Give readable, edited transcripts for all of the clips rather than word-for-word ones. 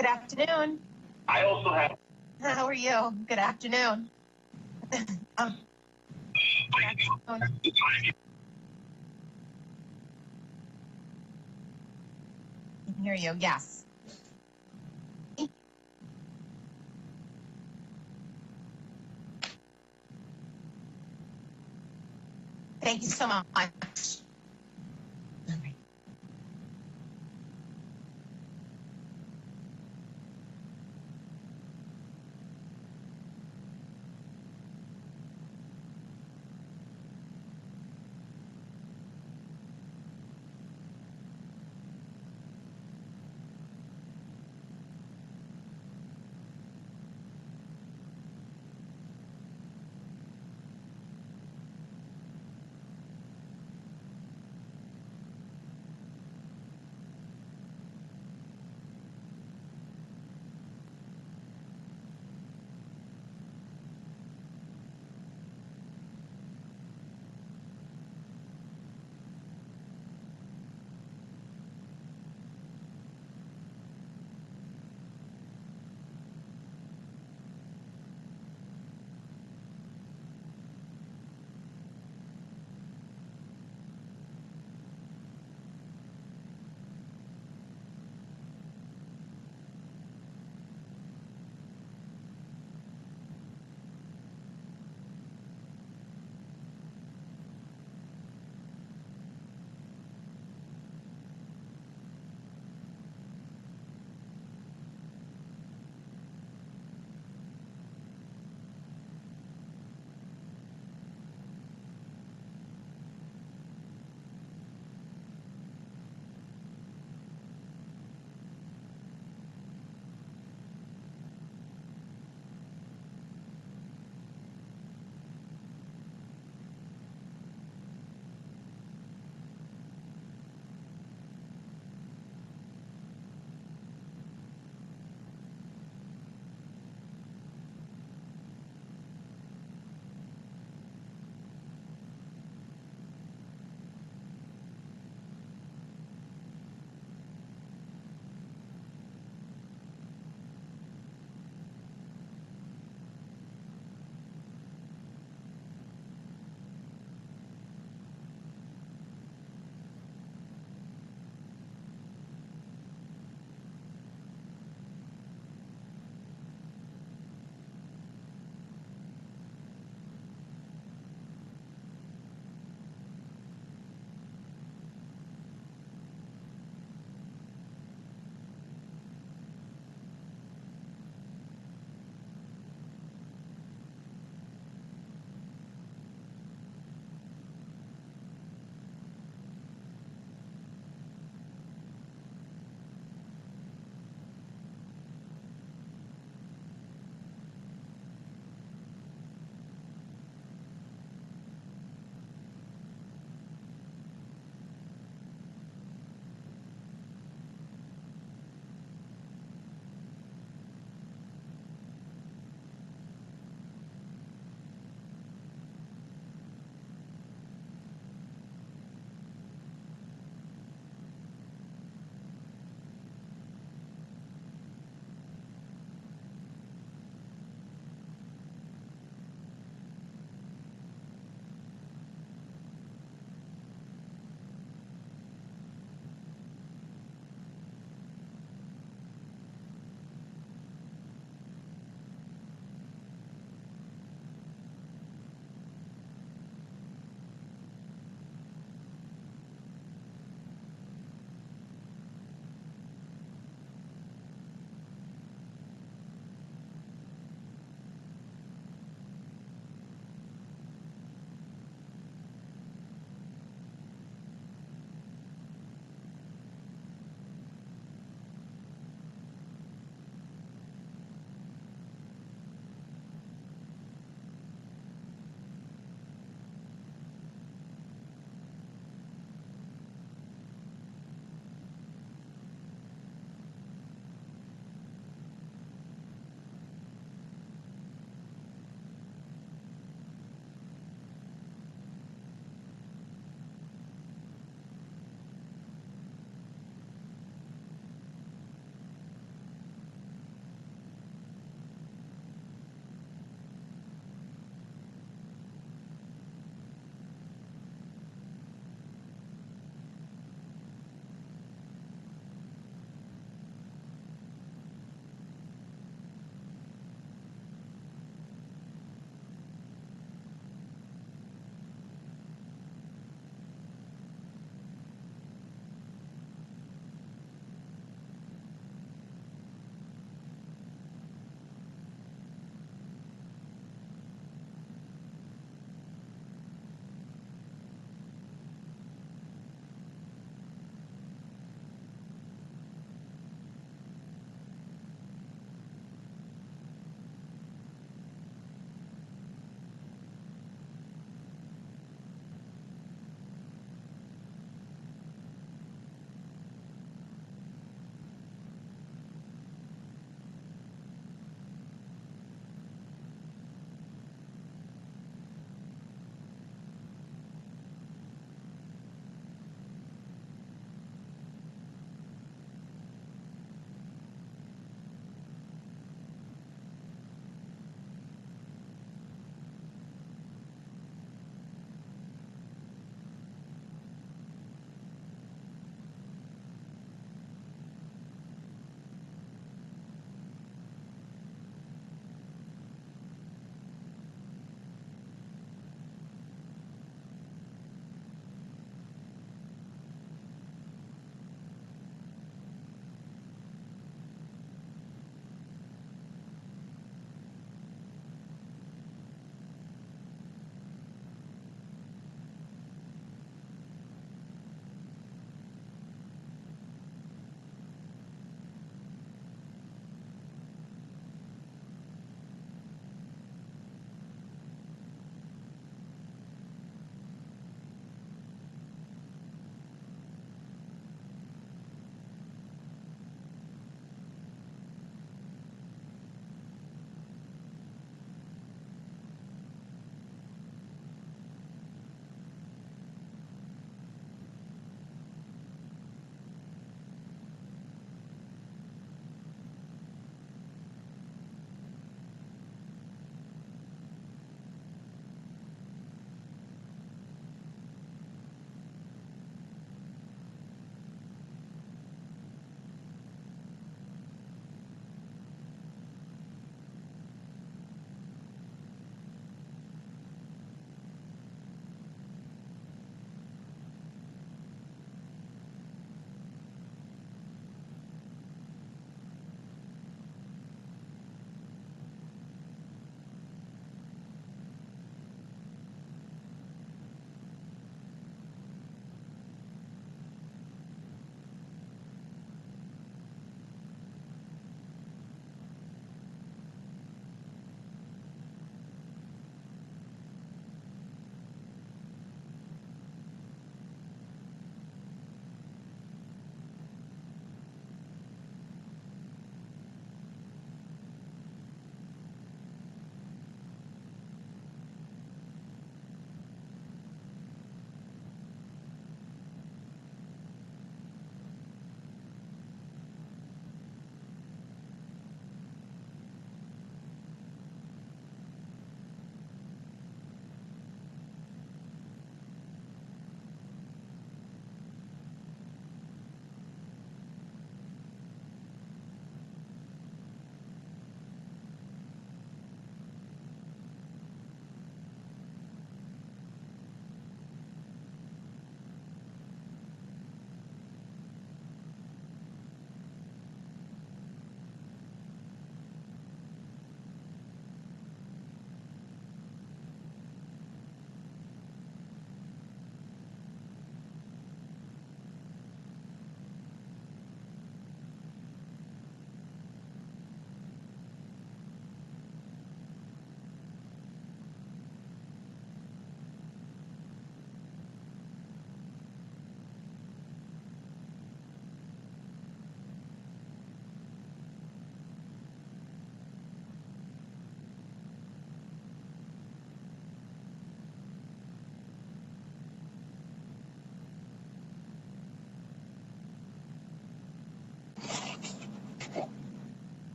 Good afternoon. I also have. How are you? Good afternoon. um, I can hear you. Yes. Thank you so much.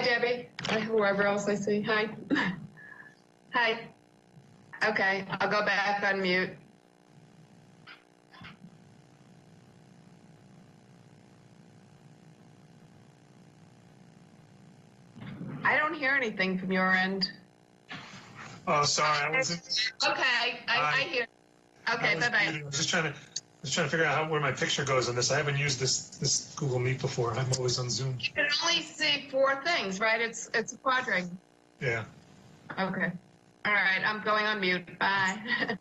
Hi, Debbie. Whoever else I see. Hi. Hi. Okay, I'll go back on mute. I don't hear anything from your end. Oh, sorry, I wasn't. Okay, I hear. Okay, bye-bye. I was just trying to figure out where my picture goes on this. I haven't used this Google Meet before. I'm always on Zoom. You can only see 4 things, right? It's a quadrangle. Yeah. Okay. All right, I'm going on mute. Bye.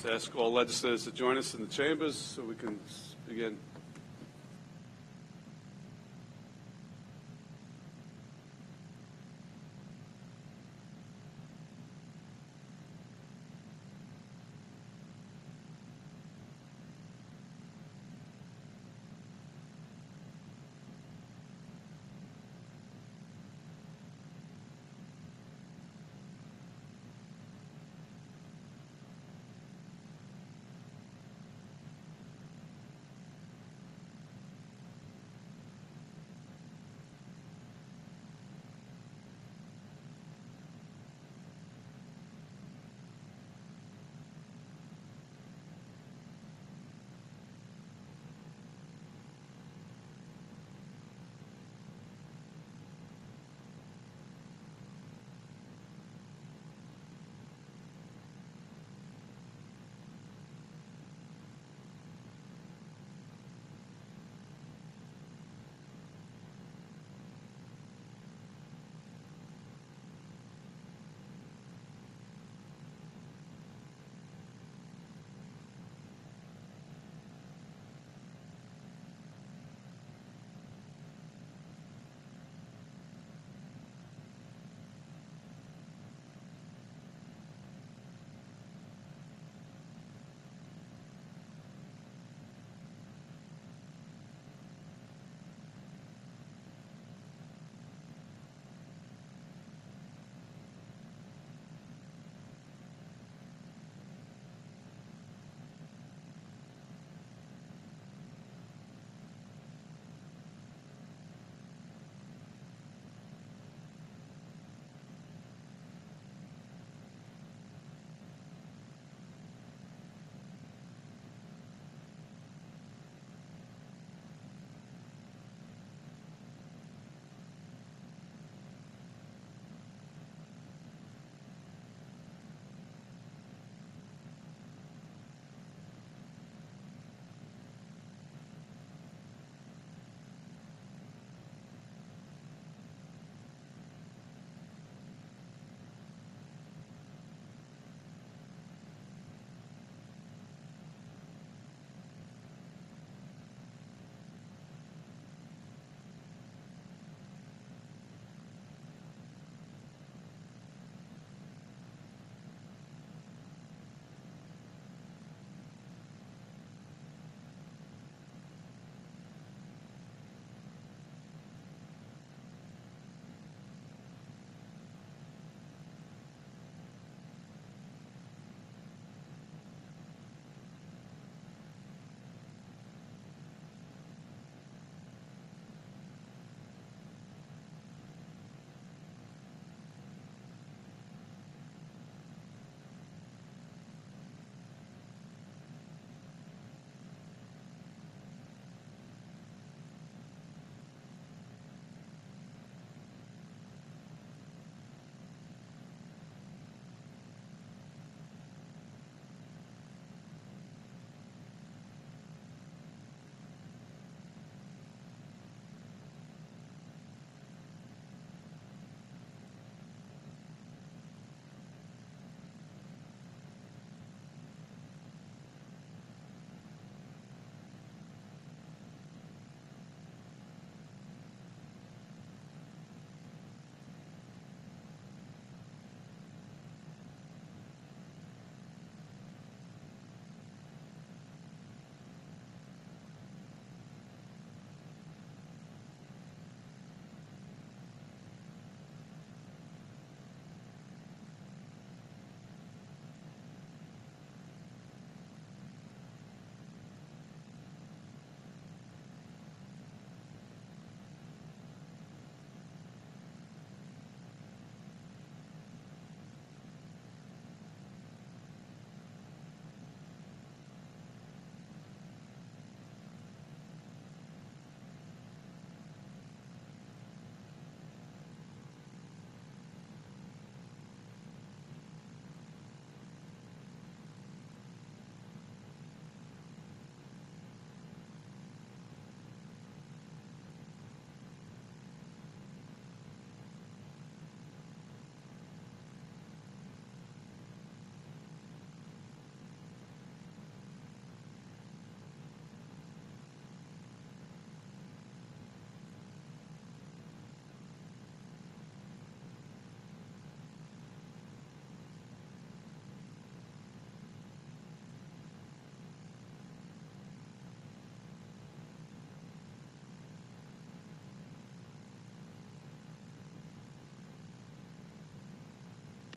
Just ask all legislators to join us in the chambers so we can begin.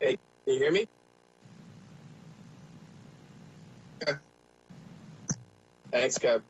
Hey, can you hear me? Okay. Thanks, Kev.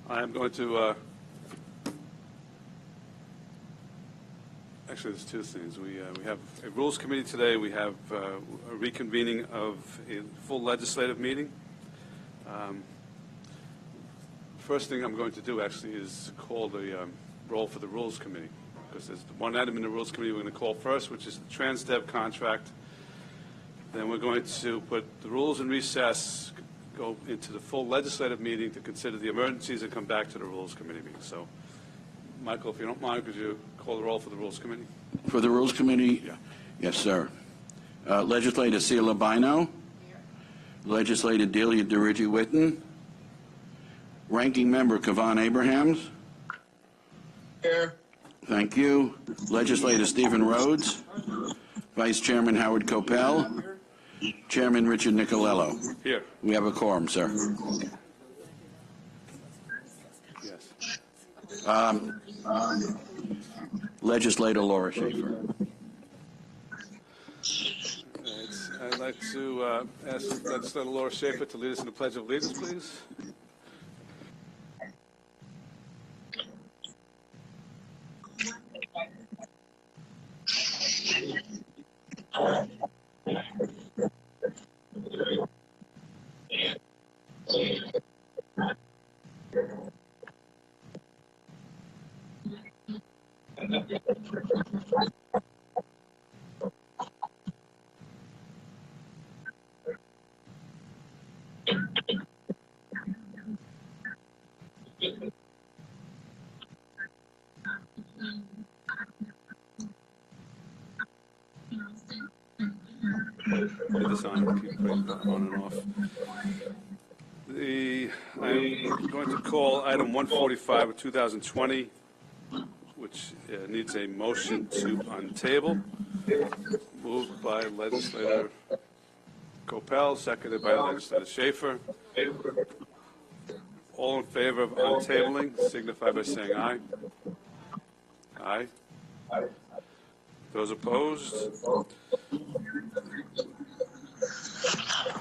I'm going to, actually, there's two things. We have a Rules Committee today. We have a reconvening of a full legislative meeting. First thing I'm going to do, actually, is call the roll for the Rules Committee, because there's one item in the Rules Committee we're going to call first, which is the TransDev contract. Then we're going to put the rules in recess, go into the full legislative meeting to consider the emergencies, and come back to the Rules Committee meeting. So, Michael, if you don't mind, could you call the roll for the Rules Committee? For the Rules Committee? Yes, sir. Legislator Sheila Bino. Legislator Delia DeRigi-Witten. Ranking Member Kavan Abrahams. Here. Thank you. Legislator Stephen Rhodes. Vice Chairman Howard Copel. Chairman Richard Nicolello. Here. We have a quorum, sir. Yes. Legislator Laura Schaefer. I'd like to ask Legislator Laura Schaefer to lead us in the Pledge of Allegiance, please. Leave this on, keep putting it on and off. I'm going to call item 145 of 2020, which needs a motion to untable. Moved by Legislator Copel, seconded by Legislator Schaefer. All in favor of untabling, signify by saying aye. Aye. Those opposed?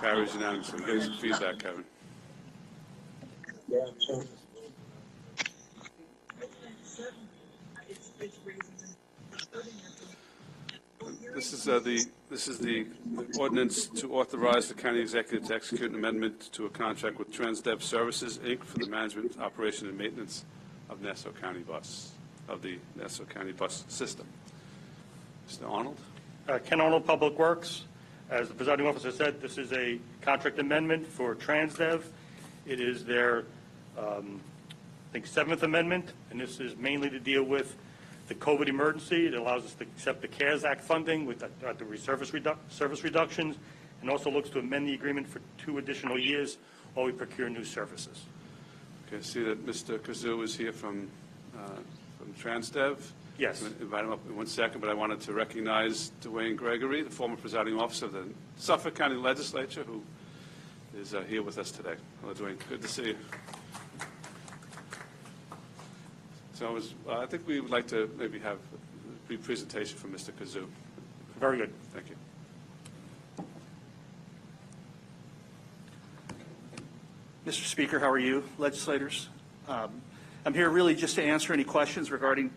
Carries unanimously. Getting some feedback, Kevin. This is the ordinance to authorize the county executive to execute an amendment to a contract with TransDev Services, Inc. for the management, operation, and maintenance of Nassau County bus, of the Nassau County bus system. Mr. Arnold? Ken Arnold, Public Works. As the presiding officer said, this is a contract amendment for TransDev. It is their, I think, 7th amendment, and this is mainly to deal with the COVID emergency. It allows us to accept the CARES Act funding with the service reductions, and also looks to amend the agreement for 2 additional years while we procure new services. Okay, I see that Mr. Kazoo is here from TransDev. Yes. I'm going to invite him up in 1 second, but I wanted to recognize Dwayne Gregory, the former presiding officer of the Suffolk County Legislature, who is here with us today. Hello, Dwayne. Good to see you. So I think we would like to maybe have a brief presentation from Mr. Kazoo. Very good. Thank you. Mr. Speaker, how are you, legislators? I'm here really just to answer any questions regarding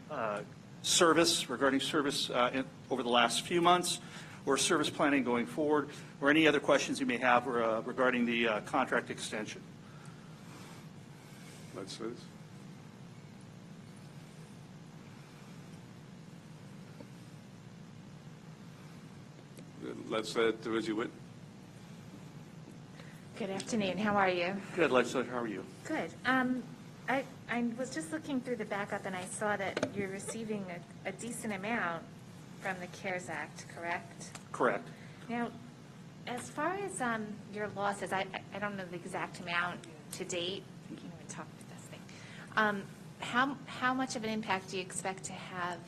service over the last few months, or service planning going forward, or any other questions you may have regarding the contract extension. Legislators. Legislator Reggie Whitten. Good afternoon. How are you? Good, legislator. How are you? Good. I was just looking through the backup, and I saw that you're receiving a decent amount from the CARES Act, correct? Correct. Now, as far as your losses, I don't know the exact amount to date. I can't even talk to this thing. How much of an impact do you expect to have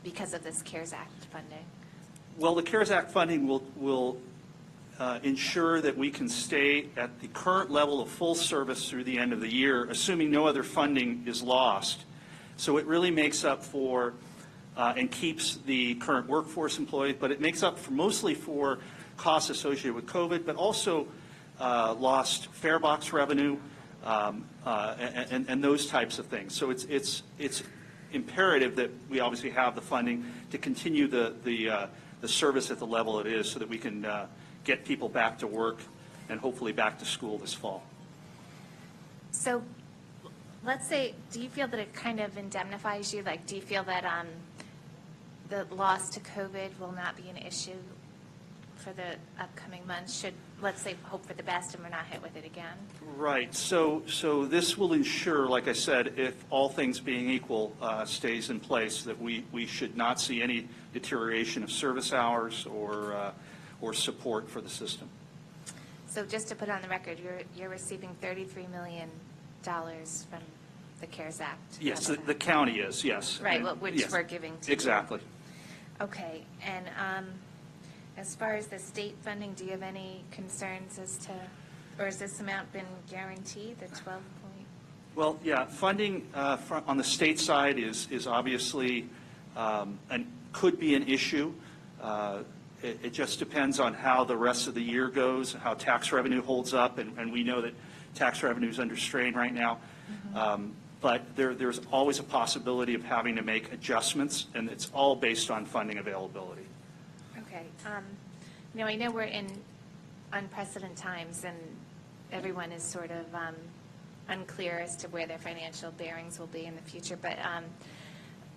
because of this CARES Act funding? Well, the CARES Act funding will ensure that we can stay at the current level of full service through the end of the year, assuming no other funding is lost. So it really makes up for and keeps the current workforce employed, but it makes up for mostly for costs associated with COVID, but also lost fare box revenue and those types of things. So it's imperative that we obviously have the funding to continue the service at the level it is, so that we can get people back to work and hopefully back to school this fall. So let's say, do you feel that it kind of indemnifies you? Like, do you feel that the loss to COVID will not be an issue for the upcoming months? Should, let's say, hope for the best and we're not hit with it again? Right. So this will ensure, like I said, if all things being equal, stays in place, that we should not see any deterioration of service hours or support for the system. So just to put on the record, you're receiving $33 million from the CARES Act. Yes, the county is, yes. Right, which yes, we're giving to you. Exactly. Okay, and as far as the state funding, do you have any concerns as to, or has this amount been guaranteed, the 12 point? Well, yeah, funding on the state side is obviously and could be an issue. It just depends on how the rest of the year goes, how tax revenue holds up, and we know that tax revenue is under strain right now. Mm-hmm. But there's always a possibility of having to make adjustments, and it's all based on funding availability. Okay. I know we're in unprecedented times, and everyone is sort of unclear as to where their financial bearings will be in the future, but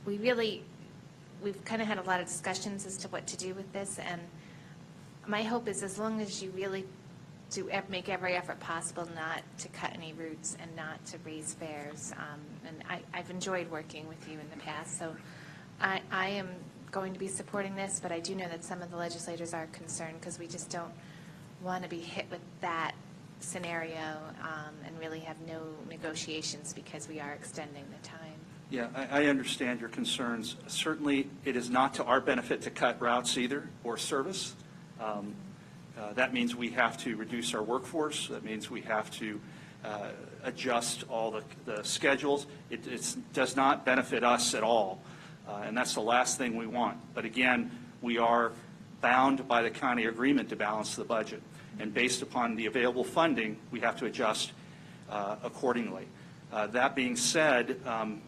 we've kind of had a lot of discussions as to what to do with this, and my hope is, as long as you really do make every effort possible not to cut any routes and not to raise fares, and I've enjoyed working with you in the past, so I am going to be supporting this, but I do know that some of the legislators are concerned because we just don't want to be hit with that scenario and really have no negotiations because we are extending the time. Yeah, I understand your concerns. Certainly, it is not to our benefit to cut routes either, or service. That means we have to reduce our workforce. That means we have to adjust all the schedules. It does not benefit us at all, and that's the last thing we want. But again, we are bound by the county agreement to balance the budget. And based upon the available funding, we have to adjust accordingly. That being said,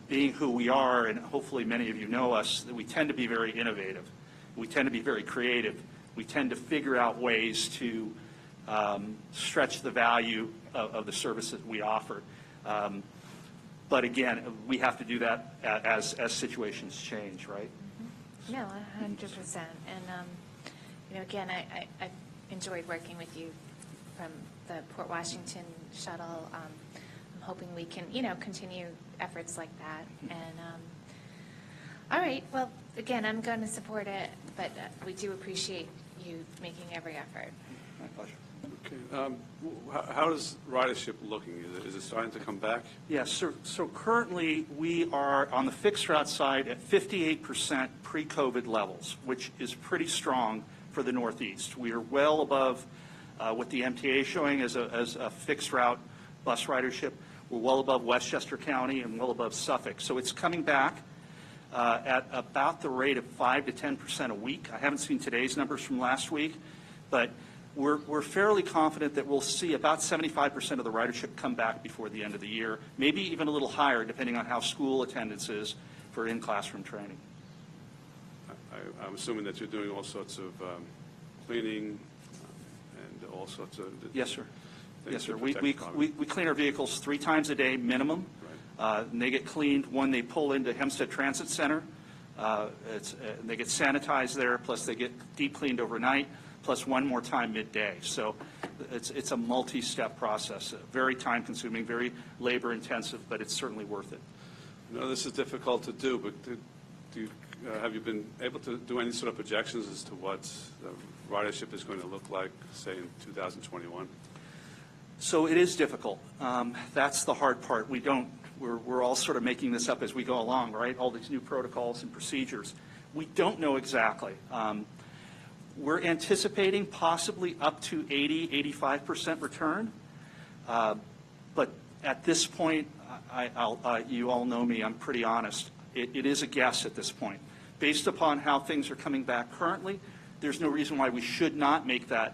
being who we are, and hopefully many of you know us, that we tend to be very innovative. We tend to be very creative. We tend to figure out ways to stretch the value of the service that we offer. But again, we have to do that as situations change, right? No, 100%. And again, I enjoyed working with you from the Port Washington shuttle. I'm hoping we can, continue efforts like that. And, all right, well, again, I'm going to support it, but we do appreciate you making every effort. My pleasure. Okay. How is ridership looking? Is it starting to come back? Yes, so currently we are on the fixed route side at 58% pre-COVID levels, which is pretty strong for the Northeast. We are well above what the MTA is showing as a fixed route bus ridership. We're well above Westchester County and well above Suffolk. So it's coming back at about the rate of 5 to 10% a week. I haven't seen today's numbers from last week, but we're fairly confident that we'll see about 75% of the ridership come back before the end of the year, maybe even a little higher depending on how school attendance is for in-classroom training. I'm assuming that you're doing all sorts of cleaning and all sorts of... Yes, sir. things Yes, sir. to We protect clean our vehicles 3 times a day minimum. Right. And they get cleaned when they pull into Hempstead Transit Center. They get sanitized there, plus they get deep cleaned overnight, plus one more time midday. So it's a multi-step process, very time-consuming, very labor-intensive, but it's certainly worth it. I know this is difficult to do, but have you been able to do any sort of projections as to what the ridership is going to look like, say, in 2021? So it is difficult. That's the hard part. We're all sort of making this up as we go along, right? All these new protocols and procedures. We don't know exactly. We're anticipating possibly up to 80, 85% return. But at this point, you all know me, I'm pretty honest. It is a guess at this point. Based upon how things are coming back currently, there's no reason why we should not make that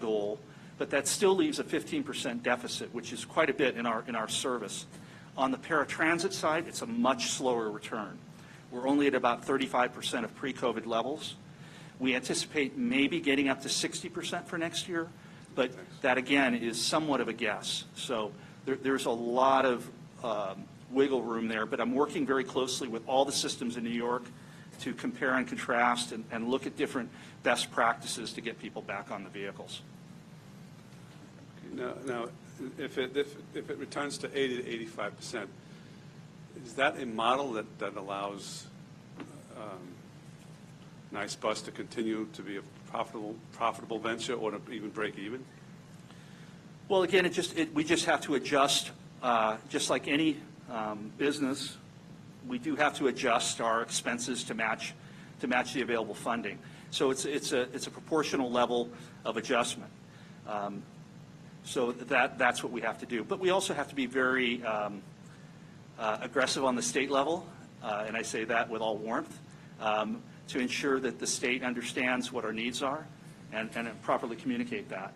goal. But that still leaves a 15% deficit, which is quite a bit in our service. On the paratransit side, it's a much slower return. We're only at about 35% of pre-COVID levels. We anticipate maybe getting up to 60% for next year, but that again is somewhat of a guess. So there's a lot of wiggle room there, but I'm working very closely with all the systems in New York to compare and contrast and look at different best practices to get people back on the vehicles. Now, if it returns to 80 to 85%, is that a model that allows Nice Bus to continue to be a profitable venture or to even break even? Well, again, we just have to adjust, just like any business. We do have to adjust our expenses to match the available funding. So it's a proportional level of adjustment. So that's what we have to do. But we also have to be very aggressive on the state level, and I say that with all warmth, to ensure that the state understands what our needs are and properly communicate that.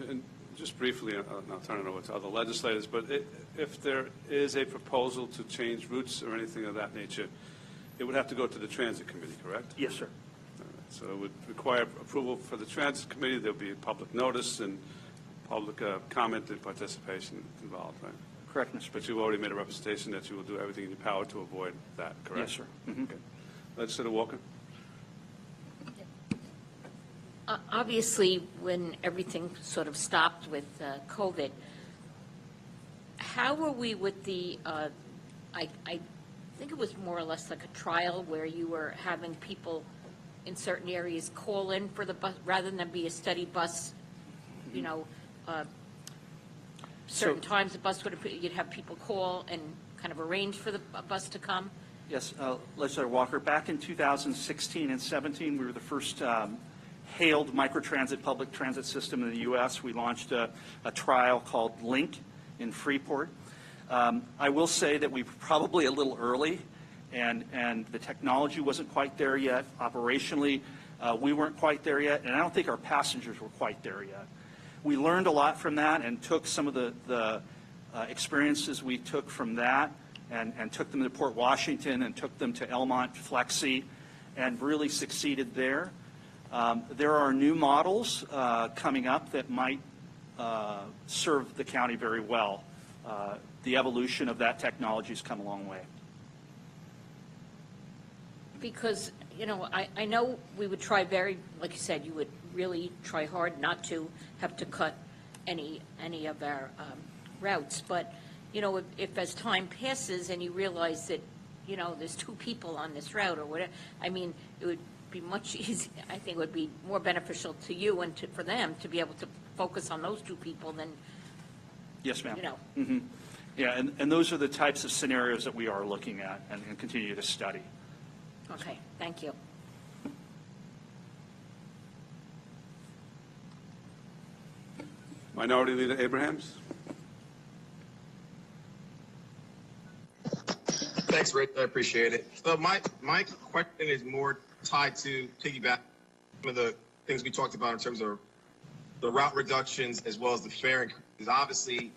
And just briefly, and I'll turn it over to other legislators, but if there is a proposal to change routes or anything of that nature, it would have to go to the Transit Committee, correct? Yes, sir. All right. So it would require approval for the Transit Committee. There would be a public notice and public comment and participation involved, right? Correct, Mr. But you've already made a representation that you will do everything in your power to avoid that, correct? Yes, sir. Mm-hmm. Okay. Legislator Walker? Obviously, when everything sort of stopped with COVID, how were we with the, I think it was more or less like a trial where you were having people in certain areas call in for the bus, rather than be a steady bus, certain times the bus would, you'd have people call and kind of arrange for the bus to come? Yes, Legislator Walker, back in 2016 and 17, we were the first hailed microtransit public transit system in the U.S. We launched a trial called Link in Freeport. I will say that we were probably a little early, and the technology wasn't quite there yet. Operationally, we weren't quite there yet, and I don't think our passengers were quite there yet. We learned a lot from that and took some of the experiences we took from that and took them to Port Washington and took them to Elmont Flexi and really succeeded there. There are new models coming up that might serve the county very well. The evolution of that technology has come a long way. because, I know we would try like you said, you would really try hard not to have to cut any of our routes. But, if as time passes and you realize that, there's 2 people on this route or whatever, I mean, it would be much easier. I think it would be more beneficial to you and for them to be able to focus on those 2 people than, Yes, ma'am. Yeah, and those are the types of scenarios that we are looking at and continue to study. Okay, thank you. Minority Leader Abrahams? Thanks, Rich. I appreciate it. So my question is more tied to piggyback some of the things we talked about in terms of the route reductions as well as the fare increases. Obviously,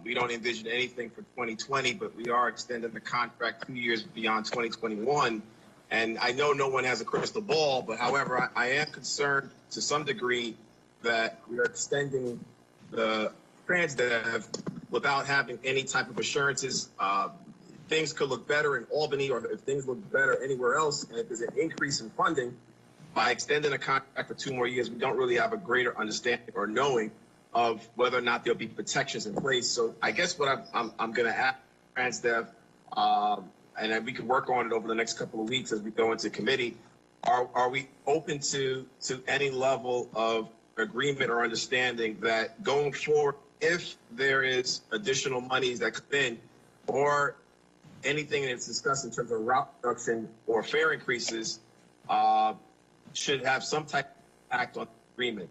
we don't envision anything for 2020, but we are extending the contract 2 years beyond 2021. And I know no one has a crystal ball, but however, I am concerned to some degree that we are extending the TransDev without having any type of assurances. Things could look better in Albany, or if things look better anywhere else, and if there's an increase in funding, by extending a contract for 2 more years, we don't really have a greater understanding or knowing of whether or not there'll be protections in place. So I guess what I'm going to ask TransDev, and then we can work on it over the next couple of weeks as we go into committee. Are we open to any level of agreement or understanding that going forward, if there is additional monies that come in, or anything that's discussed in terms of route reduction or fare increases, should have some type of impact on the agreement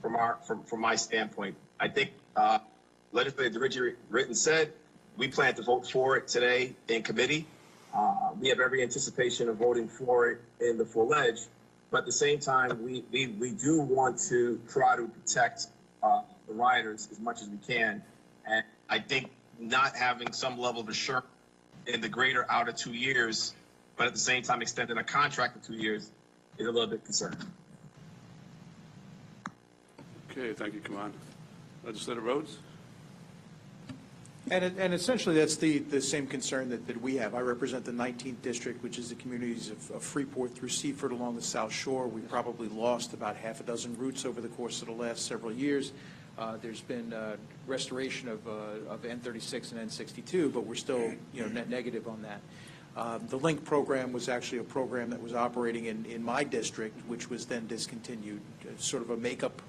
from my standpoint? I think Legislator DeRidge said we plan to vote for it today in committee. We have every anticipation of voting for it in the full ledge, but at the same time, we do want to try to protect the riders as much as we can. And I think not having some level of assurance in the greater outer 2 years, but at the same time extending a contract for 2 years, is a little bit concerning. Okay, thank you, Kaman. Legislator Rhodes? And essentially, that's the same concern that we have. I represent the 19th district, which is the communities of Freeport through Seaford along the South Shore. We probably lost about half a dozen routes over the course of the last several years. There's been restoration of N36 and N62, but we're still net negative on that. The LINK program was actually a program that was operating in my district, which was then discontinued, sort of a makeup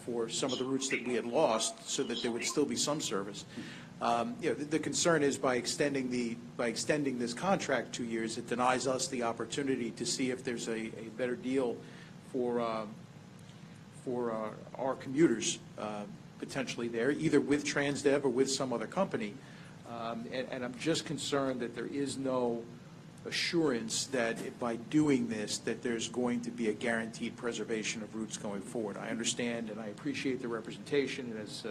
for some of the routes that we had lost so that there would still be some service. The concern is by extending this contract 2 years, it denies us the opportunity to see if there's a better deal for our commuters potentially there, either with TransDev or with some other company. And I'm just concerned that there is no assurance that by doing this, that there's going to be a guaranteed preservation of routes going forward. I understand and I appreciate the representation, and as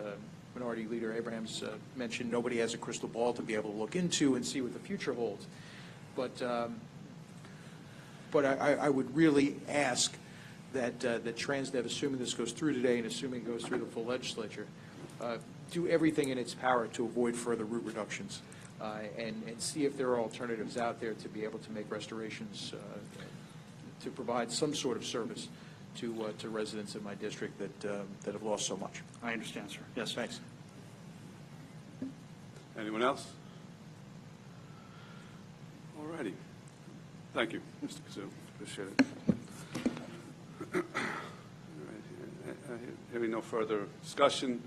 Minority Leader Abrahams mentioned, nobody has a crystal ball to be able to look into and see what the future holds. But I would really ask that TransDev, assuming this goes through today and assuming it goes through the full legislature, do everything in its power to avoid further route reductions and see if there are alternatives out there to be able to make restorations to provide some sort of service to residents in my district that have lost so much. I understand, sir. Yes, Thanks. Anyone else? All righty. Thank you, Mr. Kazoo. Appreciate it. All right. Hearing no further discussion,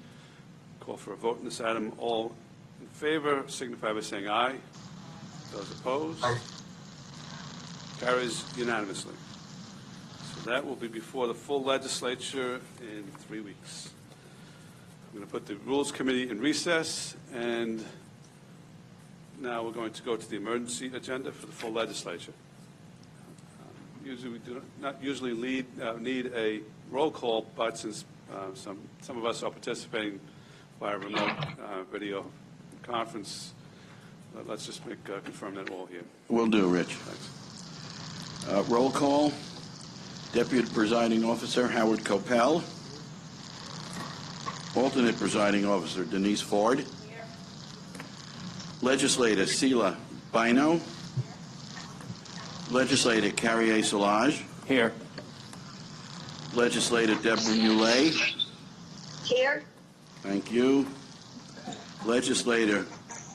call for a vote on this item. All in favor signify by saying aye. Those opposed? Aye. Carries unanimously. So that will be before the full legislature in 3 weeks. I'm going to put the Rules Committee in recess, and now we're going to go to the emergency agenda for the full legislature. Usually we do not usually need a roll call, but since some of us are participating via remote video conference, let's just confirm that all here. Will do, Rich. Thanks. Roll call. Deputy Presiding Officer Howard Coppell. Alternate Presiding Officer Denise Ford. Here. Legislator Sheila Bino. Legislator Carrier Solage. Here. Legislator Deborah Muley. Here. Thank you. Legislator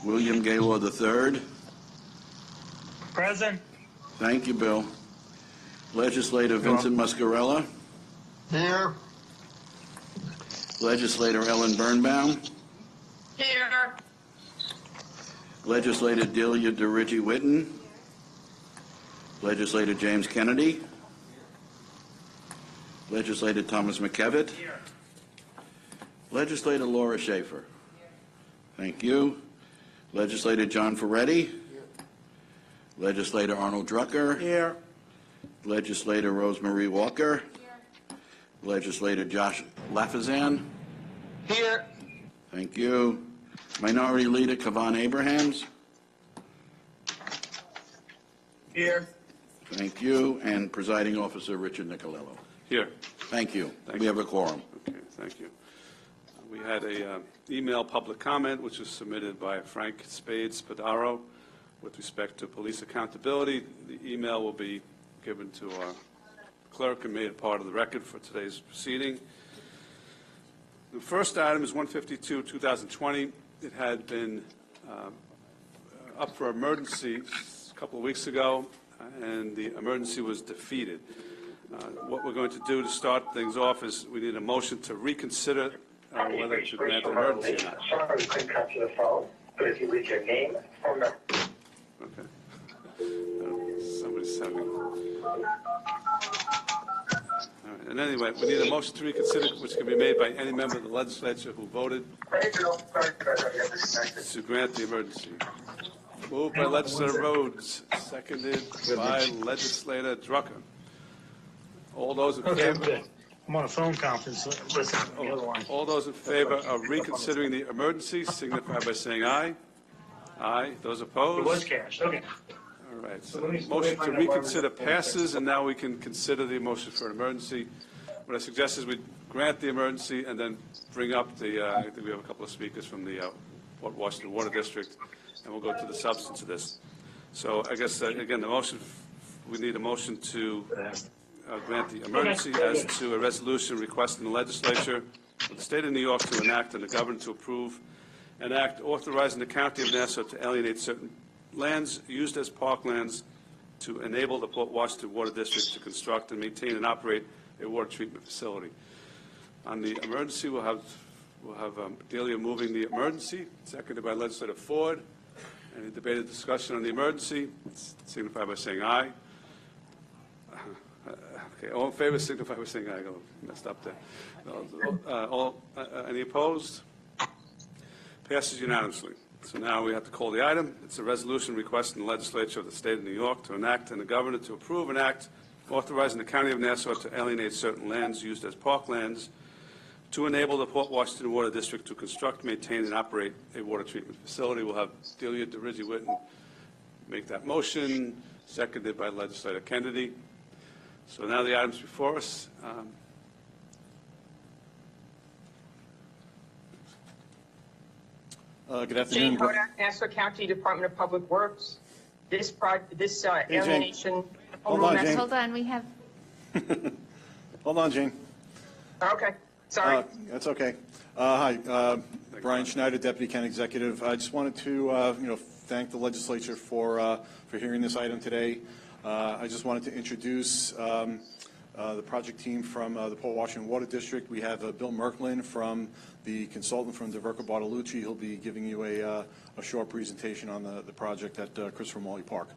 William Gaylord III. Present. Thank you, Bill. Legislator Vincent Muscarella. Here. Legislator Ellen Birnbaum. Here. Legislator Delia DeRiggi-Whitten. Legislator James Kennedy. Legislator Thomas McKevitt. Legislator Laura Schaefer. Thank you. Legislator John Ferretti. Legislator Arnold Drucker. Here. Legislator Rosemarie Walker. Legislator Josh Lafazan. Here. Thank you. Minority Leader Kavan Abrahams. Here. Thank you. And Presiding Officer Richard Nicolello. Here. Thank you. Thank We you. have a quorum. Okay, thank you. We had a email public comment, which was submitted by Frank Spade Spadaro with respect to police accountability. The email will be given to our clerk and made a part of the record for today's proceeding. The first item is 152, 2020. It had been up for emergency a couple of weeks ago, and the emergency was defeated. What we're going to do to start things off is we need a motion to reconsider whether to grant an emergency or not. Sorry, we couldn't capture the phone, but if you leave your name, phone number. Okay. Somebody's having. All right. And anyway, we need a motion to reconsider, which can be made by any member of the legislature who voted to grant the emergency. Moved by Legislator Rhodes, seconded by Legislator Drucker. All those in favor? I'm on a phone conference. Listen to the other line. All those in favor of reconsidering the emergency signify by saying aye. Aye. Those opposed? It was cash. Okay. All right. So the motion to reconsider passes, and now we can consider the motion for an emergency. What I suggest is we grant the emergency and then bring up the, I think we have a couple of speakers from the Port Washington Water District, and we'll go to the substance of this. So I guess, again, the motion, we need a motion to grant the emergency as to a resolution requesting the legislature of the state of New York to enact and the governor to approve an act authorizing the county of Nassau to alienate certain lands used as parklands to enable the Port Washington Water District to construct and maintain and operate a water treatment facility. On the emergency, we'll have Delia moving the emergency, seconded by Legislator Ford. Any debate or discussion on the emergency, signify by saying aye. Okay, all in favor, signify by saying aye. I got messed up there. Any opposed? Passes unanimously. So now we have to call the item. It's a resolution requesting the legislature of the state of New York to enact and the governor to approve an act authorizing the county of Nassau to alienate certain lands used as parklands to enable the Port Washington Water District to construct, maintain, and operate a water treatment facility. We'll have Delia DeRiggi-Whitten make that motion, seconded by Legislator Kennedy. So now the items before us. Good afternoon. Jane Hodak, Nassau County Department of Public Works. This alienation. Hold on, Jane. Hold on, we have, Hold on, Jane. Okay, sorry. That's okay. Hi, Brian Schneider, Deputy County Executive. I just wanted to, thank the legislature for hearing this item today. I just wanted to introduce the project team from the Port Washington Water District. We have Bill Merklin from the consultant from DeVerca Bartolucci. He'll be giving you a short presentation on the project at Christopher Morley Park.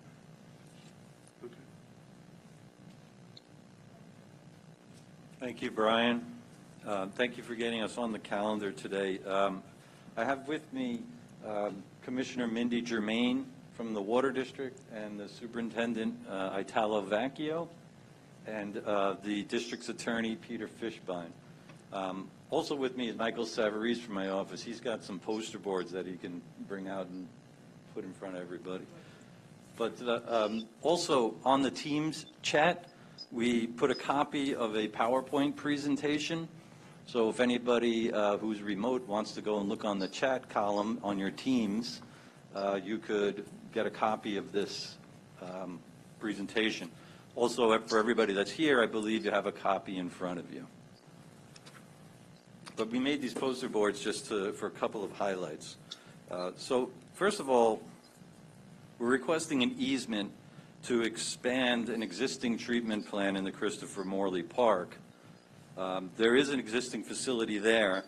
Thank you, Brian. Thank you for getting us on the calendar today. I have with me Commissioner Mindy Germain from the Water District and the Superintendent Italo Vacchio and the District's Attorney Peter Fishbein. Also with me is Michael Savarese from my office. He's got some poster boards that he can bring out and put in front of everybody. But also on the Teams chat, we put a copy of a PowerPoint presentation. So if anybody who's remote wants to go and look on the chat column on your Teams, you could get a copy of this presentation. Also, for everybody that's here, I believe you have a copy in front of you. But we made these poster boards just for a couple of highlights. So first of all, we're requesting an easement to expand an existing treatment plant in the Christopher Morley Park. There is an existing facility there.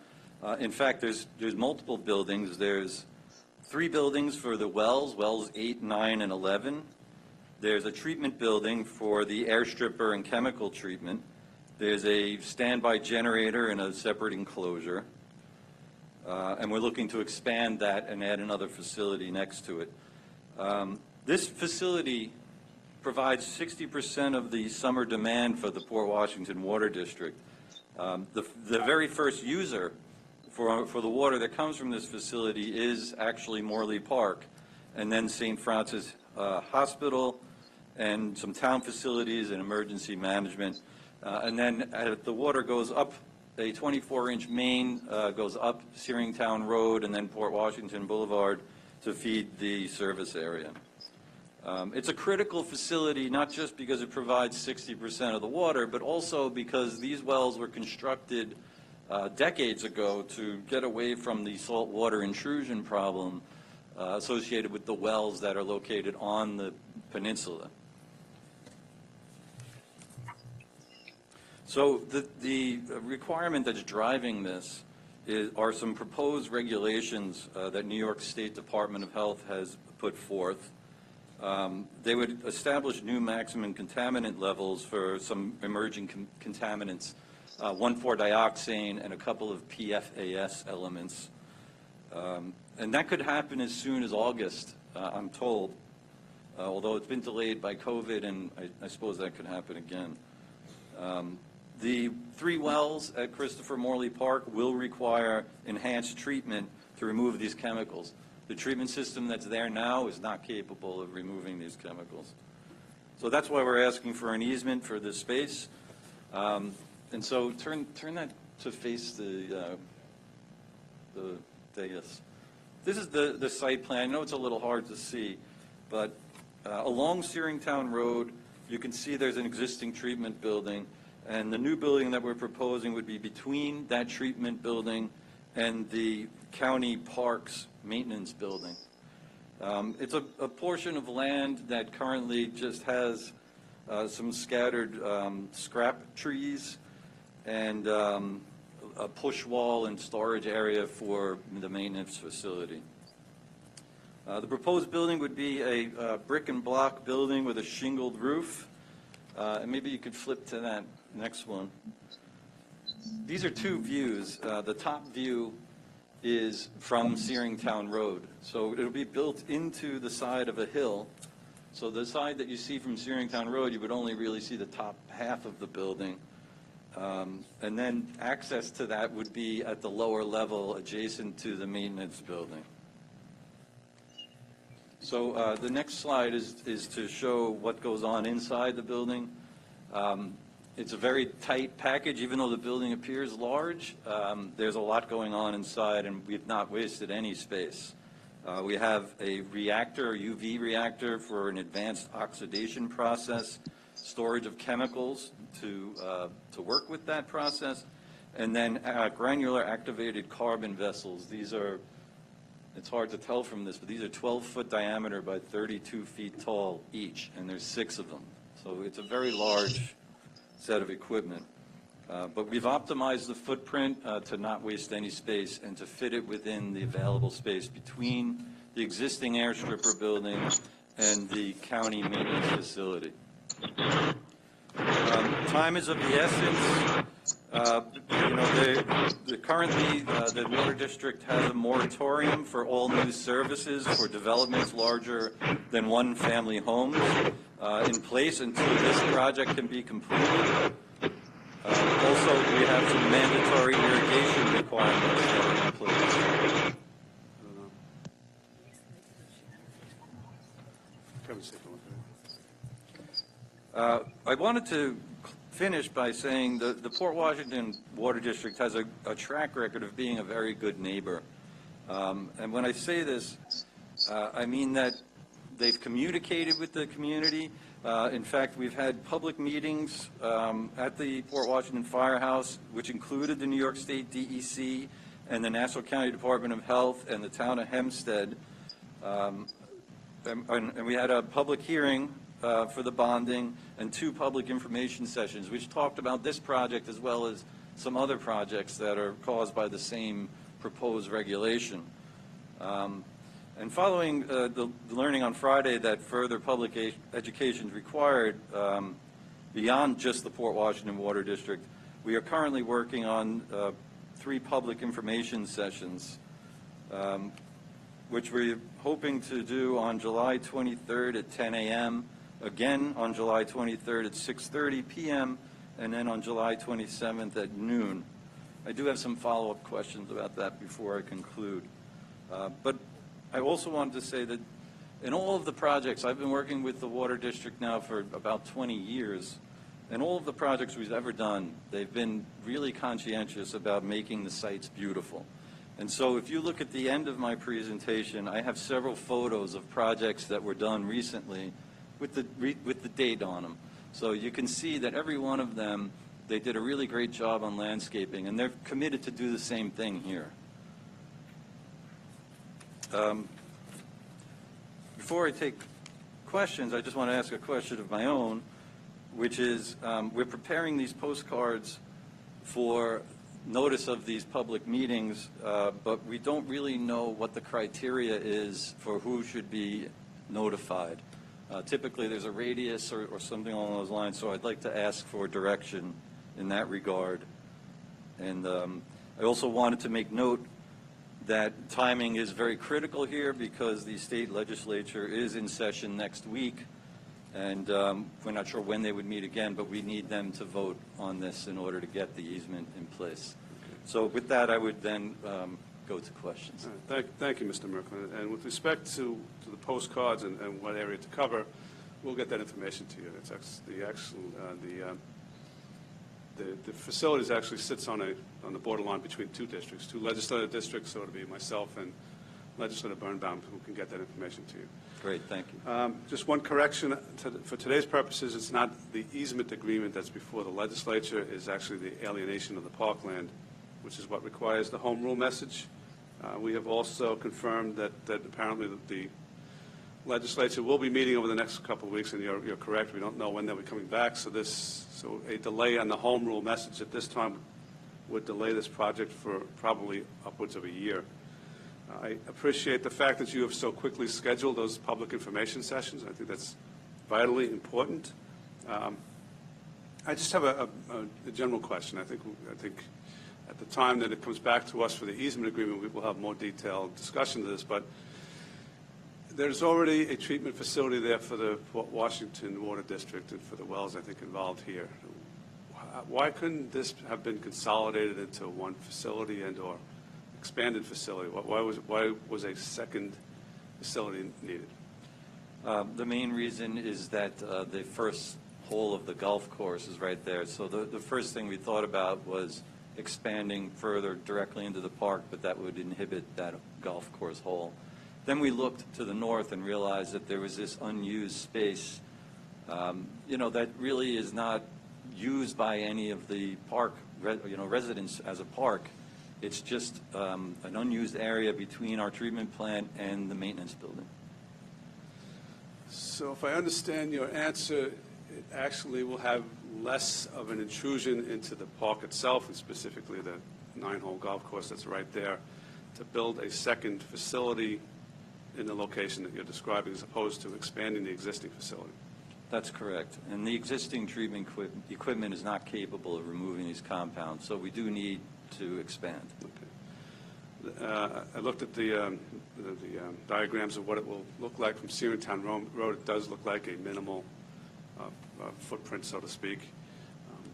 In fact, there's multiple buildings. There's 3 buildings for the wells 8, 9, and 11. There's a treatment building for the air stripper and chemical treatment. There's a standby generator and a separate enclosure. And we're looking to expand that and add another facility next to it. This facility provides 60% of the summer demand for the Port Washington Water District. The very first user for the water that comes from this facility is actually Morley Park, and then St. Francis Hospital, and some town facilities and emergency management. And then the water goes up, a 24-inch main goes up Searingtown Road and then Port Washington Boulevard to feed the service area. It's a critical facility, not just because it provides 60% of the water, but also because these wells were constructed decades ago to get away from the saltwater intrusion problem associated with the wells that are located on the peninsula. So the requirement that's driving this are some proposed regulations that New York State Department of Health has put forth. They would establish new maximum contaminant levels for some emerging contaminants, 1,4-dioxane and a couple of PFAS elements. And that could happen as soon as August, I'm told, although it's been delayed by COVID, and I suppose that could happen again. The 3 wells at Christopher Morley Park will require enhanced treatment to remove these chemicals. The treatment system that's there now is not capable of removing these chemicals. So that's why we're asking for an easement for this space. And so turn that to face the dais. This is the site plan. I know it's a little hard to see, but along Searingtown Road, you can see there's an existing treatment building, and the new building that we're proposing would be between that treatment building and the county parks maintenance building. It's a portion of land that currently just has some scattered scrap trees and a push wall and storage area for the maintenance facility. The proposed building would be a brick and block building with a shingled roof. And maybe you could flip to that next one. These are 2 views. The top view is from Searingtown Road. So it'll be built into the side of a hill. So the side that you see from Searingtown Road, you would only really see the top half of the building. And then access to that would be at the lower level adjacent to the maintenance building. So the next slide is to show what goes on inside the building. It's a very tight package, even though the building appears large. There's a lot going on inside, and we've not wasted any space. We have a reactor, a UV reactor for an advanced oxidation process, storage of chemicals to work with that process, and then granular activated carbon vessels. These are, it's hard to tell from this, but these are 12-foot diameter by 32 feet tall each, and there's 6 of them. So it's a very large set of equipment. But we've optimized the footprint to not waste any space and to fit it within the available space between the existing air stripper building and the county maintenance facility. Time is of the essence. Currently, the Water District has a moratorium for all new services for developments larger than 1 family homes in place until this project can be completed. Also, we have some mandatory irrigation requirements that are in place. I wanted to finish by saying the Port Washington Water District has a track record of being a very good neighbor. And when I say this, I mean that They've communicated with the community. In fact, we've had public meetings at the Port Washington Firehouse, which included the New York State DEC and the Nassau County Department of Health and the town of Hempstead. And we had a public hearing for the bonding and 2 public information sessions, which talked about this project as well as some other projects that are caused by the same proposed regulation. And following the learning on Friday that further public education is required beyond just the Port Washington Water District, we are currently working on 3 public information sessions, which we're hoping to do on July 23rd at 10 a.m., again on July 23rd at 6:30 p.m., and then on July 27th at noon. I do have some follow-up questions about that before I conclude. But I also wanted to say that in all of the projects, I've been working with the Water District now for about 20 years, and all of the projects we've ever done, they've been really conscientious about making the sites beautiful. And so if you look at the end of my presentation, I have several photos of projects that were done recently with the date on them. So you can see that every one of them, they did a really great job on landscaping, and they're committed to do the same thing here. Before I take questions, I just want to ask a question of my own, which is we're preparing these postcards for notice of these public meetings, but we don't really know what the criteria is for who should be notified. Typically, there's a radius or something along those lines, so I'd like to ask for direction in that regard. And I also wanted to make note that timing is very critical here because the state legislature is in session next week, and we're not sure when they would meet again, but we need them to vote on this in order to get the easement in place. So with that, I would then go to questions. Thank you, Mr. Merklin. And with respect to the postcards and what area to cover, we'll get that information to you. It's the facilities actually sits on the borderline between 2 districts, 2 legislative districts, so it'll be myself and Legislator Birnbaum who can get that information to you. Great, thank you. Just one correction, for today's purposes, it's not the easement agreement that's before the legislature, it's actually the alienation of the parkland, which is what requires the home rule message. We have also confirmed that apparently the legislature will be meeting over the next couple of weeks, and you're correct, we don't know when they'll be coming back, so a delay on the home rule message at this time would delay this project for probably upwards of a year. I appreciate the fact that you have so quickly scheduled those public information sessions. I think that's vitally important. I just have a general question. I think at the time that it comes back to us for the easement agreement, we will have more detailed discussion of this, but there's already a treatment facility there for the Washington Water District and for the wells, I think, involved here. Why couldn't this have been consolidated into one facility and or expanded facility? Why was a second facility needed? The main reason is that the first hole of the golf course is right there. So the first thing we thought about was expanding further directly into the park, but that would inhibit that golf course hole. Then we looked to the north and realized that there was this unused space, that really is not used by any of the park, residents as a park. It's just an unused area between our treatment plant and the maintenance building. So if I understand your answer, it actually will have less of an intrusion into the park itself, and specifically the 9-hole golf course that's right there, to build a second facility in the location that you're describing as opposed to expanding the existing facility. That's correct. And the existing treatment equipment is not capable of removing these compounds, so we do need to expand. Okay. I looked at the diagrams of what it will look like from Searingtown Road. It does look like a minimal footprint, so to speak.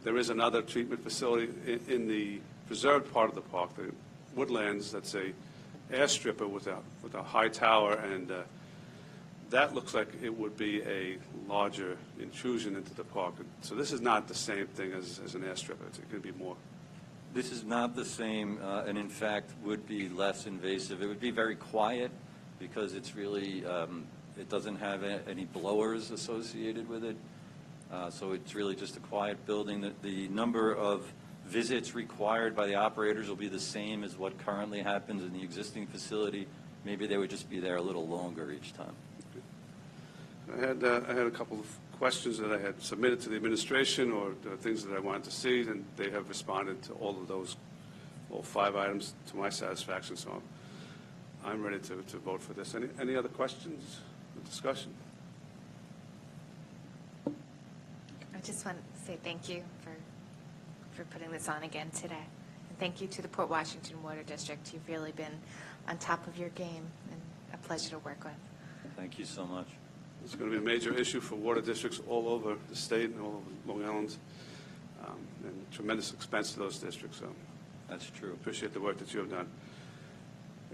There is another treatment facility in the preserved part of the park, the woodlands, that's a airstripper with a high tower, and that looks like it would be a larger intrusion into the park. So this is not the same thing as an airstripper. It's going to be more. This is not the same, and in fact would be less invasive. It would be very quiet because it's really It doesn't have any blowers associated with it. So it's really just a quiet building. The number of visits required by the operators will be the same as what currently happens in the existing facility. Maybe they would just be there a little longer each time. I had a couple of questions that I had submitted to the administration, or things that I wanted to see, and they have responded to all of those, all 5 items to my satisfaction. So I'm ready to vote for this. Any other questions or discussion? I just want to say thank you for putting this on again today. And thank you to the Port Washington Water District. You've really been on top of your game and a pleasure to work with. Thank you so much. It's going to be a major issue for water districts all over the state and all over Long Island, and tremendous expense to those districts. So that's true. Appreciate the work that you have done.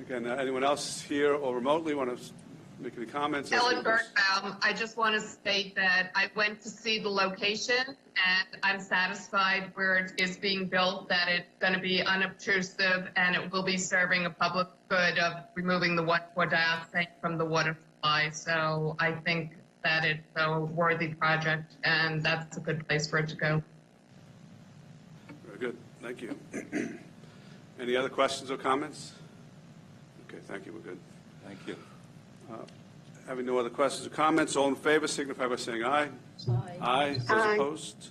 Again, anyone else here or remotely want to make any comments? Ellen Birkbaum, I just want to state that I went to see the location, and I'm satisfied where it is being built, that it's going to be unobtrusive, and it will be serving a public good of removing the water dioxide from the water supply. So I think that it's a worthy project, and that's a good place for it to go. Very good. Thank you. Any other questions or comments? Okay, thank you. We're good. Thank you. Having no other questions or comments, all in favor signify by saying aye. Aye. Aye. Those opposed?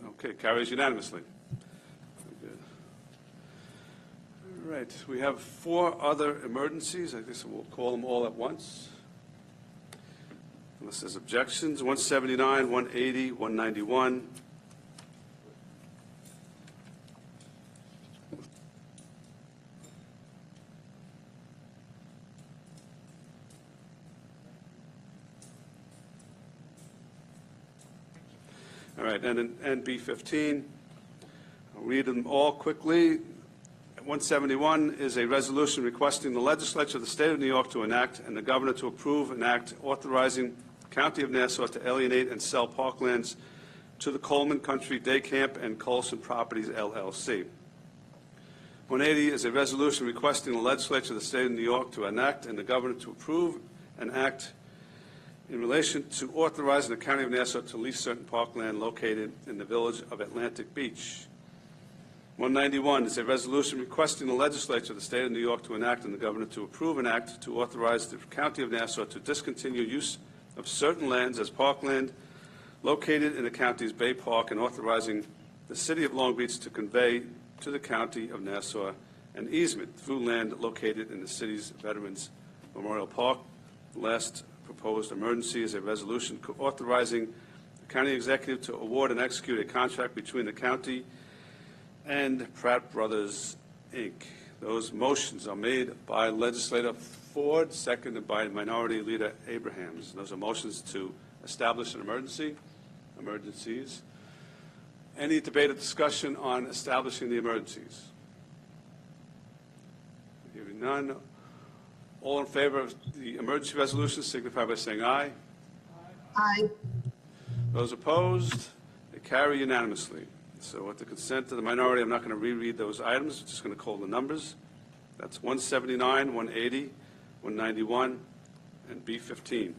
Okay, carries unanimously. Very good. All right, we have 4 other emergencies. I guess we'll call them all at once, unless there's objections. 179, 180, 191. All right, and B15. I'll read them all quickly. 171 is a resolution requesting the legislature of the state of New York to enact and the governor to approve an act authorizing the county of Nassau to alienate and sell parklands to the Coleman Country Day Camp and Colson Properties, LLC. 180 is a resolution requesting the legislature of the state of New York to enact and the governor to approve an act in relation to authorizing the County of Nassau to lease certain parkland located in the village of Atlantic Beach. 191 is a resolution requesting the legislature of the state of New York to enact and the governor to approve an act to authorize the County of Nassau to discontinue use of certain lands as parkland located in the county's Bay Park and authorizing the city of Long Beach to convey to the County of Nassau an easement through land located in the city's Veterans Memorial Park. The last proposed emergency is a resolution authorizing the county executive to award and execute a contract between the county and Pratt Brothers, Inc. Those motions are made by Legislator Ford, seconded by Minority Leader Abrahams. Those are motions to establish an emergencies. Any debate or discussion on establishing the emergencies? Hearing none. All in favor of the emergency resolution signify by saying aye. Aye. Those opposed? They carry unanimously. So with the consent of the minority, I'm not going to reread those items. I'm just going to call the numbers. That's 179, 180, 191, and B15.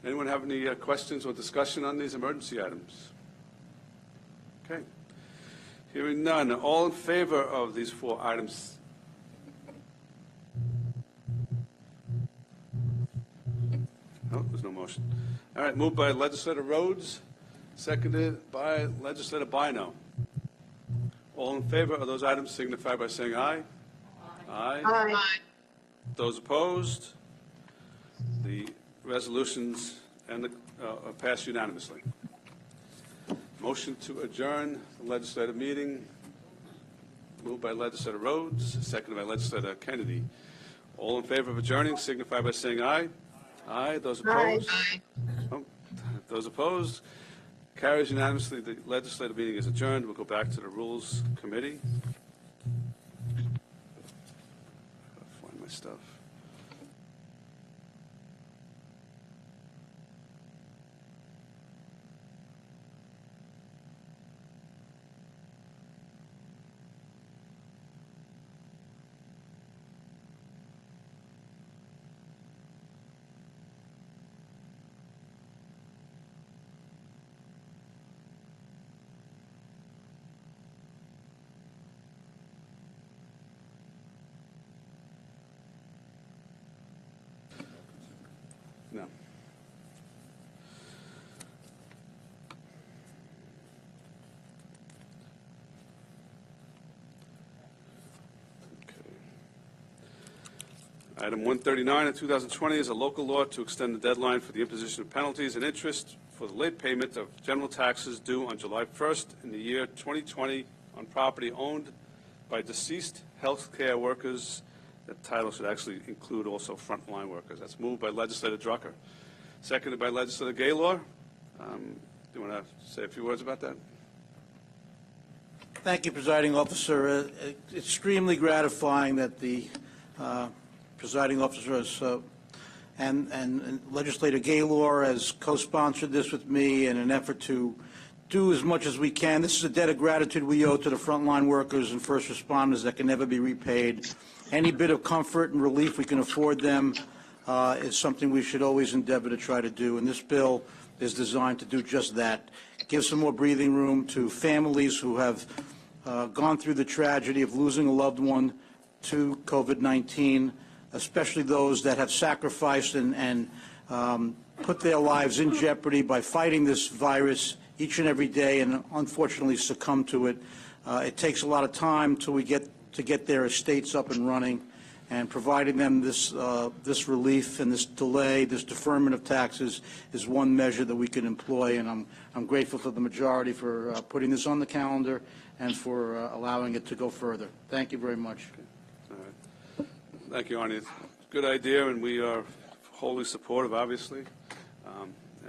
Anyone have any questions or discussion on these emergency items? Okay. Hearing none. All in favor of these 4 items? No, there's no motion. All right, moved by Legislator Rhodes, seconded by Legislator Bino. All in favor of those items signify by saying aye. Aye. Aye. Those opposed? The resolutions are passed unanimously. Motion to adjourn the legislative meeting, moved by Legislator Rhodes, seconded by Legislator Kennedy. All in favor of adjourning signify by saying aye. Aye. Those opposed? Aye. Oh, those opposed? Carries unanimously. The legislative meeting is adjourned. We'll go back to the Rules Committee. Find my stuff. Item 139 of 2020 is a local law to extend the deadline for the imposition of penalties and interest for the late payment of general taxes due on July 1st in the year 2020 on property owned by deceased healthcare workers. That title should actually include also frontline workers. That's moved by Legislator Drucker, seconded by Legislator Gaylor. Do you want to say a few words about that? Thank you, Presiding Officer. Extremely gratifying that the Presiding Officer and Legislator Gaylor has co-sponsored this with me in an effort to do as much as we can. This is a debt of gratitude we owe to the frontline workers and first responders that can never be repaid. Any bit of comfort and relief we can afford them is something we should always endeavor to try to do, and this bill is designed to do just that. Give some more breathing room to families who have gone through the tragedy of losing a loved one to COVID-19, especially those that have sacrificed and put their lives in jeopardy by fighting this virus each and every day and unfortunately succumb to it. It takes a lot of time till we get their estates up and running, and providing them this relief and this delay, this deferment of taxes is one measure that we can employ, and I'm grateful to the majority for putting this on the calendar and for allowing it to go further. Thank you very much. All right. Thank you, Arnie. It's a good idea, and we are wholly supportive, obviously.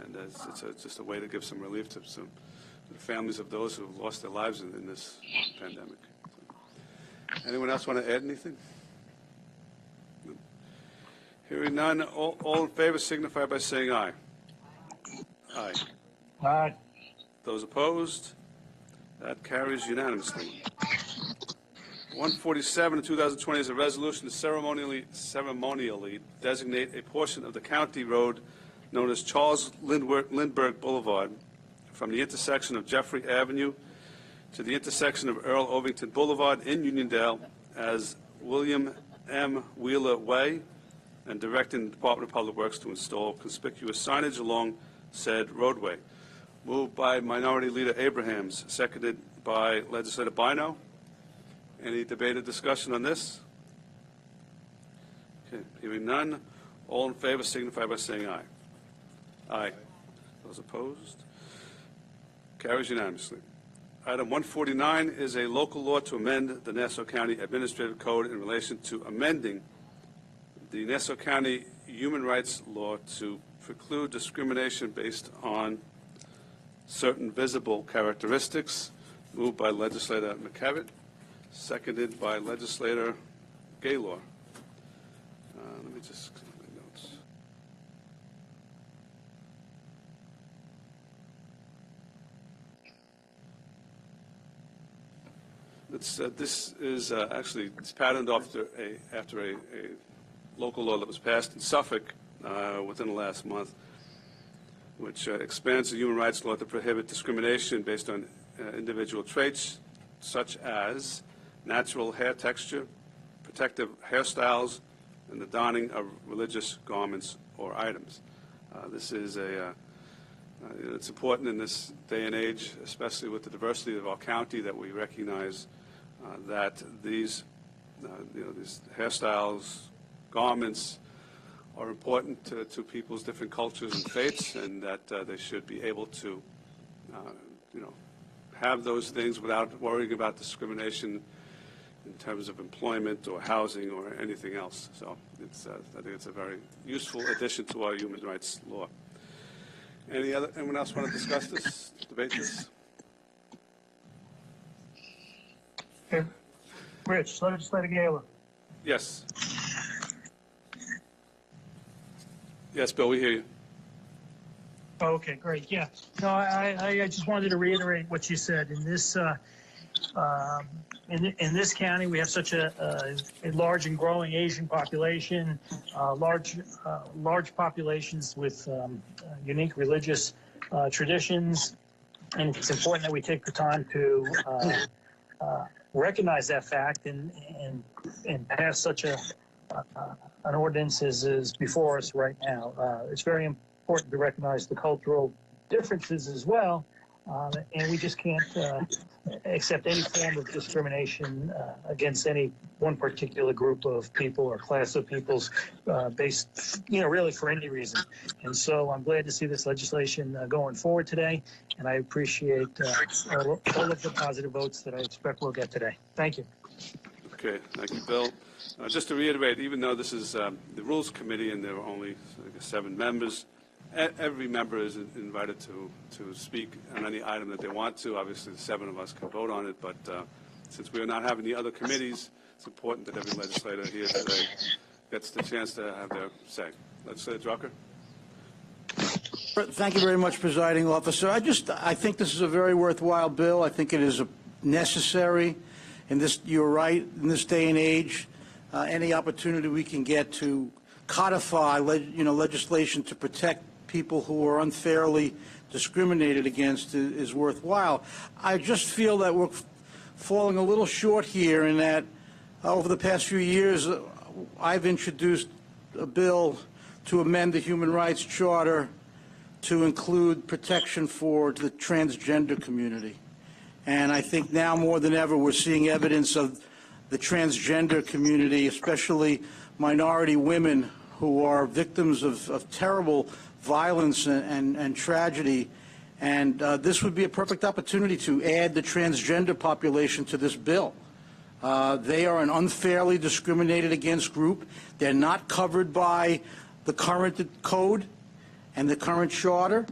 And it's just a way to give some relief to the families of those who have lost their lives in this pandemic. So, anyone else want to add anything? Hearing none, all in favor signify by saying aye. Aye. Aye. Those opposed? That carries unanimously. 147 of 2020 is a resolution to ceremonially designate a portion of the county road known as Charles Lindbergh Boulevard from the intersection of Jeffrey Avenue to the intersection of Earl Ovington Boulevard in Uniondale as William M. Wheeler Way, and directing the Department of Public Works to install conspicuous signage along said roadway. Moved by Minority Leader Abrahams, seconded by Legislator Bino. Any debate or discussion on this? Okay, hearing none. All in favor signify by saying aye. Aye. Those opposed? Carries unanimously. Item 149 is a local law to amend the Nassau County Administrative Code in relation to amending the Nassau County Human Rights Law to preclude discrimination based on certain visible characteristics. Moved by Legislator McCavitt, seconded by Legislator Gaylor. Let me just get my notes. This is actually it's patterned after a local law that was passed in Suffolk within the last month, which expands the human rights law to prohibit discrimination based on individual traits such as natural hair texture, protective hairstyles, and the donning of religious garments or items. This is it's important in this day and age, especially with the diversity of our county, that we recognize that these hairstyles, garments are important to people's different cultures and faiths, and that they should be able to, have those things without worrying about discrimination in terms of employment or housing or anything else. So I think it's a very useful addition to our human rights law. Anyone else want to discuss this, debate this? Okay. Rich, Legislator Gaylor. Yes. Yes, Bill, we hear you. Okay, great. Yeah. No, I just wanted to reiterate what you said. In this in this county, we have such a large and growing Asian population, large populations with unique religious traditions, and it's important that we take the time to recognize that fact and pass such an ordinance as is before us right now. It's very important to recognize the cultural differences as well, and we just can't accept any form of discrimination against any one particular group of people or class of peoples based, really for any reason. And so I'm glad to see this legislation going forward today, and I appreciate all of the positive votes that I expect we'll get today. Thank you. Okay, thank you, Bill. Just to reiterate, even though this is the Rules Committee and there are only 7 members, every member is invited to speak on any item that they want to. Obviously, the 7 of us can vote on it, but since we are not having the other committees, it's important that every legislator here today gets the chance to have their say. Legislator Drucker? Thank you very much, Presiding Officer. I think this is a very worthwhile bill. I think it is necessary. You're right, in this day and age, any opportunity we can get to codify, legislation to protect people who are unfairly discriminated against is worthwhile. I just feel that we're falling a little short here in that over the past few years, I've introduced a bill to amend the Human Rights Charter to include protection for the transgender community. And I think now more than ever we're seeing evidence of the transgender community, especially minority women who are victims of terrible violence and tragedy. And this would be a perfect opportunity to add the transgender population to this bill. They are an unfairly discriminated against group. They're not covered by the current code and the current charter,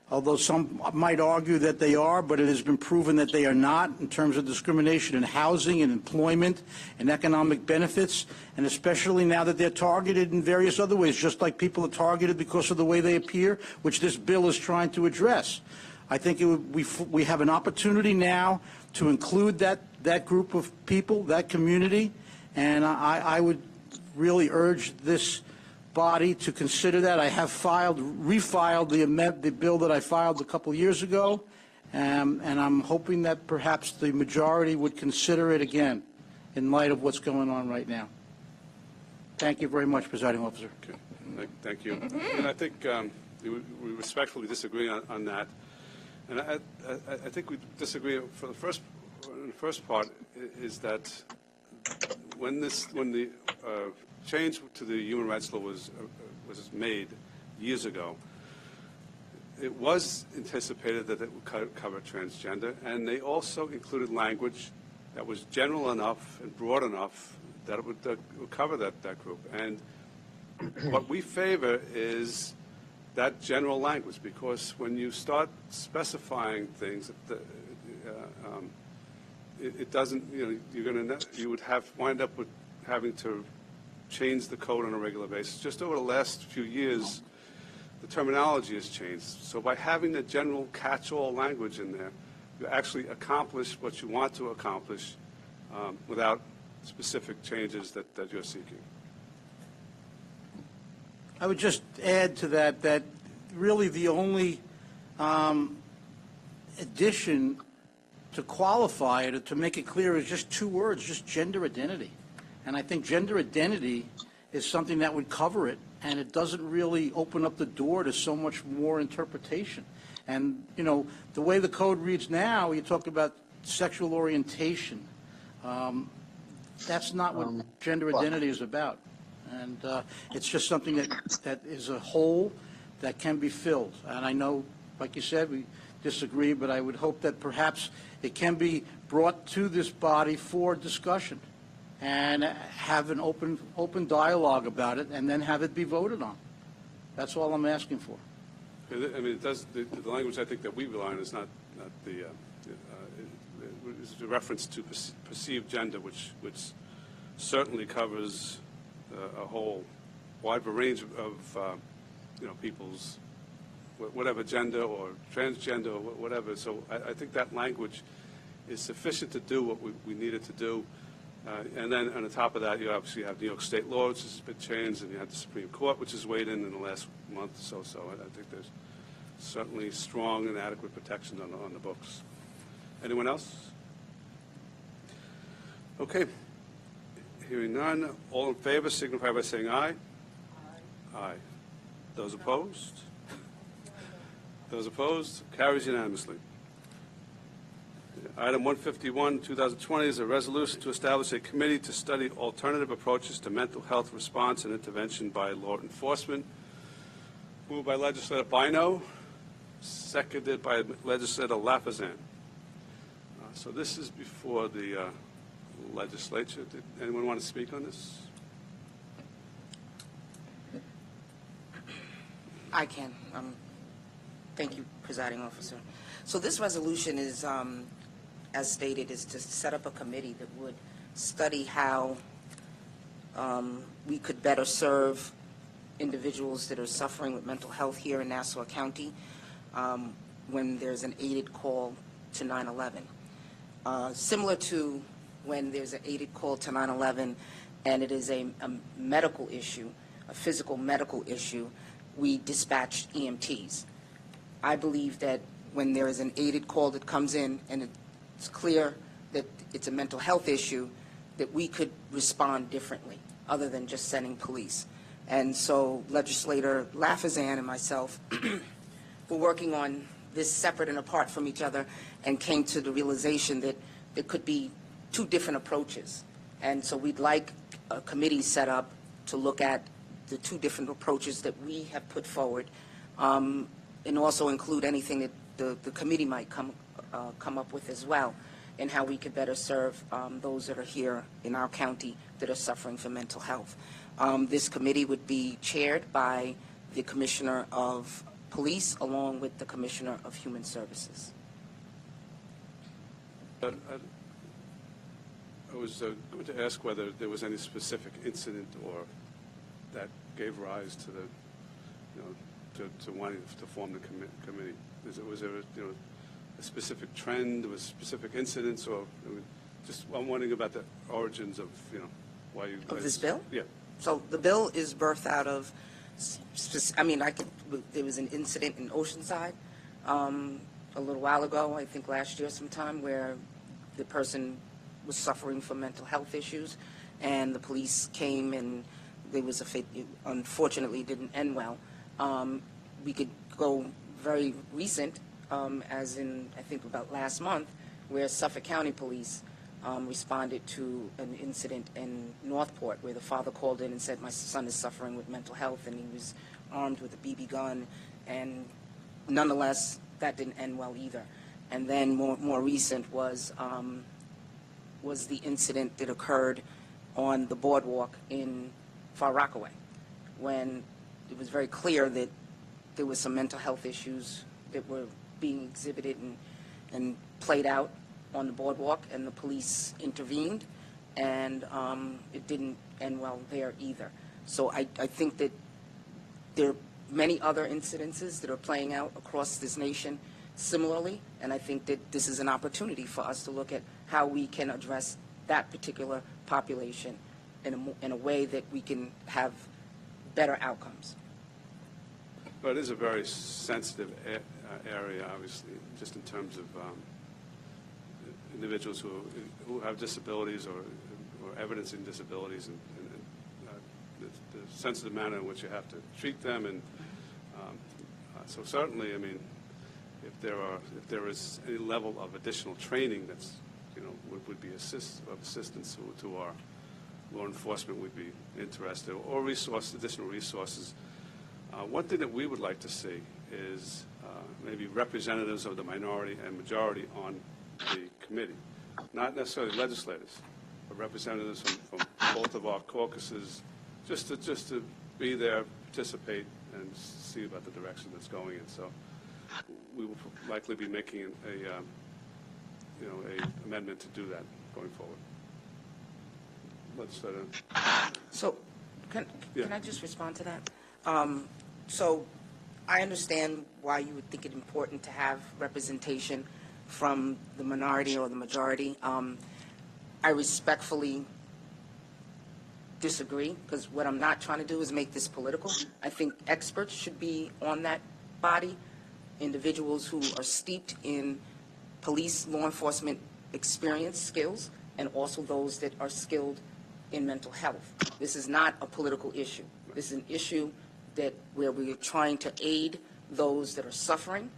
although some might argue that they are, but it has been proven that they are not in terms of discrimination in housing and employment and economic benefits, and especially now that they're targeted in various other ways, just like people are targeted because of the way they appear, which this bill is trying to address. I think we have an opportunity now to include that group of people, that community, and I would really urge this body to consider that. I have refiled the bill that I filed a couple years ago, and I'm hoping that perhaps the majority would consider it again in light of what's going on right now. Thank you very much, Presiding Officer. Okay. Thank you. And I think we respectfully disagree on that. And I think we disagree for the first part is that when the change to the human rights law was made years ago, it was anticipated that it would cover transgender, and they also included language that was general enough and broad enough that it would cover that group. And what we favor is that general language, because when you start specifying things, it doesn't. You would wind up with having to change the code on a regular basis. Just over the last few years, the terminology has changed. So by having the general catch-all language in there, you actually accomplish what you want to accomplish without specific changes that you're seeking. I would just add to that really the only addition to qualify it, or to make it clear, is just 2 words, just gender identity. And I think gender identity is something that would cover it, and it doesn't really open up the door to so much more interpretation. And, the way the code reads now, you talk about sexual orientation. That's not what gender identity is about. And it's just something that is a hole that can be filled. And I know, like you said, we disagree, but I would hope that perhaps it can be brought to this body for discussion and have an open dialogue about it, and then have it be voted on. That's all I'm asking for. I mean, it does. The language I think that we rely on is not the is a reference to perceived gender, which certainly covers a whole wide range of people's whatever gender or transgender or whatever. So I think that language is sufficient to do what we needed to do. And then on the top of that, you obviously have New York State law, which has been changed, and you have the Supreme Court, which has weighed in the last month or so. So I think there's certainly strong and adequate protection on the books. Anyone else? Okay. Hearing none, all in favor signify by saying aye. Aye. Aye. Those opposed? Those opposed? Carries unanimously. Item 151, 2020, is a resolution to establish a committee to study alternative approaches to mental health response and intervention by law enforcement. Moved by Legislator Bino, seconded by Legislator Lafazan. So this is before the legislature. Did anyone want to speak on this? I can. Thank you, Presiding Officer. So this resolution is, as stated, is to set up a committee that would study how we could better serve individuals that are suffering with mental health here in Nassau County when there's an aided call to 911. Similar to when there's an aided call to 911 and it is a medical issue, a physical medical issue, we dispatch EMTs. I believe that when there is an aided call that comes in and it's clear that it's a mental health issue, that we could respond differently other than just sending police. And so Legislator Lafazan and myself were working on this separate and apart from each other and came to the realization that there could be two different approaches. And so we'd like a committee set up to look at the two different approaches that we have put forward, and also include anything that the committee might come up with as well, and how we could better serve those that are here in our county that are suffering from mental health. This committee would be chaired by the Commissioner of Police along with the Commissioner of Human Services. I was going to ask whether there was any specific incident or that gave rise to the, to wanting to form the committee. Was there a specific trend, was specific incidents, or just I'm wondering about the origins of why you of this bill? Yeah. So the bill is birthed out of, there was an incident in Oceanside a little while ago, I think last year sometime, where the person was suffering from mental health issues, and the police came and there was it unfortunately didn't end well. We could go very recent, as in I think about last month, where Suffolk County Police responded to an incident in Northport where the father called in and said, my son is suffering with mental health, and he was armed with a BB gun, and nonetheless that didn't end well either. And then more recent was the incident that occurred on the boardwalk in Far Rockaway, when it was very clear that there was some mental health issues that were being exhibited and played out on the boardwalk, and the police intervened, and it didn't end well there either. So I think that there are many other incidences that are playing out across this nation similarly, and I think that this is an opportunity for us to look at how we can address that particular population in a way that we can have better outcomes. But it is a very sensitive area, obviously, just in terms of individuals who have disabilities or evidencing disabilities, and the sensitive manner in which you have to treat them. And so certainly, I mean, if there is any level of additional training that's would be of assistance to our law enforcement, would be interested, or additional resources. One thing that we would like to see is maybe representatives of the minority and majority on the committee, not necessarily legislators, but representatives from both of our caucuses, just to be there, participate, and see about the direction that's going in. So we will likely be making a amendment to do that going forward. So can I just respond to that? So I understand why you would think it important to have representation from the minority or the majority. I respectfully disagree, because what I'm not trying to do is make this political. I think experts should be on that body, individuals who are steeped in police, law enforcement experience, skills, and also those that are skilled in mental health. This is not a political issue. This is an issue where we are trying to aid those that are suffering,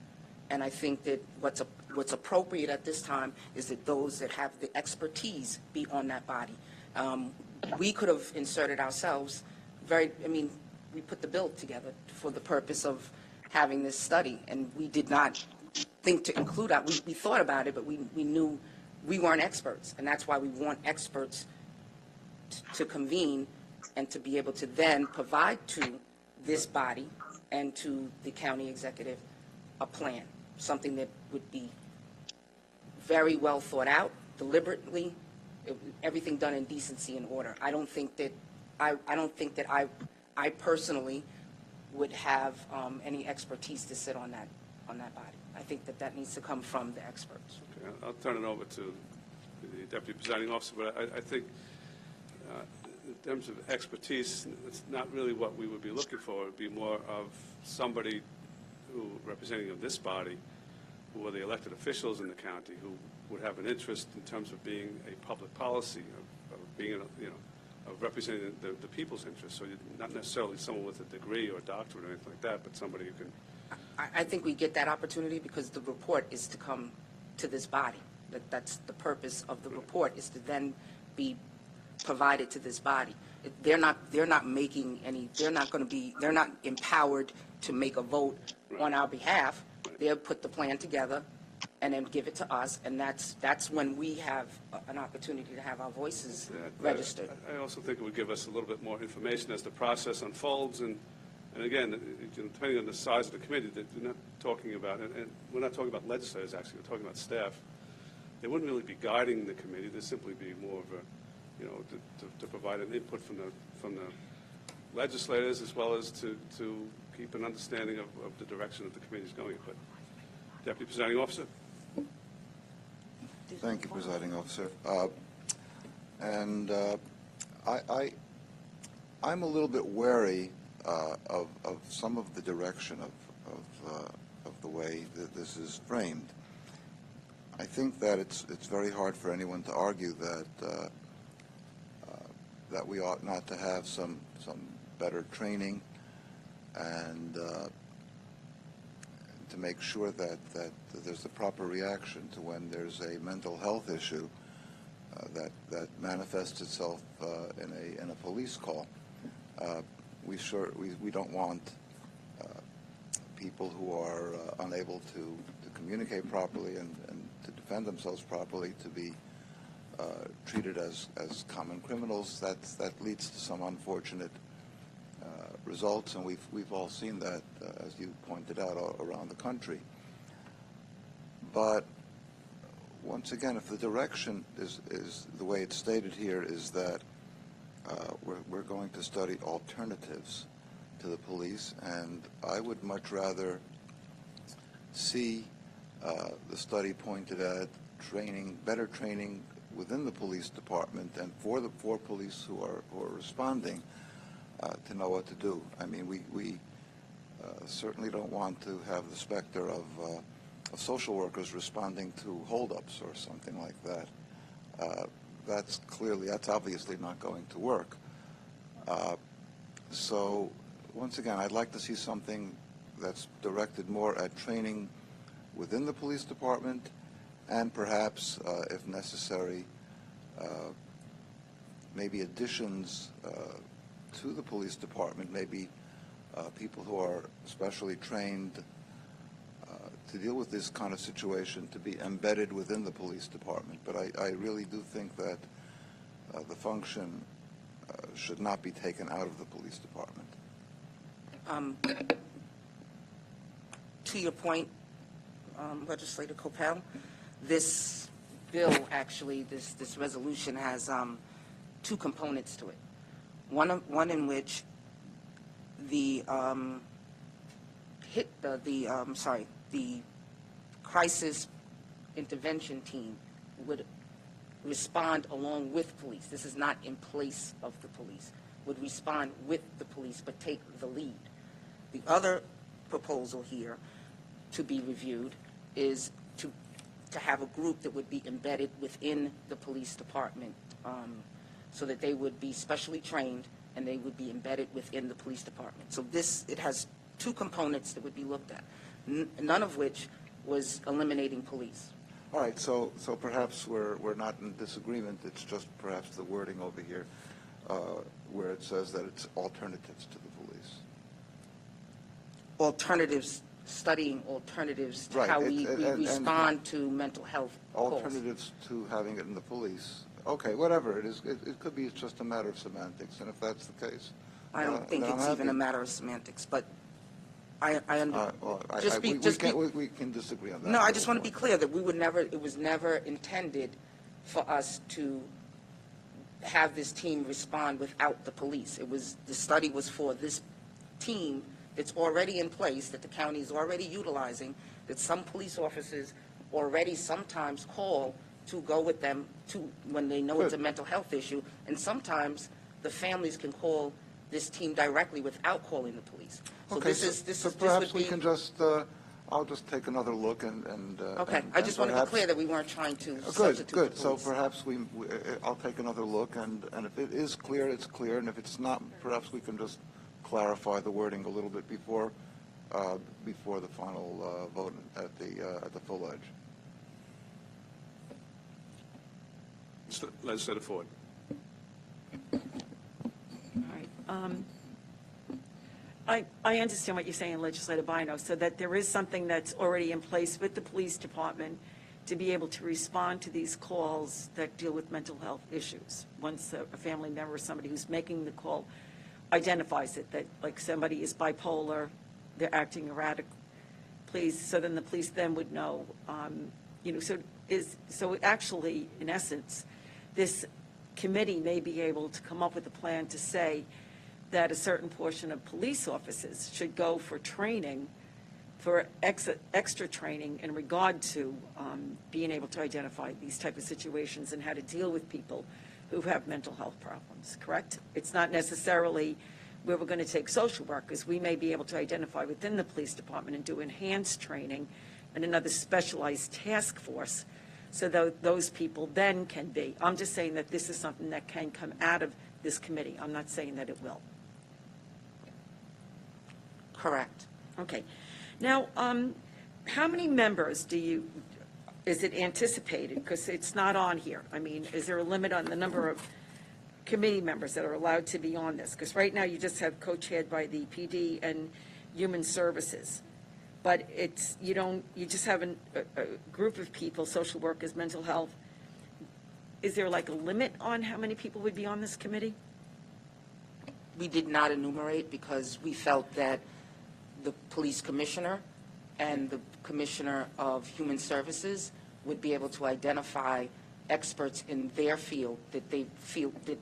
and I think that what what's appropriate at this time is that those that have the expertise be on that body. We could have inserted ourselves we put the bill together for the purpose of having this study, and we did not think to include that. We thought about it, but we knew we weren't experts, and that's why we want experts to convene and to be able to then provide to this body and to the county executive a plan, something that would be very well thought out, deliberately, everything done in decency and order. I don't think that I personally would have any expertise to sit on that body. I think that needs to come from the experts. Okay, I'll turn it over to the Deputy Presiding Officer, but I think in terms of expertise, it's not really what we would be looking for. It would be more of somebody who, representing of this body, who are the elected officials in the county, who would have an interest in terms of being a public policy, of being, of representing the people's interests. So not necessarily someone with a degree or a doctorate or anything like that, but somebody who can. I think we get that opportunity because the report is to come to this body. That's the purpose of the report, is to then be provided to this body. They're not making any. They're not empowered to make a vote on our behalf. They'll put the plan together and then give it to us, and that's when we have an opportunity to have our voices registered. I also think it would give us a little bit more information as the process unfolds, and again, depending on the size of the committee, that we're not talking about, and we're not talking about legislators actually, we're talking about staff. They wouldn't really be guiding the committee. They'd simply be more of a, to provide an input from the legislators, as well as to keep an understanding of the direction that the committee is going. But Deputy Presiding Officer. Thank you, Presiding Officer. I'm a little bit wary of some of the direction of the way that this is framed. I think that it's very hard for anyone to argue that we ought not to have some better training and to make sure that there's the proper reaction to when there's a mental health issue that manifests itself in a police call. We don't want people who are unable to communicate properly and to defend themselves properly to be treated as common criminals. That leads to some unfortunate results, and we've all seen that, as you pointed out, around the country. But once again, if the direction is the way it's stated here, is that we're going to study alternatives to the police, and I would much rather see the study pointed at better training within the police department and for police who are responding to know what to do. I mean, we certainly don't want to have the specter of social workers responding to holdups or something like that. That's obviously not going to work. So once again, I'd like to see something that's directed more at training within the police department, and perhaps, if necessary, maybe additions to the police department, maybe people who are specially trained to deal with this kind of situation to be embedded within the police department. But I really do think that the function should not be taken out of the police department. To your point, Legislator Coppell, this bill actually, this resolution has two components to it. One in which the crisis intervention team would respond along with police. This is not in place of the police. Would respond with the police, but take the lead. The other proposal here to be reviewed is to have a group that would be embedded within the police department, so that they would be specially trained and they would be embedded within the police department. So it has two components that would be looked at, none of which was eliminating police. All right, so perhaps we're not in disagreement. It's just perhaps the wording over here where it says that it's alternatives to the police. Alternatives, studying alternatives to Right, how we and respond to mental health calls. Alternatives to having it in the police. Okay, whatever it is, it could be it's just a matter of semantics, and if that's the case, I don't think then I'm it's even happy. a matter of semantics, but I we can disagree on that. No, I just want to be clear that it was never intended for us to have this team respond without the police. The study was for this team that's already in place, that the county is already utilizing, that some police officers already sometimes call to go with them when they know it's a mental health issue, and sometimes the families can call this team directly without calling the police. So Okay, this perhaps we can just, I'll just take another look and. Okay, I just want to be clear that we weren't trying to substitute Good, the so police. perhaps I'll take another look, and if it is clear, it's clear, and if it's not, perhaps we can just clarify the wording a little bit before the final vote at the full edge. Legislator Ford. I understand what you're saying, Legislator Bino, so that there is something that's already in place with the police department to be able to respond to these calls that deal with mental health issues. Once a family member or somebody who's making the call identifies it, that like somebody is bipolar, they're acting erratic, please, so then the police then would know, so actually, in essence, this committee may be able to come up with a plan to say that a certain portion of police officers should go for training, for extra training in regard to being able to identify these type of situations and how to deal with people who have mental health problems, correct? It's not necessarily where we're going to take social workers. We may be able to identify within the police department and do enhanced training and another specialized task force so that those people then can be. I'm just saying that this is something that can come out of this committee. I'm not saying that it will. Correct. Okay. Now, how many members is it anticipated? Because it's not on here. I mean, is there a limit on the number of committee members that are allowed to be on this? Because right now you just have co-chaired by the PD and Human Services. But you just have a group of people, social workers, mental health. Is there like a limit on how many people would be on this committee? We did not enumerate because we felt that the police commissioner and the commissioner of human services would be able to identify experts in their field that they feel that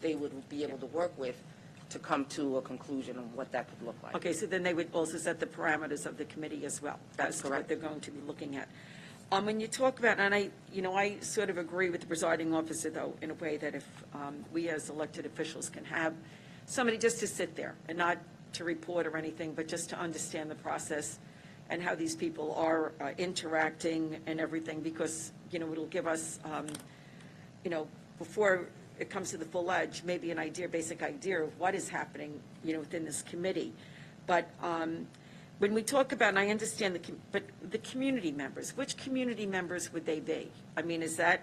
they would be able to work with to come to a conclusion on what that could look like. Okay, so then they would also set the parameters of the committee as well. That's as correct. to what they're going to be looking at. When you talk about, and I sort of agree with the presiding officer, though, in a way that if we as elected officials can have somebody just to sit there and not to report or anything, but just to understand the process and how these people are interacting and everything, because, it'll give us, before it comes to the full edge, maybe an basic idea of what is happening, within this committee. But when we talk about, and I understand but the community members, which community members would they be? I mean, is that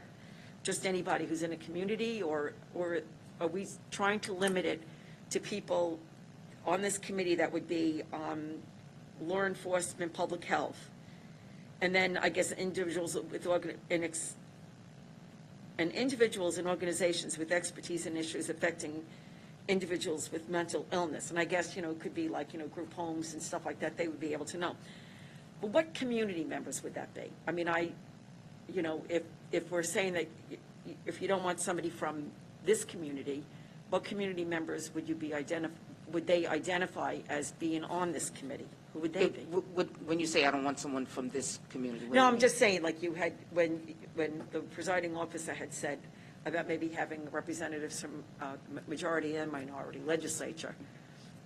just anybody who's in a community, or are we trying to limit it to people on this committee that would be law enforcement, public health, and then I guess individuals with individuals and organizations with expertise in issues affecting individuals with mental illness. And I guess, it could be like, group homes and stuff like that, they would be able to know. But what community members would that be? I mean, if we're saying that if you don't want somebody from this community, what community members would they identify as being on this committee? Who would they be? When you say I don't want someone from this community. No, I'm just saying, like you had, when the presiding officer had said about maybe having representatives from majority and minority legislature,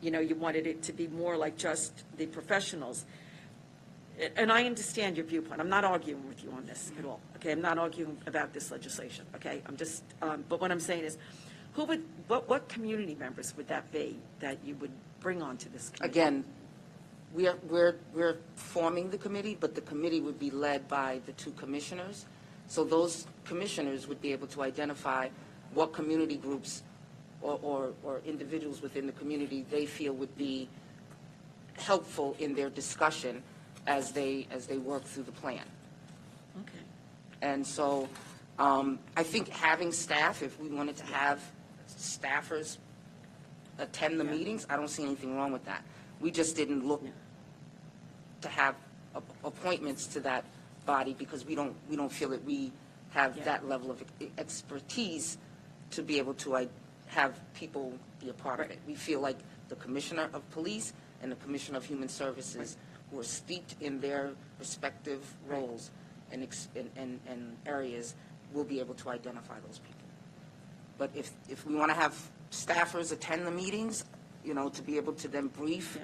you wanted it to be more like just the professionals. And I understand your viewpoint. I'm not arguing with you on this at all. Okay, I'm not arguing about this legislation. Okay, I'm just, but what I'm saying is, what community members would that be that you would bring onto this committee? Again, we're forming the committee, but the committee would be led by the two commissioners. So those commissioners would be able to identify what community groups or individuals within the community they feel would be helpful in their discussion as they work through the plan. Okay. And so I think having staff, if we wanted to have staffers attend the meetings, I don't see anything wrong with that. We just didn't look to have appointments to that body because we don't feel that we have that level of expertise to be able to have people be a part of it. We feel like the Commissioner of Police and the Commissioner of Human Services, who are steeped in their respective roles and areas, will be able to identify those people. But if we want to have staffers attend the meetings, to be able to then brief,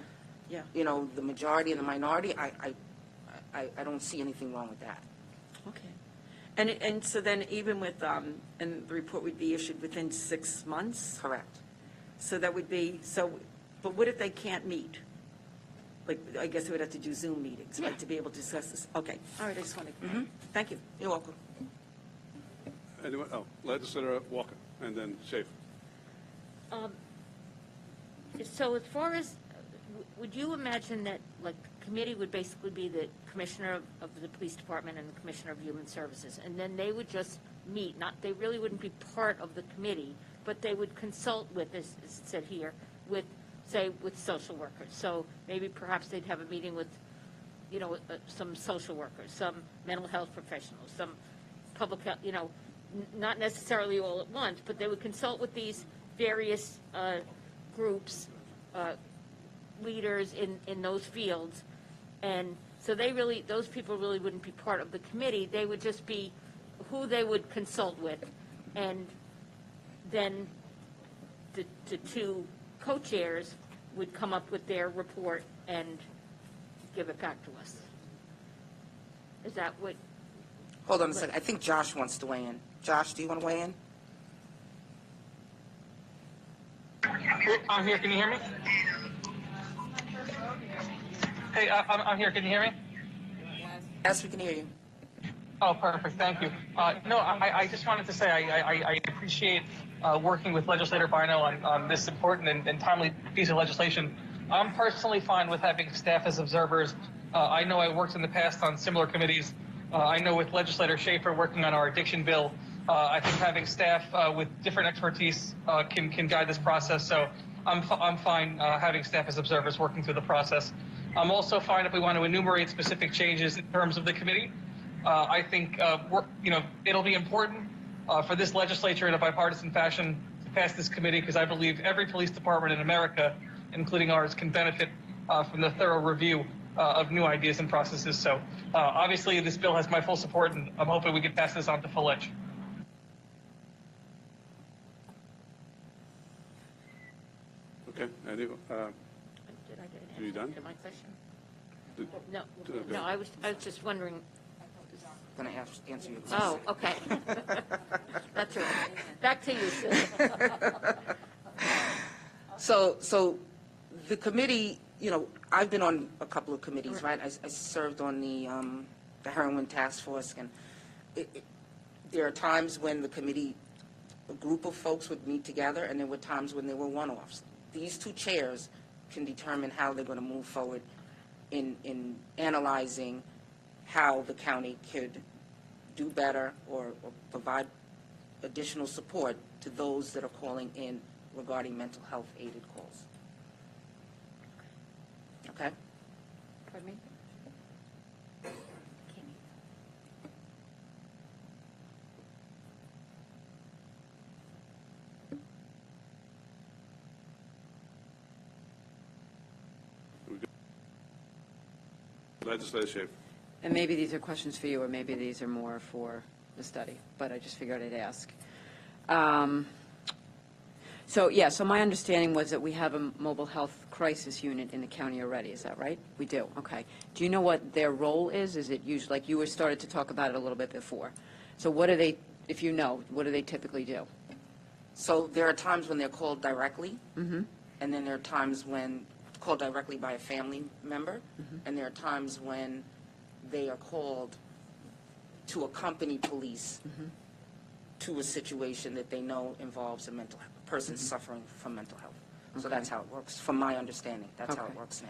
the majority and the minority, I don't see anything wrong with that. Okay. And so then even with, and the report would be issued within 6 months? Correct. So that would be, but what if they can't meet? Like, I guess we would have to do Zoom meetings, right, to be able to discuss this? Okay, all right, I just wanted to, thank you. You're welcome. Anyone? Oh, Legislator Walker, and then Schaefer. So as far as, would you imagine that, like, committee would basically be the commissioner of the police department and the commissioner of human services, and then they would just meet, they really wouldn't be part of the committee, but they would consult with, as it said here, with, say, with social workers. So maybe perhaps they'd have a meeting with, some social workers, some mental health professionals, some public health, not necessarily all at once, but they would consult with these various groups, leaders in those fields. And so those people really wouldn't be part of the committee. They would just be who they would consult with. And then the two co-chairs would come up with their report and give it back to us. Is that what? Hold on a second. I think Josh wants to weigh in. Josh, do you want to weigh in? I'm here. Can you hear me? Hey, I'm here. Can you hear me? Yes, we can hear you. Oh, perfect. Thank you. No, I just wanted to say I appreciate working with Legislator Bino on this important and timely piece of legislation. I'm personally fine with having staff as observers. I know I worked in the past on similar committees. I know with Legislator Schaefer working on our addiction bill, I think having staff with different expertise can guide this process. So I'm fine having staff as observers working through the process. I'm also fine if we want to enumerate specific changes in terms of the committee. I think it'll be important for this legislature in a bipartisan fashion to pass this committee, because I believe every police department in America, including ours, can benefit from the thorough review of new ideas and processes. So obviously this bill has my full support, and I'm hoping we can pass this on to full edge. Okay. Did I get an Are you done? to my question? Okay. No, I was just wondering. I'm going to answer your question. Oh, okay. That's right. Back to you, Sue. So the committee, I've been on a couple of committees, right? I served on the heroin task force, and there are times when the committee, a group of folks would meet together, and there were times when there were one-offs. These two chairs can determine how they're going to move forward in analyzing how the county could do better or provide additional support to those that are calling in regarding mental health aided calls. Okay? Pardon me? Legislator Schaefer. And maybe these are questions for you, or maybe these are more for the study, but I just figured I'd ask. So my understanding was that we have a mobile health crisis unit in the county already. Is that right? We do. Okay. Do you know what their role is? Is it usually, like you started to talk about it a little bit before. So what do they, if you know, what do they typically do? So there are times when they're called directly, and then there are times when called directly by a family member, and there are times when they are called to accompany police to a situation that they know involves a person suffering from mental health. So Okay. that's how it works, from my understanding. That's how it Okay. works now.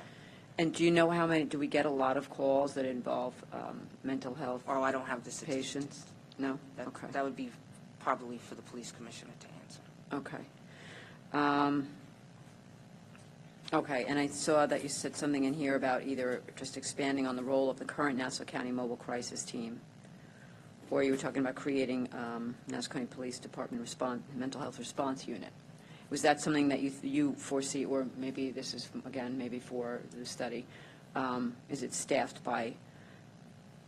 And do you know how many, do we get a lot of calls that involve mental health Oh, I don't have the statistics. patients? No? That, Okay. that would be probably for the police commissioner to answer. Okay. Okay, and I saw that you said something in here about either just expanding on the role of the current Nassau County Mobile Crisis Team, or you were talking about creating Nassau County Police Department Mental Health Response Unit. Was that something that you foresee, or maybe this is, again, maybe for the study, is it staffed by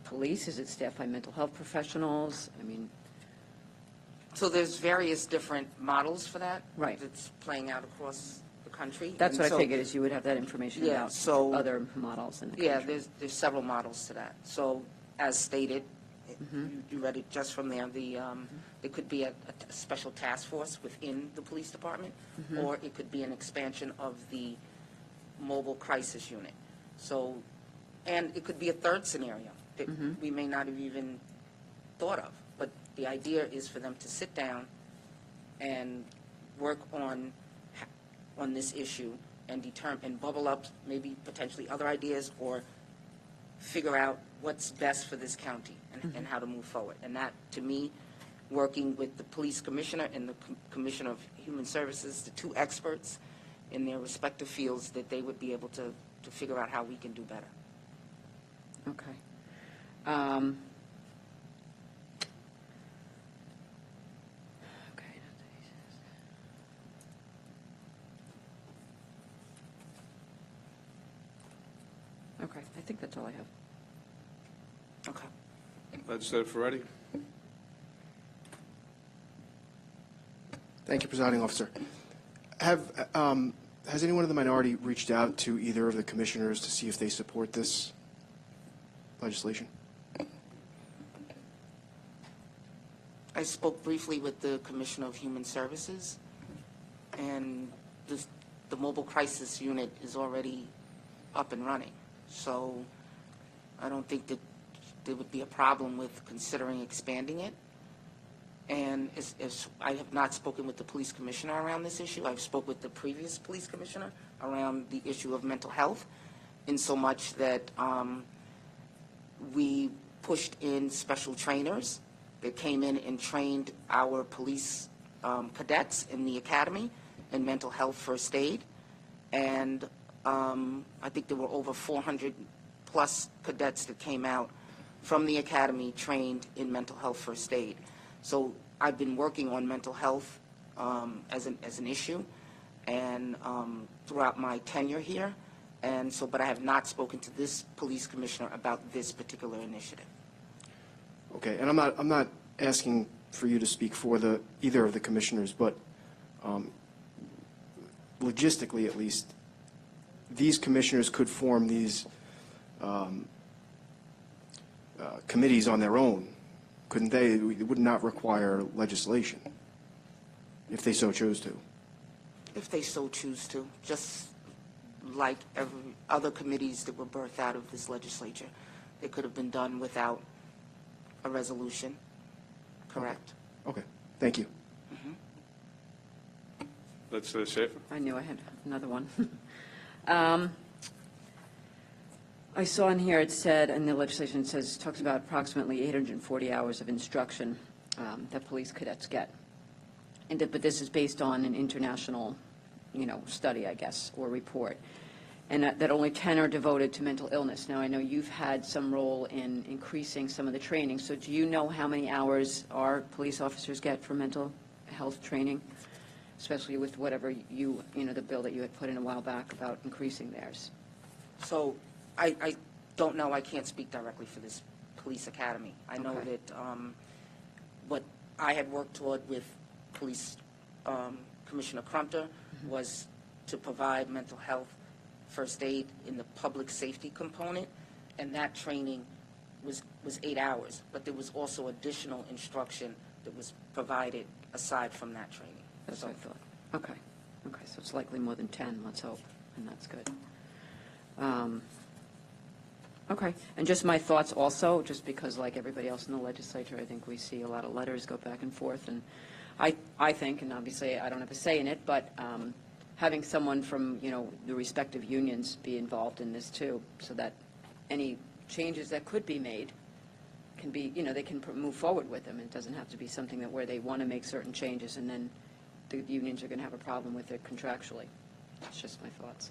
police? Is it staffed by mental health professionals? I mean, So there's various different models for that. Right. That's playing out across the country. that's And what I so- figured, is you would have that information Yeah, about so- other models in the country. Yeah, there's several models to that. So as stated, you read it just from there, it could be a special task force within the police department, or it could be an expansion of the mobile crisis unit. So, and it could be a third scenario that we may not have even thought of. But the idea is for them to sit down and work on this issue and determine, and bubble up maybe potentially other ideas, or figure out what's best for this county and how to move forward. And that, to me, working with the police commissioner and the commissioner of human services, the two experts in their respective fields, that they would be able to figure out how we can do better. Okay. Okay, I think that's all I have. Okay. Legislator Ferretti? Thank you, Presiding Officer. Has anyone in the minority reached out to either of the commissioners to see if they support this legislation? I spoke briefly with the Commissioner of Human Services, and the mobile crisis unit is already up and running. So I don't think that there would be a problem with considering expanding it. And as I have not spoken with the police commissioner around this issue. I've spoke with the previous police commissioner around the issue of mental health, in so much that we pushed in special trainers that came in and trained our police cadets in the academy in mental health first aid. And I think there were over 400 plus cadets that came out from the academy trained in mental health first aid. So I've been working on mental health as an issue, and throughout my tenure here, and so, but I have not spoken to this police commissioner about this particular initiative. Okay, and I'm not asking for you to speak for either of the commissioners, but logistically, at least, these commissioners could form these committees on their own, couldn't they? It would not require legislation if they so chose to. If they so choose to, just like every other committees that were birthed out of this legislature, they could have been done without a resolution. Correct? Okay, thank you. Legislator Schaefer? I knew I had another one. I saw in here, it said, in the legislation, it says, talks about approximately 840 hours of instruction that police cadets get. But this is based on an international, study, I guess, or report. And that only 10 are devoted to mental illness. Now, I know you've had some role in increasing some of the training. So do you know how many hours our police officers get for mental health training? Especially with whatever the bill that you had put in a while back about increasing theirs. So I don't know. I can't speak directly for this police academy. I know that what I had worked toward with Police Commissioner Crumter was to provide mental health first aid in the public safety component, and that training was 8 hours. But there was also additional instruction that was provided aside from that training. That's what I thought. Okay, so it's likely more than 10, let's hope, and that's good. Okay, and just my thoughts also, just because like everybody else in the legislature, I think we see a lot of letters go back and forth, and I think, and obviously I don't have a say in it, but having someone from, the respective unions be involved in this too, so that any changes that could be made can be, they can move forward with them. It doesn't have to be something that where they want to make certain changes and then the unions are going to have a problem with it contractually. That's just my thoughts.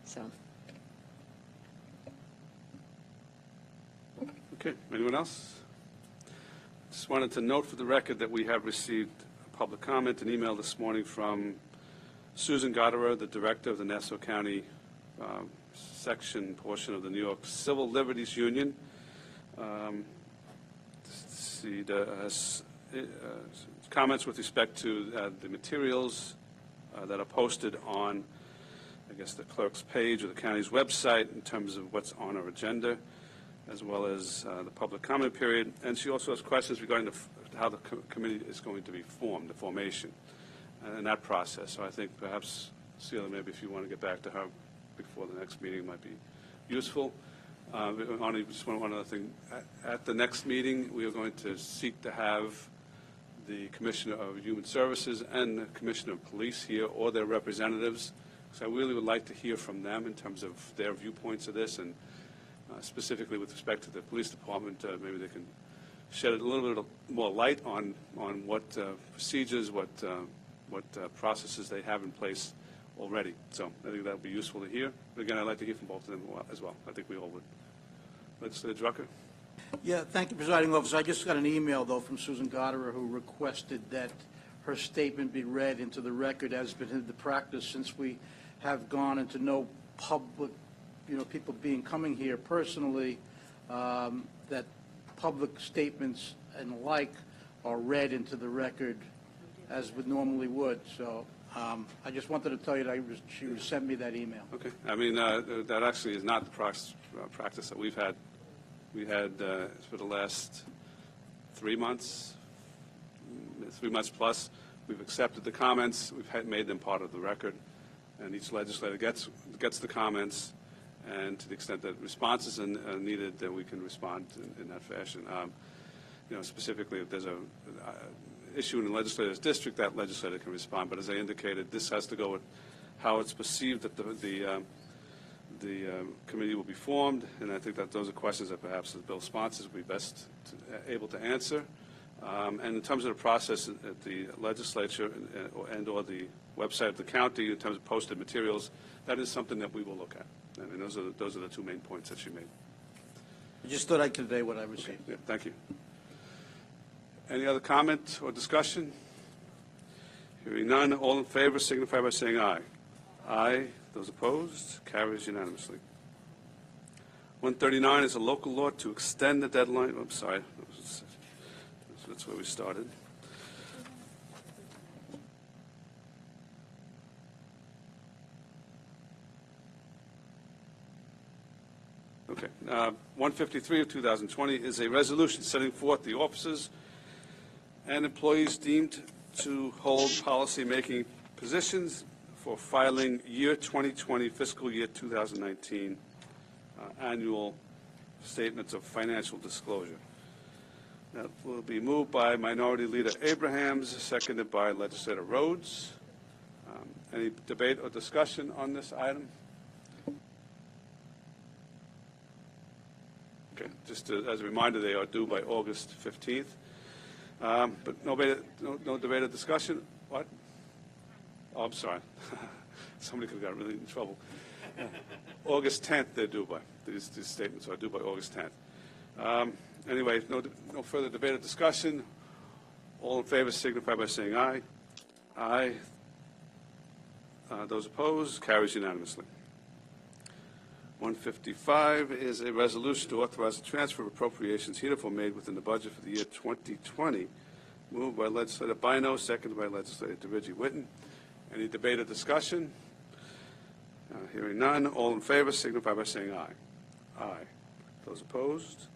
So. Okay, anyone else? Just wanted to note for the record that we have received a public comment, an email this morning from Susan Goddard, the director of the Nassau County section portion of the New York Civil Liberties Union. Comments with respect to the materials that are posted on, I guess, the clerk's page or the county's website in terms of what's on our agenda, as well as the public comment period. And she also has questions regarding how the committee is going to be formed, the formation, and that process. So I think perhaps, Celia, maybe if you want to get back to her before the next meeting might be useful. Only just one other thing. At the next meeting, we are going to seek to have the Commissioner of Human Services and the Commissioner of Police here, or their representatives. So I really would like to hear from them in terms of their viewpoints of this, and specifically with respect to the police department, maybe they can shed a little bit more light on what procedures, what processes they have in place already. So I think that would be useful to hear. But again, I'd like to hear from both of them as well. I think we all would. Legislator Drucker. Yeah, thank you, Presiding Officer. I just got an email, though, from Susan Goddard, who requested that her statement be read into the record, as has been the practice since we have gone into no public, people coming here personally, that public statements and the like are read into the record as would normally would. So I just wanted to tell you that she sent me that email. Okay. I mean, that actually is not the practice that we've had. We had for the last 3 months, 3 months plus, we've accepted the comments, we've made them part of the record, and each legislator gets the comments, and to the extent that responses are needed, then we can respond in that fashion. Specifically, if there's a issue in the legislator's district, that legislator can respond. But as I indicated, this has to go with how it's perceived that the committee will be formed, and I think that those are questions that perhaps the bill sponsors will be best able to answer. And in terms of the process at the legislature and or the website of the county, in terms of posted materials, that is something that we will look at. I mean, those are the 2 main points that she made. I just thought I'd convey what I received. Okay. Yeah, thank you. Any other comment or discussion? Hearing none, all in favor signify by saying aye. Aye. Those opposed? Carries unanimously. 139 is a local law to extend the deadline. I'm sorry. That's where we started. Okay. 153 of 2020 is a resolution setting forth the officers and employees deemed to hold policy-making positions for filing year 2020, fiscal year 2019 annual statements of financial disclosure. That will be moved by Minority Leader Abrahams, seconded by Legislator Rhodes. Any debate or discussion on this item? Okay, just as a reminder, they are due by August 15th. But no debate or discussion? What? Oh, I'm sorry. Somebody could have got really in trouble. August 10th they're due by. These statements are due by August 10th. Anyway, no further debate or discussion. All in favor signify by saying aye. Aye. Those opposed? Carries unanimously. 155 is a resolution to authorize the transfer of appropriations heretofore made within the budget for the year 2020. Moved by Legislator Bino, seconded by Legislator DeRiggi Whitten. Any debate or discussion? Hearing none, all in favor signify by saying aye. Aye. Those opposed?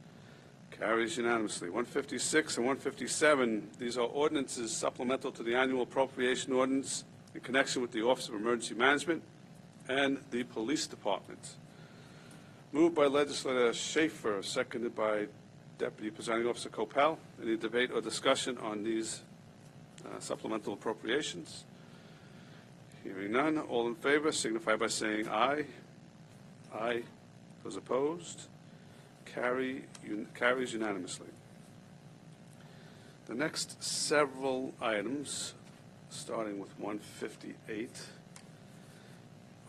Carries unanimously. 156 and 157, these are ordinances supplemental to the annual appropriation ordinance in connection with the Office of Emergency Management and the Police Department. Moved by Legislator Schaefer, seconded by Deputy Presiding Officer Copel. Any debate or discussion on these supplemental appropriations? Hearing none, all in favor signify by saying aye. Aye. Those opposed? Carries unanimously. The next several items, starting with 158,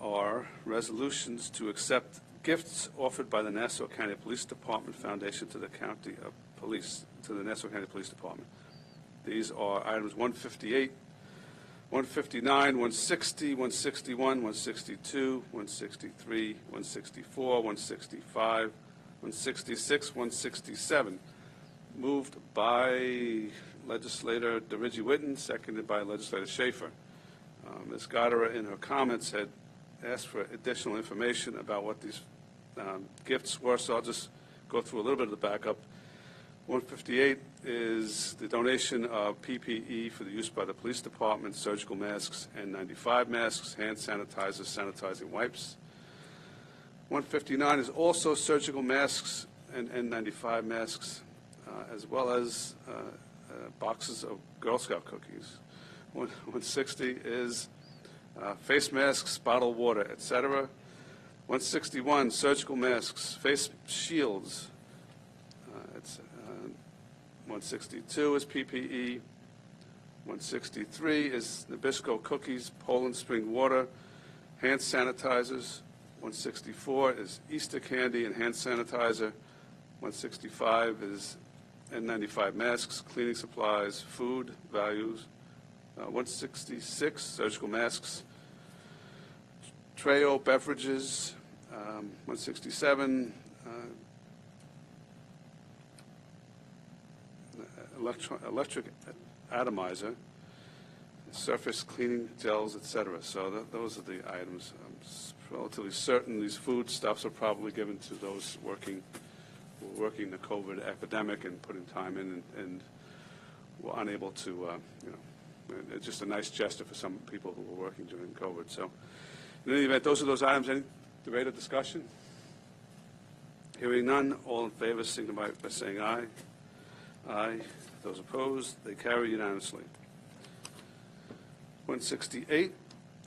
are resolutions to accept gifts offered by the Nassau County Police Department Foundation to the County of Police, to the Nassau County Police Department. These are items 158, 159, 160, 161, 162, 163, 164, 165, 166, 167. Moved by Legislator DeRigi Whitten, seconded by Legislator Schaefer. Ms. Goddard, in her comments, had asked for additional information about what these gifts were, so I'll just go through a little bit of the backup. 158 is the donation of PPE for the use by the police department, surgical masks, N95 masks, hand sanitizers, sanitizing wipes. 159 is also surgical masks and N95 masks, as well as boxes of Girl Scout cookies. 160 is face masks, bottled water, etc. 161, surgical masks, face shields. 162 is PPE. 163 is Nabisco cookies, Poland Spring water, hand sanitizers. 164 is Easter candy and hand sanitizer. 165 is N95 masks, cleaning supplies, food values. 166, surgical masks, Treo beverages. 167, electric atomizer, surface cleaning gels, etc. So those are the items. I'm relatively certain these foodstuffs are probably given to those working the COVID epidemic and putting time in and were unable to, it's just a nice gesture for some people who were working during COVID. So in any event, those are those items. Any debate or discussion? Hearing none, all in favor signify by saying aye. Aye. Those opposed, they carry unanimously. 168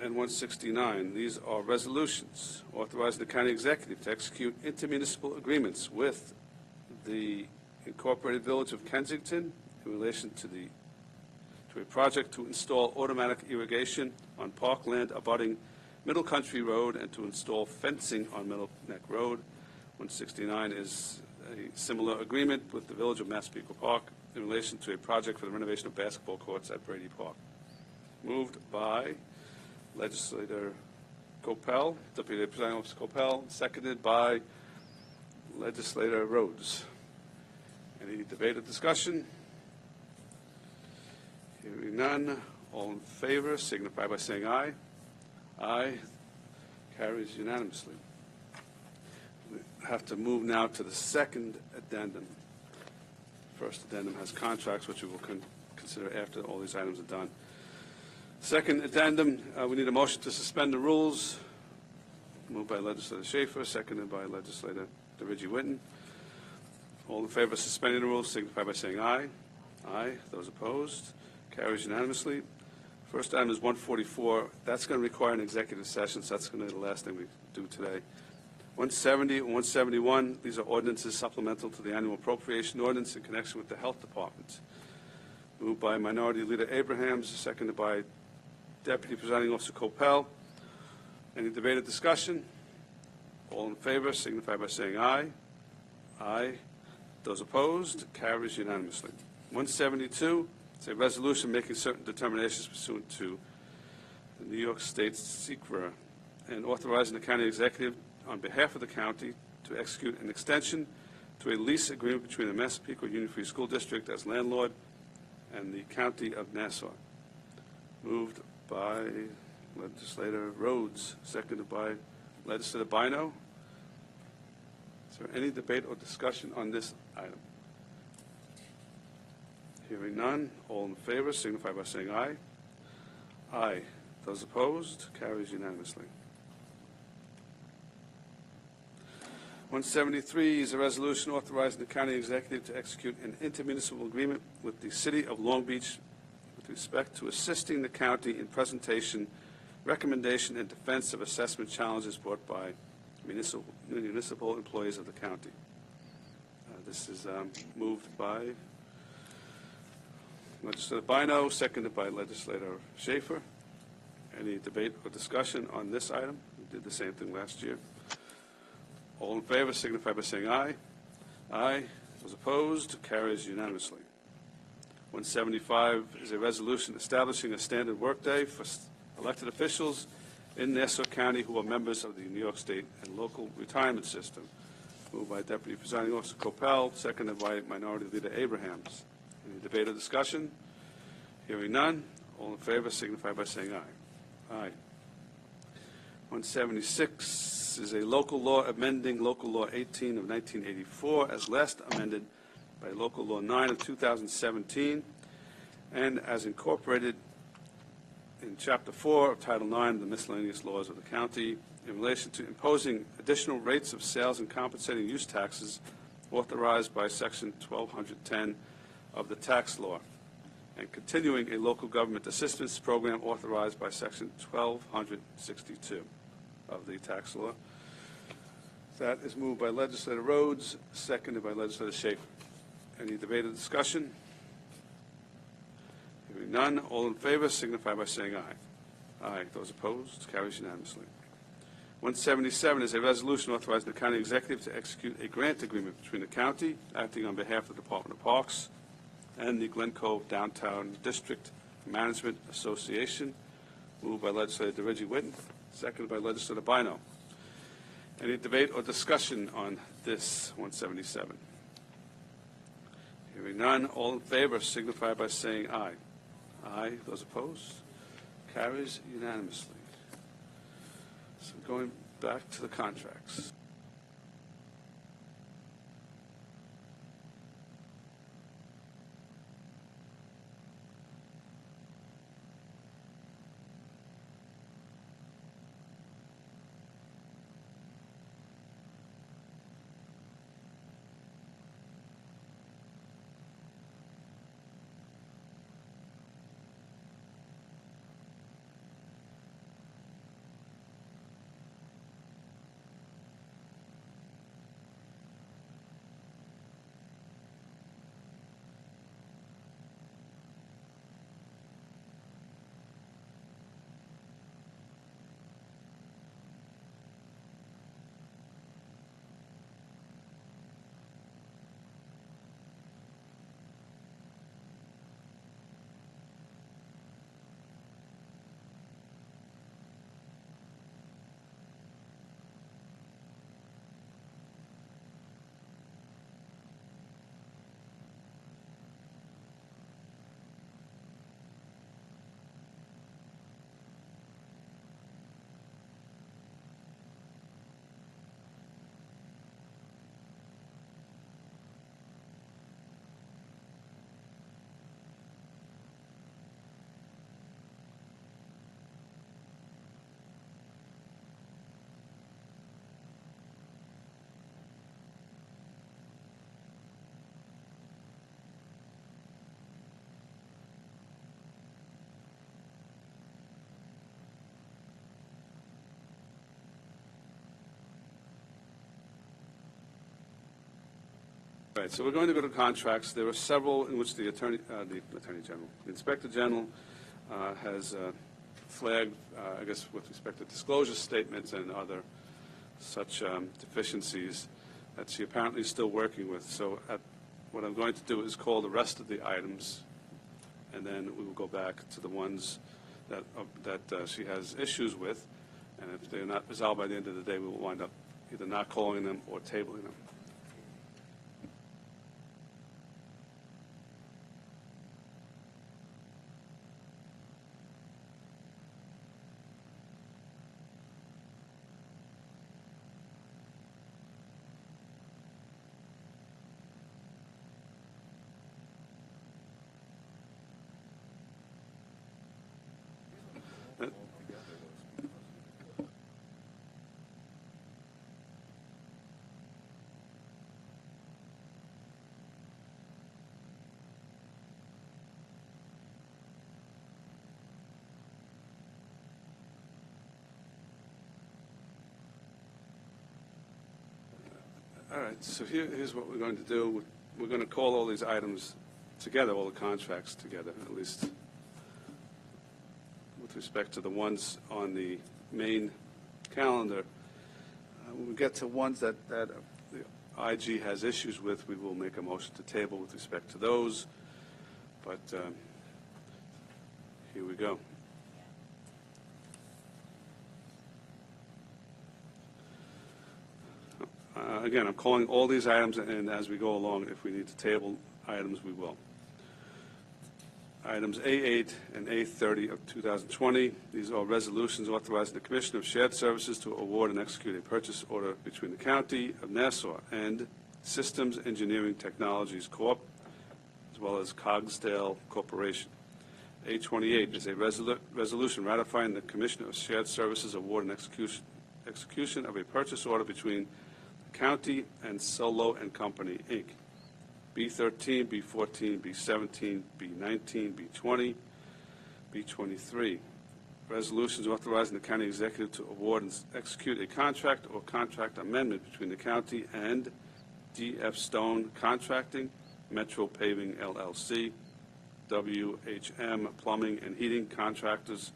and 169, these are resolutions authorizing the county executive to execute intermunicipal agreements with the Incorporated Village of Kensington in relation to a project to install automatic irrigation on parkland abutting Middle Country Road and to install fencing on Middle Neck Road. 169 is a similar agreement with the Village of Massapequa Park in relation to a project for the renovation of basketball courts at Brady Park. Moved by Legislator Copel, Deputy Presiding Officer Copel, seconded by Legislator Rhodes. Any debate or discussion? Hearing none, all in favor signify by saying aye. Aye. Carries unanimously. We have to move now to the second addendum. First addendum has contracts, which we will consider after all these items are done. Second addendum, we need a motion to suspend the rules. Moved by Legislator Schaefer, seconded by Legislator DeRigi Whitten. All in favor of suspending the rules signify by saying aye. Aye. Those opposed? Carries unanimously. First item is 144. That's going to require an executive session, so that's going to be the last thing we do today. 170 and 171, these are ordinances supplemental to the annual appropriation ordinance in connection with the health department. Moved by Minority Leader Abrahams, seconded by Deputy Presiding Officer Copel. Any debate or discussion? All in favor signify by saying aye. Aye. Those opposed? Carries unanimously. 172, it's a resolution making certain determinations pursuant to the New York State SECRA and authorizing the county executive on behalf of the county to execute an extension to a lease agreement between the Massapequa Union Free School District as landlord and the County of Nassau. Moved by Legislator Rhodes, seconded by Legislator Bino. Is there any debate or discussion on this item? Hearing none, all in favor signify by saying aye. Aye. Those opposed? Carries unanimously. 173 is a resolution authorizing the county executive to execute an intermunicipal agreement with the city of Long Beach with respect to assisting the county in presentation, recommendation, and defense of assessment challenges brought by municipal employees of the county. This is moved by Legislator Bino, seconded by Legislator Schaefer. Any debate or discussion on this item? We did the same thing last year. All in favor signify by saying aye. Aye. Those opposed, carries unanimously. 175 is a resolution establishing a standard workday for elected officials in Nassau County who are members of the New York State and local retirement system. Moved by Deputy Presiding Officer Coppell, seconded by Minority Leader Abrahams. Any debate or discussion? Hearing none. All in favor signify by saying aye. Aye. 176 is a local law amending Local Law 18 of 1984 as last amended by Local Law 9 of 2017 and as incorporated in Chapter 4 of Title 9 of the Miscellaneous Laws of the County in relation to imposing additional rates of sales and compensating use taxes authorized by Section 1210 of the tax law, and continuing a local government assistance program authorized by Section 1262 of the tax law. That is moved by Legislator Rhodes, seconded by Legislator Schaefer. Any debate or discussion? Hearing none, all in favor signify by saying aye. Aye. Those opposed, carries unanimously. 177 is a resolution authorizing the county executive to execute a grant agreement between the county, acting on behalf of the Department of Parks, and the Glen Cove Downtown District Management Association. Moved by Legislator DeReggie Whitten, seconded by Legislator Bino. Any debate or discussion on this 177? Hearing none, all in favor signify by saying aye. Aye. Those opposed? Carries unanimously. So going back to the contracts. Right, so we're going to go to contracts. There are several in which the Attorney General, the Inspector General has flagged, I guess, with respect to disclosure statements and other such deficiencies that she apparently is still working with. So what I'm going to do is call the rest of the items, and then we will go back to the ones that she has issues with, and if they're not resolved by the end of the day, we will wind up either not calling them or tabling them. All right, so here's what we're going to do. We're going to call all these items together, all the contracts together, at least with respect to the ones on the main calendar. When we get to ones that the IG has issues with, we will make a motion to table with respect to those. But here we go. Again, I'm calling all these items, and as we go along, if we need to table items, we will. Items A8 and A30 of 2020, these are resolutions authorizing the Commissioner of Shared Services to award and execute a purchase order between the County of Nassau and Systems Engineering Technologies Corp., as well as Cogsdale Corporation. A28 is a resolution ratifying the Commissioner of Shared Services award and execution of a purchase order between the County and Solo and Company, Inc. B13, B14, B17, B19, B20, B23. Resolutions authorizing the county executive to award and execute a contract or contract amendment between the county and D.F. Stone Contracting, Metro Paving LLC, WHM Plumbing and Heating Contractors,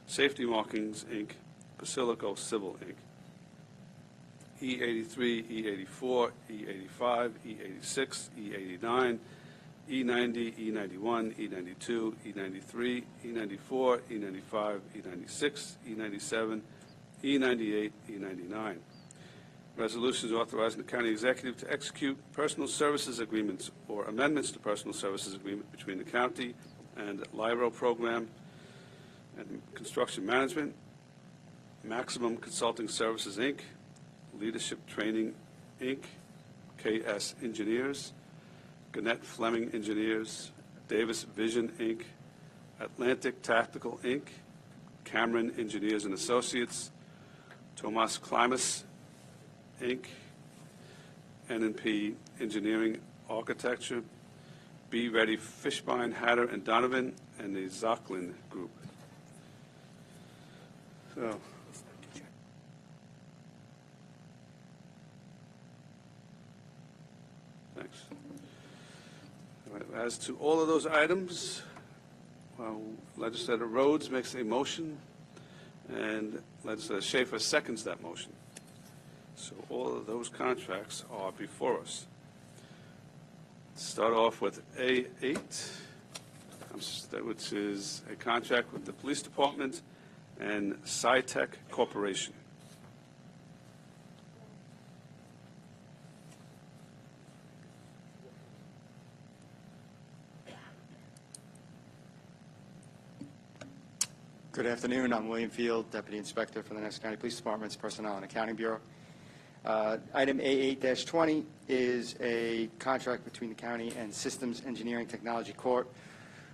Safety Markings, Inc., Basilico Civil, Inc. E83, E84, E85, E86, E89, E90, E91, E92, E93, E94, E95, E96, E97, E98, E99. Resolutions authorizing the county executive to execute personal services agreements or amendments to personal services agreement between the county and LIRO Program and Construction Management, Maximum Consulting Services, Inc., Leadership Training, Inc., KS Engineers, Gannett Fleming Engineers, Davis Vision, Inc., Atlantic Tactical, Inc., Cameron Engineers and Associates, Tomas Klimas, Inc., N&P Engineering Architecture, Be Ready Fishbein, Hatter and Donovan, and the Zocklin Group. So, thanks. All right, as to all of those items, Legislator Rhodes makes a motion, and Legislator Schaefer seconds that motion. So all of those contracts are before us. Start off with A8, which is a contract with the Police Department and SciTech Corporation. Good afternoon. I'm William Field, Deputy Inspector for the Nassau County Police Department's Personnel and Accounting Bureau. Item A8-20 is a contract between the county and Systems Engineering Technology Corp.,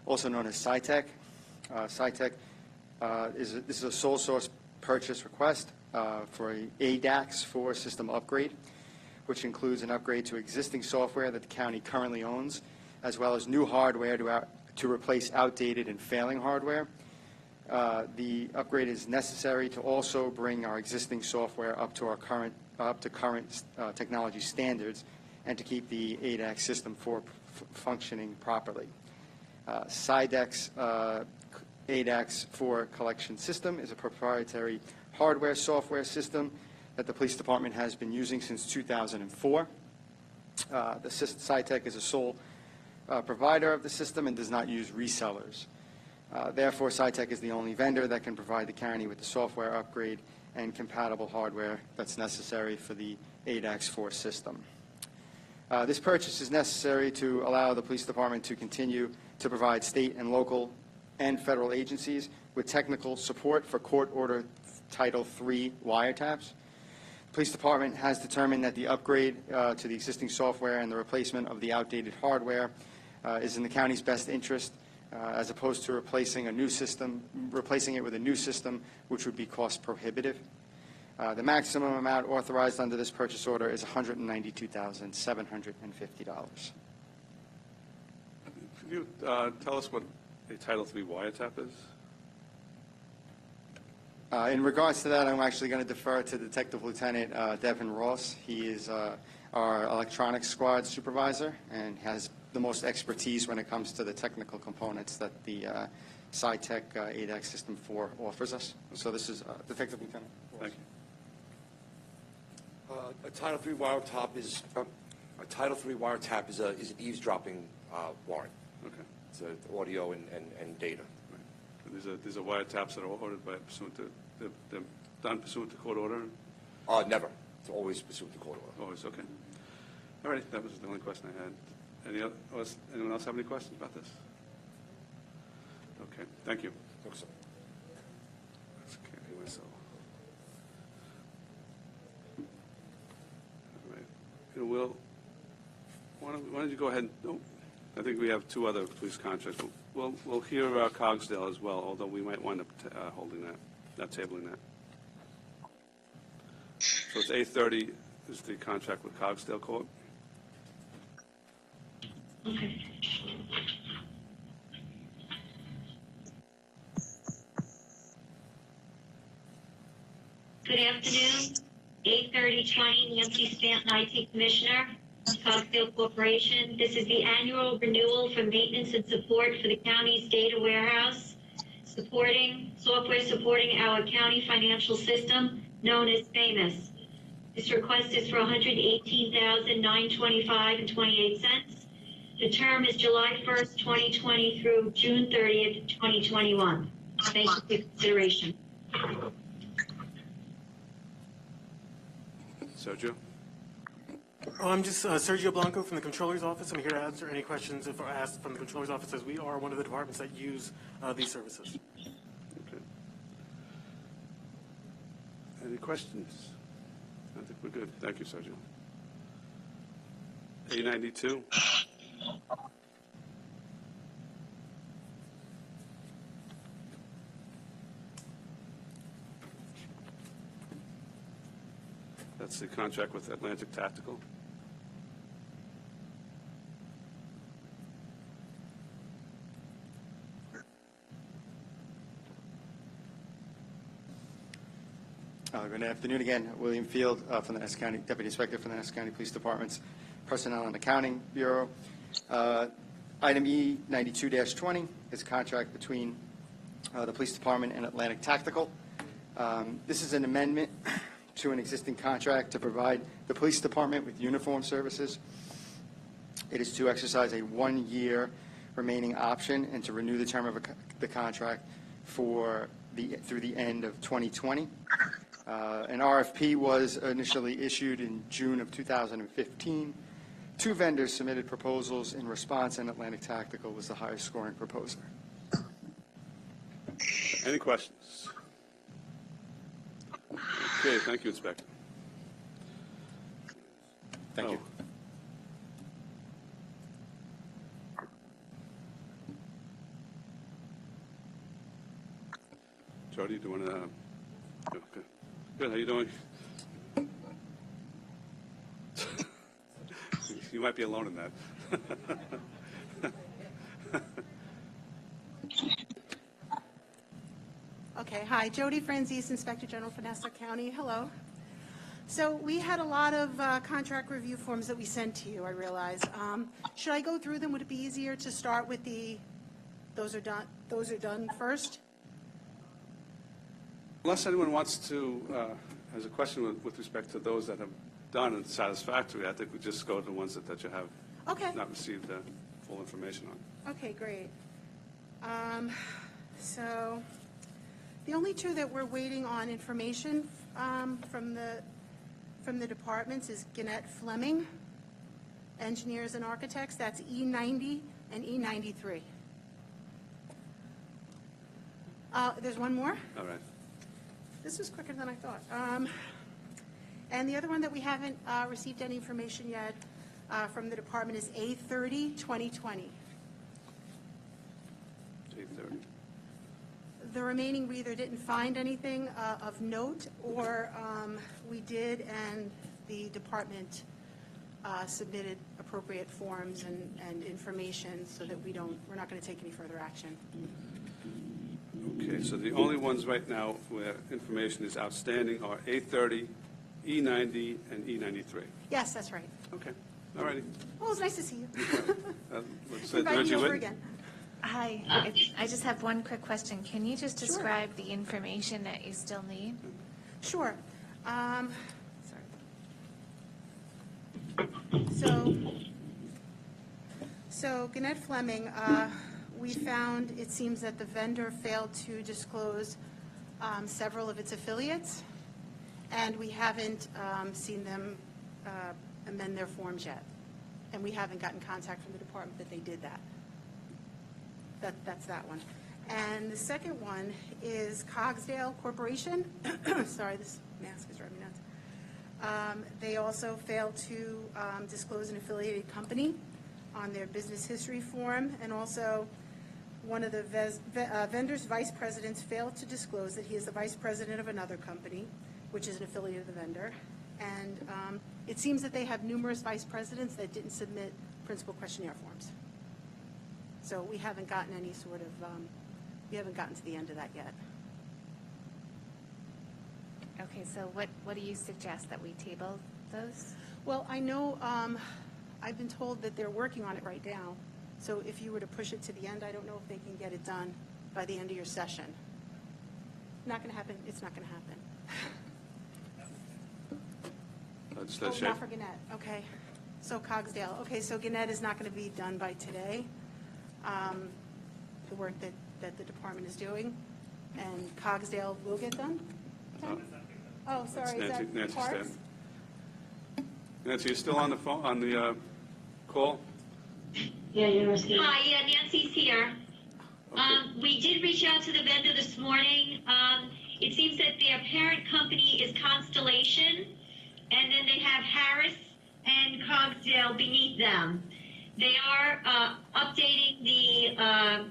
also known as SciTech. SciTech this is a sole source purchase request for a ADAX 4 system upgrade, which includes an upgrade to existing software that the county currently owns, as well as new hardware to replace outdated and failing hardware. The upgrade is necessary to also bring our existing software up to current technology standards and to keep the ADAX system functioning properly. SciDeck's ADAX 4 collection system is a proprietary hardware-software system that the police department has been using since 2004. SciTech is a sole provider of the system and does not use resellers. Therefore, SciTech is the only vendor that can provide the county with the software upgrade and compatible hardware that's necessary for the ADAX 4 system. This purchase is necessary to allow the police department to continue to provide state and local and federal agencies with technical support for court order Title III wiretaps. The police department has determined that the upgrade to the existing software and the replacement of the outdated hardware is in the county's best interest, as opposed to replacing it with a new system, which would be cost prohibitive. The maximum amount authorized under this purchase order is $192,750. Can you tell us what a Title III wiretap is? In regards to that, I'm actually going to defer to Detective Lieutenant Devin Ross. He is our electronics squad supervisor and has the most expertise when it comes to the technical components that the SciTech ADAC System 4 offers us. So this is Detective Lieutenant Ross. Thank you. A Title III wiretap is an eavesdropping warrant. Okay. It's audio and data. These are wiretaps that are ordered by pursuant to, they're done pursuant to court order? Never. It's always pursuant to court order. Always, okay. All right, that was the only question I had. Anyone else have any questions about this? Okay, thank you. Thanks, sir. Okay, myself. All right. Will, why don't you go ahead? No, I think we have two other police contracts. We'll hear Cogsdale as well, although we might wind up holding that, not tabling that. So it's 8:30 is the contract with Cogsdale Court. Okay. Good afternoon. 8:30:20, Nancy Stanton, IT Commissioner, Cogsdale Corporation. This is the annual renewal for maintenance and support for the county's data warehouse, software supporting our county financial system known as FAMOUS. This request is for $118,925.28. The term is July 1st, 2020 through June 30th, 2021. Thank you for your consideration. Sergio? I'm just Sergio Blanco from the Controller's Office. I'm here to answer any questions if are asked from the Controller's Office, as we are one of the departments that use these services. Okay. Any questions? I think we're good. Thank you, Sergio. A92. That's the contract with Atlantic Tactical. Good afternoon again. William Field from the Essex County, Deputy Inspector from the Essex County Police Department's Personnel and Accounting Bureau. Item E92-20 is a contract between the Police Department and Atlantic Tactical. This is an amendment to an existing contract to provide the Police Department with uniform services. It is to exercise a one-year remaining option and to renew the term of the contract through the end of 2020. An RFP was initially issued in June of 2015. Two vendors submitted proposals in response, and Atlantic Tactical was the highest scoring proposer. Any questions? Okay, thank you, Inspector. Thank you. Jody, do you want to? Okay. Good. How you doing? You might be alone in that. Okay, hi, Jody Franzese, Inspector General for Nassau County. Hello. So we had a lot of contract review forms that we sent to you, I realize. Should I go through them? Would it be easier to start with those are done first? Unless anyone wants to, has a question with respect to those that have done and satisfactory, I think we just go to the ones that you have not received full information on. Okay, great. So the only two that we're waiting on information from the departments is Gannett Fleming, Engineers and Architects. That's E90 and E93. There's one more. All right. This was quicker than I thought. And the other one that we haven't received any information yet from the department is A30-2020. A30. The remaining, we either didn't find anything of note, or we did, and the department submitted appropriate forms and information so that we're not going to take any further action. Okay. Okay, so the only ones right now where information is outstanding are A30, E90, and E93. Yes, that's right. Okay, all righty. Well, it's nice to see you. Let's Invite me Reggie over Whitten. again. Hi, I just have one quick question. Can you just describe the information that you still need? Sure. So Gannett Fleming, we found, it seems that the vendor failed to disclose several of its affiliates, and we haven't seen them amend their forms yet. And we haven't gotten contact from the department that they did that. That's that one. And the second one is Cogsdale Corporation. Sorry, this mask is driving me nuts. They also failed to disclose an affiliated company on their business history form, and also one of the vendor's vice presidents failed to disclose that he is the vice president of another company, which is an affiliate of the vendor. And it seems that they have numerous vice presidents that didn't submit principal questionnaire forms. So we haven't gotten any sort of, we haven't gotten to the end of that yet. Okay, so what do you suggest, that we table those? Well, I know, I've been told that they're working on it right now. So if you were to push it to the end, I don't know if they can get it done by the end of your session. Not going to happen. It's not going to happen. Legislator Not Schaefer. for Gannett. Okay. So Cogsdale. Okay, so Gannett is not going to be done by today, the work that the department is doing. And Cogsdale will get done? Okay. Oh, sorry, is that Nancy Parks? Stanton. Nancy, you still on the phone, on the call? Hi, yeah, Nancy's here. We did reach out to the vendor this morning. It seems that their parent company is Constellation, and then they have Harris and Cogsdale beneath them. They are updating the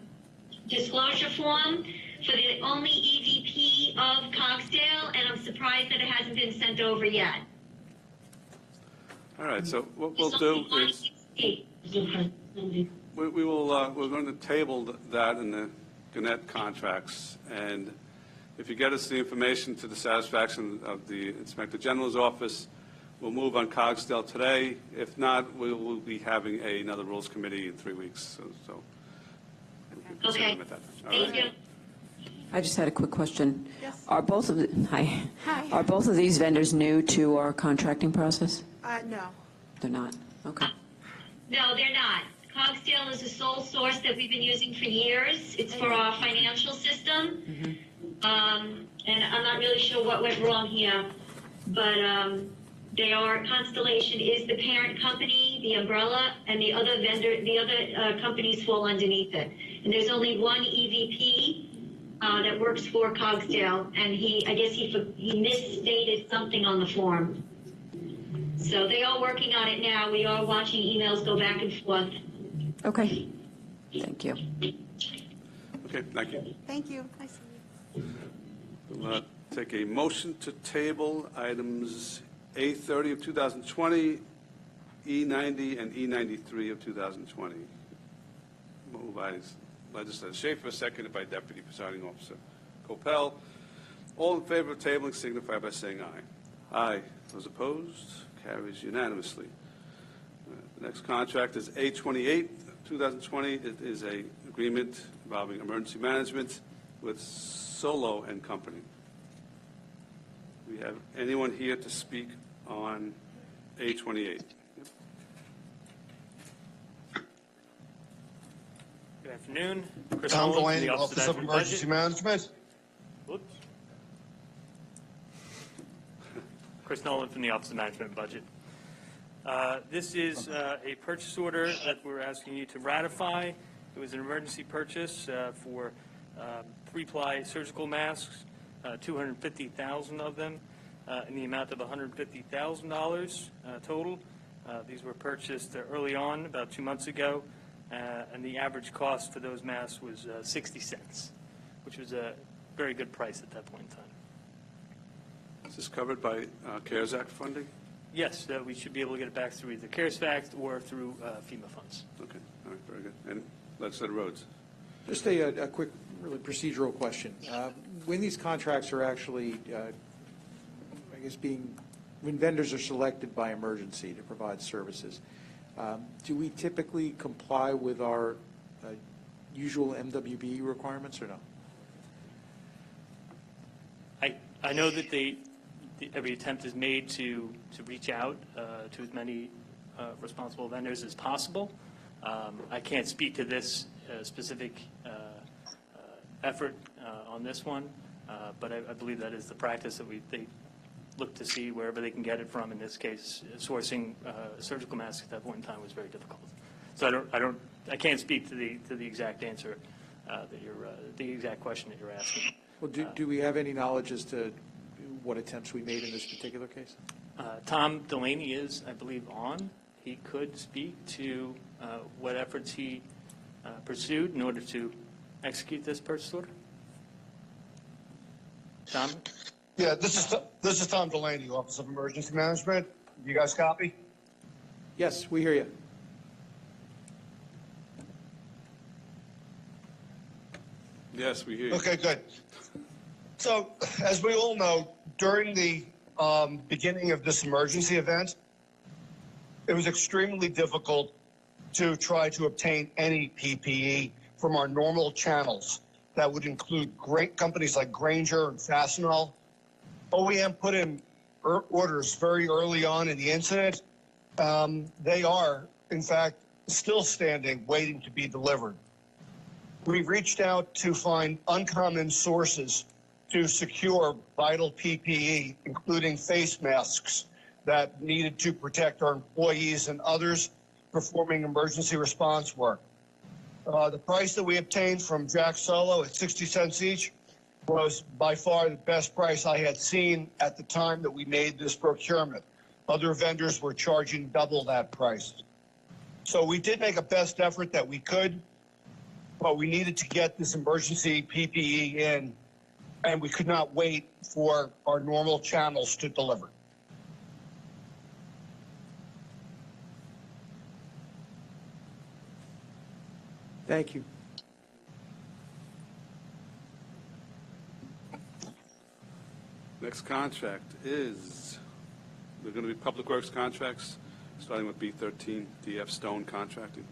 disclosure form for the only EVP of Cogsdale, and I'm surprised that it hasn't been sent over yet. All right, so what we'll do is, we will, we're going to table that in the Gannett contracts, and if you get us the information to the satisfaction of the Inspector General's office, we'll move on Cogsdale today. If not, we will be having another Rules Committee in 3 weeks, so we can consider Okay. them at that time. All Thank right? you. I just had a quick question. Yes. Are both of the, hi. Hi. Are both of these vendors new to our contracting process? No. They're not? Okay. No, they're not. Cogsdale is a sole source that we've been using for years. It's for our financial system. And I'm not really sure what went wrong here, but they are, Constellation is the parent company, the umbrella, and the other vendor, the other companies fall underneath it. And there's only one EVP that works for Cogsdale, and I guess he misstated something on the form. So they are working on it now. We are watching emails go back and forth. Okay. Thank you. Okay, thank you. Thank you. Nice to meet you. We'll take a motion to table items A30 of 2020, E90, and E93 of 2020. Moved by Legislator Schaefer, seconded by Deputy Presiding Officer Coppell. All in favor of tabling signify by saying aye. Aye. Those opposed? Carries unanimously. The next contract is A28 of 2020. It is an agreement involving emergency management with Solo and Company. Do we have anyone here to speak on A28? Good afternoon. Chris Tom Nolan from Delaney, the Office of Emergency Management. Whoops. Chris Nolan from the Office of Management and Budget. This is a purchase order that we're asking you to ratify. It was an emergency purchase for 3-ply surgical masks, 250,000 of them, in the amount of $150,000 total. These were purchased early on, about 2 months ago, and the average cost for those masks was 60 cents, which was a very good price at that point in time. Is this covered by CARES Act funding? Yes, we should be able to get it back through either CARES Act or through FEMA funds. Okay, all right, very good. And Legislator Rhodes? Just a quick really procedural question. When these contracts are actually, I guess, when vendors are selected by emergency to provide services, do we typically comply with our usual MWB requirements or no? I know that every attempt is made to reach out to as many responsible vendors as possible. I can't speak to this specific effort on this one, but I believe that is the practice that they look to see wherever they can get it from. In this case, sourcing surgical masks at that point in time was very difficult. So I can't speak to the exact answer the exact question that you're asking. Well, do we have any knowledge as to what attempts we made in this particular case? Tom Delaney is, I believe, on. He could speak to what efforts he pursued in order to execute this purchase order. Tom? Yeah, this is Tom Delaney, Office of Emergency Management. You guys copy? Yes, we hear you. Yes, we hear you. Okay, good. So, as we all know, during the beginning of this emergency event, it was extremely difficult to try to obtain any PPE from our normal channels. That would include great companies like Grainger and Fastenal. OEM put in orders very early on in the incident. They are, in fact, still standing, waiting to be delivered. We reached out to find uncommon sources to secure vital PPE, including face masks that needed to protect our employees and others performing emergency response work. The price that we obtained from Jack Solo at 60 cents each was by far the best price I had seen at the time that we made this procurement. Other vendors were charging double that price. So we did make a best effort that we could, but we needed to get this emergency PPE in, and we could not wait for our normal channels to deliver. Thank you. Next contract is, they're going to be Public Works contracts, starting with B13, DF Stone Contracting.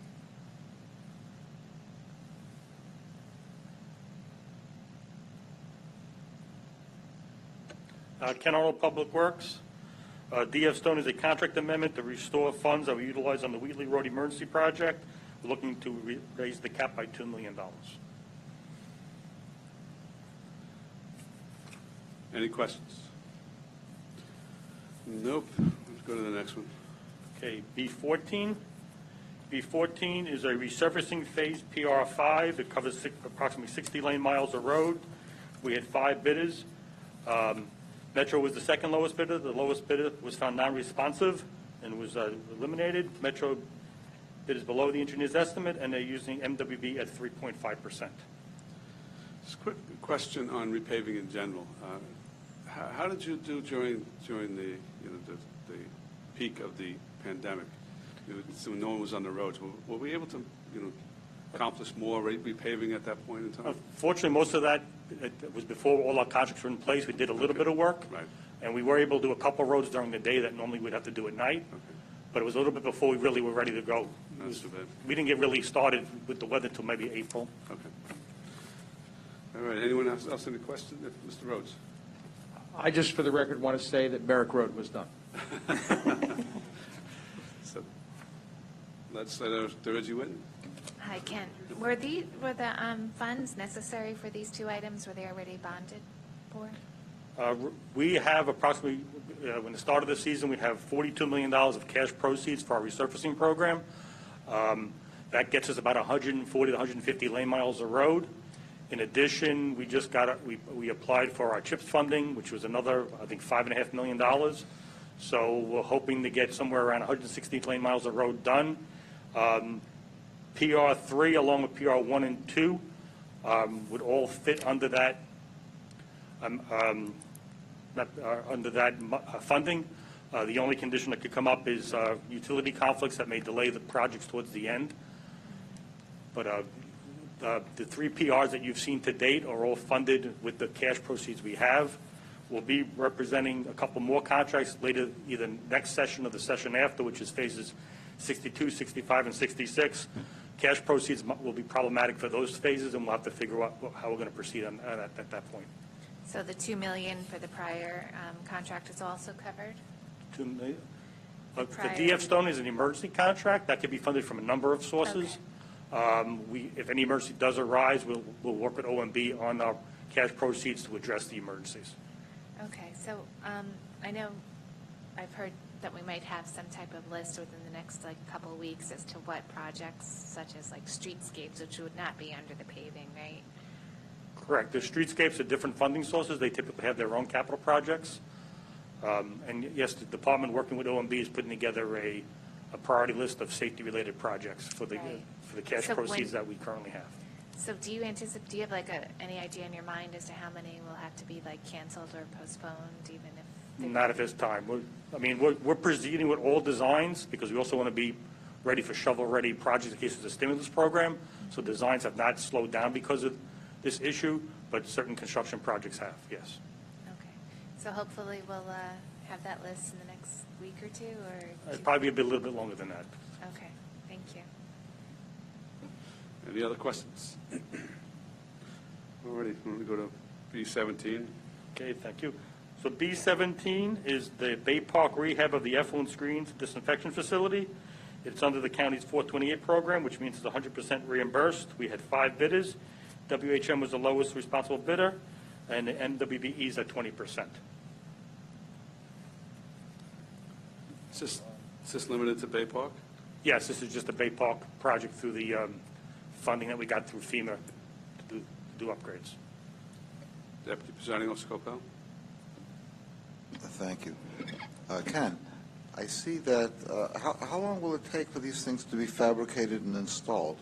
Ken Arnold, Public Works. DF Stone is a contract amendment to restore funds that were utilized on the Wheatley Road Emergency Project. We're looking to raise the cap by $2 million. Any questions? Nope. Let's go to the next one. Okay, B14. B14 is a resurfacing phase PR5. It covers approximately 60 lane miles of road. We had 5 bidders. Metro was the second lowest bidder. The lowest bidder was found non-responsive and was eliminated. Metro bid is below the engineer's estimate, and they're using MWB at 3.5%. Just a quick question on repaving in general. How did you do during the the peak of the pandemic? So no one was on the roads. Were we able to accomplish more repaving at that point in time? Fortunately, most of that was before all our contracts were in place. We did a little bit of work, and we were able to do a couple of roads during the day that normally we'd have to do at night. But it was a little bit before we really were ready to go. We didn't get really started with the weather until maybe April. Okay. All right. Anyone else any questions? Mr. Rhodes. I just, for the record, want to say that Merrick Road was done. So, Legislator Reggie Whitten. Hi, Ken. Were the funds necessary for these 2 items? Were they already bonded for? We have approximately, when the start of the season, we have $42 million of cash proceeds for our resurfacing program. That gets us about 140 to 150 lane miles of road. In addition, we just we applied for our CHIPS funding, which was another, I think, $5.5 million. So we're hoping to get somewhere around 160 lane miles of road done. PR3 along with PR1 and 2 would all fit under that funding. The only condition that could come up is utility conflicts that may delay the projects towards the end. But The three PRs that you've seen to date are all funded with the cash proceeds we have. We'll be representing a couple more contracts later, either next session or the session after, which is phases 62, 65, and 66. Cash proceeds will be problematic for those phases, and we'll have to figure out how we're going to proceed on at that point. So the 2 million for the prior contract is also covered? 2 million. The prior- DF Stone is an emergency contract that can be funded from a number of sources. If any emergency does arise, we'll work with OMB on our cash proceeds to address the emergencies. Okay, so I know I've heard that we might have some type of list within the next couple of weeks as to what projects, such as streetscapes, which would not be under the paving, right? Correct. The streetscapes are different funding sources. They typically have their own capital projects. And yes, the department working with OMB is putting together a priority list of safety-related projects for the cash So proceeds that we currently have. So do you anticipate, do you have any idea in your mind as to how many will have to be canceled or postponed, even if? Not at this time. We're proceeding with all designs because we also want to be ready for shovel-ready projects in case there's a stimulus program. So designs have not slowed down because of this issue, but certain construction projects have, yes. Okay, so hopefully we'll have that list in the next week or two, or? It'd probably be a little bit longer than that. Okay, thank you. Any other questions? All righty, want to go to B17? Okay, thank you. So B17 is the Bay Park rehab of the effluent screens disinfection facility. It's under the county's 428 program, which means it's 100% reimbursed. We had 5 bidders. WHM was the lowest responsible bidder, and the NWBE is at 20%. Is this limited to Bay Park? Yes, this is just a Bay Park project through the funding that we got through FEMA to do upgrades. Deputy Presiding Officer Coppell? Thank you. Ken, I see that, how long will it take for these things to be fabricated and installed?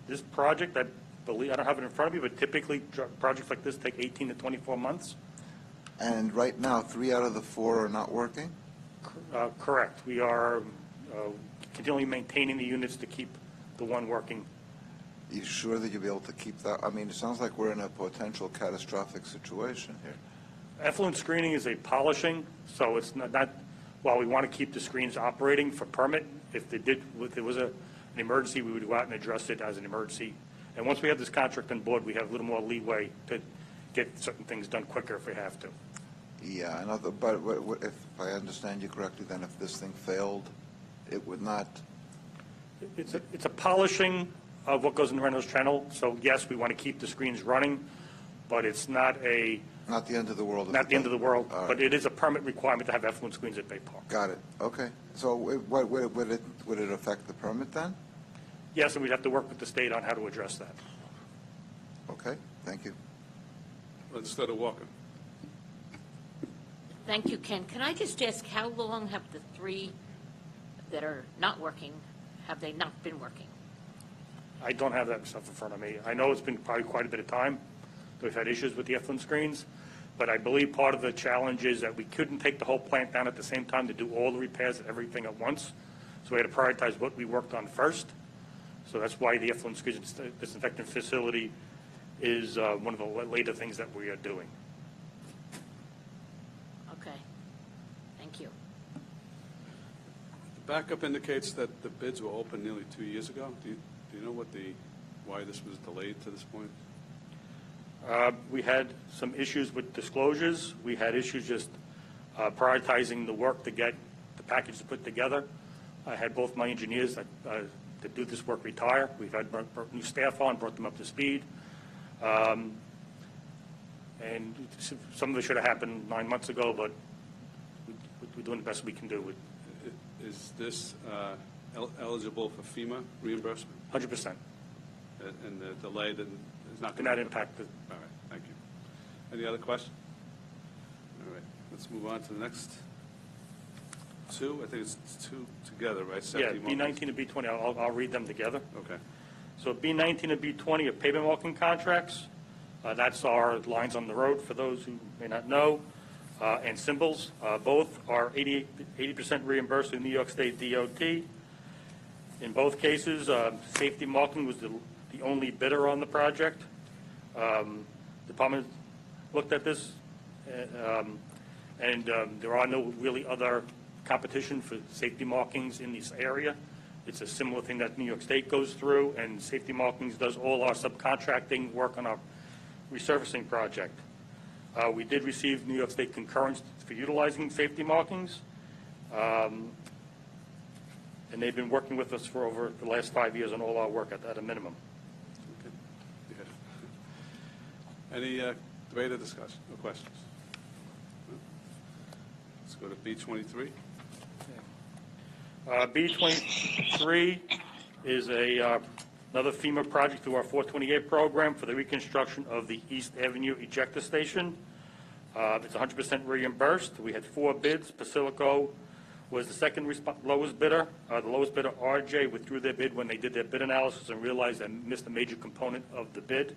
This project, I believe, I don't have it in front of me, but typically projects like this take 18 to 24 months. And right now, 3 out of the 4 are not working? Correct. We are continually maintaining the units to keep the one working. You sure that you'll be able to keep that? I mean, it sounds like we're in a potential catastrophic situation here. Effluent screening is a polishing, so it's not while we want to keep the screens operating for permit, if there was an emergency, we would go out and address it as an emergency. And once we have this contract on board, we have a little more leeway to get certain things done quicker if we have to. Yeah, I know, but if I understand you correctly, then if this thing failed, it would not... It's a polishing of what goes in the Reynolds Channel. So yes, we want to keep the screens running, but it's not a... Not the end of the world. Not the end of the world, All right. but it is a permit requirement to have effluent screens at Bay Park. Got it. Okay. So would it affect the permit then? Yes, and we'd have to work with the state on how to address that. Okay. Thank you. Legislator Walker? Thank you, Ken. Can I just ask, how long have the 3 that are not working, have they not been working? I don't have that stuff in front of me. I know it's been probably quite a bit of time. We've had issues with the effluent screens, but I believe part of the challenge is that we couldn't take the whole plant down at the same time to do all the repairs and everything at once. So we had to prioritize what we worked on first. So that's why the effluent screens disinfectant facility is one of the later things that we are doing. Okay, thank you. The backup indicates that the bids were open nearly 2 years ago. Do you know why this was delayed to this point? We had some issues with disclosures. We had issues just prioritizing the work to get the package put together. I had both my engineers that do this work retire. We've had brought new staff on, brought them up to speed. And some of it should have happened 9 months ago, but we're doing the best we can do. Is this eligible for FEMA reimbursement? 100%. And the delay is not Did going not impact the... All right, thank you. Any other questions? All right, let's move on to the next 2. I think it's 2 together, right? Yeah, B19 and B20, I'll read them together. Okay. So B19 and B20 are pavement walking contracts. That's our lines on the road, for those who may not know, and symbols. Both are 80% reimbursed in New York State DOT. In both cases, safety marking was the the only bidder on the project. Department looked at this, and there are no really other competition for safety markings in this area. It's a similar thing that New York State goes through, and safety markings does all our subcontracting work on our resurfacing project. We did receive New York State concurrence for utilizing safety markings, and they've been working with us for over the last 5 years on all our work at a minimum. Any debate or discussion or questions? Let's go to B23. B23 is another FEMA project through our 428 program for the reconstruction of the East Avenue ejector station. It's 100% reimbursed. We had 4 bids. Pacifico was the second lowest bidder. The lowest bidder, RJ, withdrew their bid when they did their bid analysis and realized they missed a major component of the bid.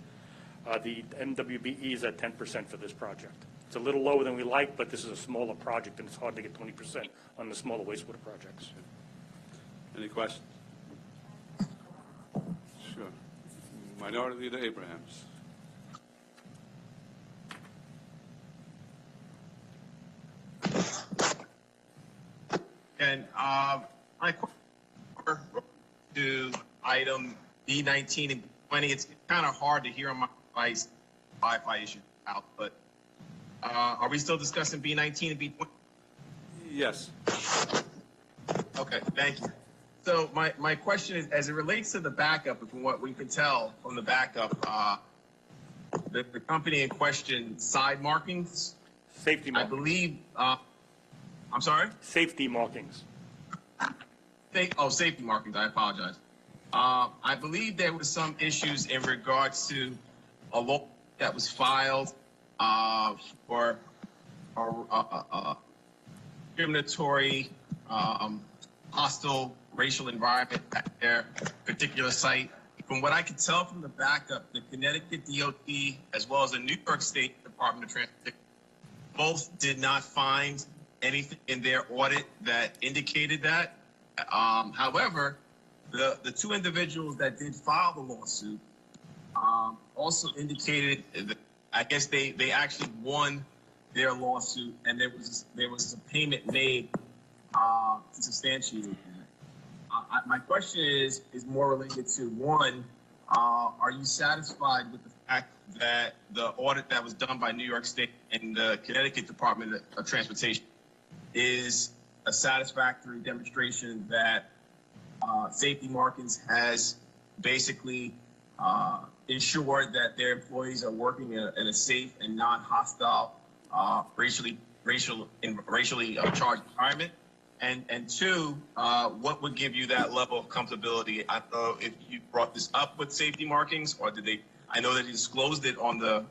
The MWBE is at 10% for this project. It's a little lower than we like, but this is a smaller project, and it's hard to get 20% on the smaller wastewater projects. Any questions? Sure. Minority Leader Abrahams. And my question to item B19 and 20, it's kind of hard to hear on my device Wi-Fi issue out, but are we still discussing B19 and B20? Yes. Okay, thank you. So my question is, as it relates to the backup, from what we can tell from the backup, the company in question, side markings? Safety markings. I believe, I'm sorry? Safety markings. Safety markings, I apologize. I believe there was some issues in regards to a law that was filed for discriminatory, hostile racial environment at their particular site. From what I could tell from the backup, the Connecticut DOT as well as the New York State Department of Transportation both did not find anything in their audit that indicated that. However, the 2 individuals that did file the lawsuit also indicated that I guess they actually won their lawsuit, and there was a payment made to substantiate that. My question is more related to, one, are you satisfied with the fact that the audit that was done by New York State and the Connecticut Department of Transportation is a satisfactory demonstration that safety markings has basically ensured that their employees are working in a safe and non-hostile, racially charged environment? And 2, what would give you that level of comfortability? I don't know if you brought this up with safety markings, or did they? I know that you disclosed it on the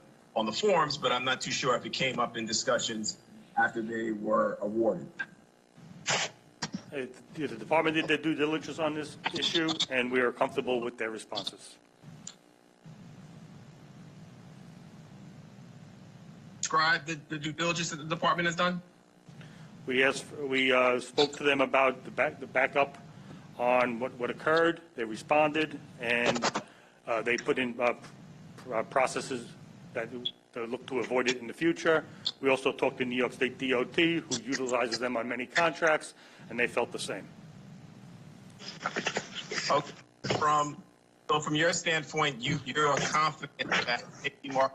forms, but I'm not too sure if it came up in discussions after they were awarded. The department did their due diligence on this issue, and we are comfortable with their responses. Describe the due diligence that the department has done? We spoke to them about the backup on what occurred. They responded, and they put in processes that look to avoid it in the future. We also talked to New York State DOT, who utilizes them on many contracts, and they felt the same. Okay. From your standpoint, you're confident that safety mark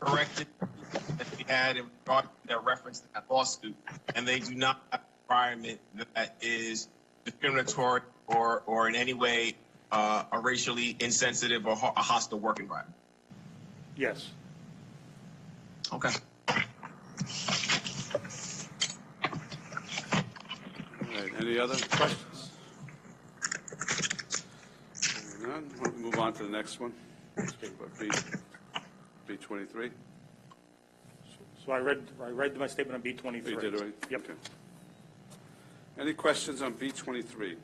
corrected that we had in regard to their reference to that lawsuit, and they do not have an environment that is discriminatory or in any way a racially insensitive or a hostile work environment? Yes. Okay. All right, any other questions? None. Why don't we move on to the next one? B23. So I read my statement on B23. You did, right? Yep. Okay. Any questions on B23?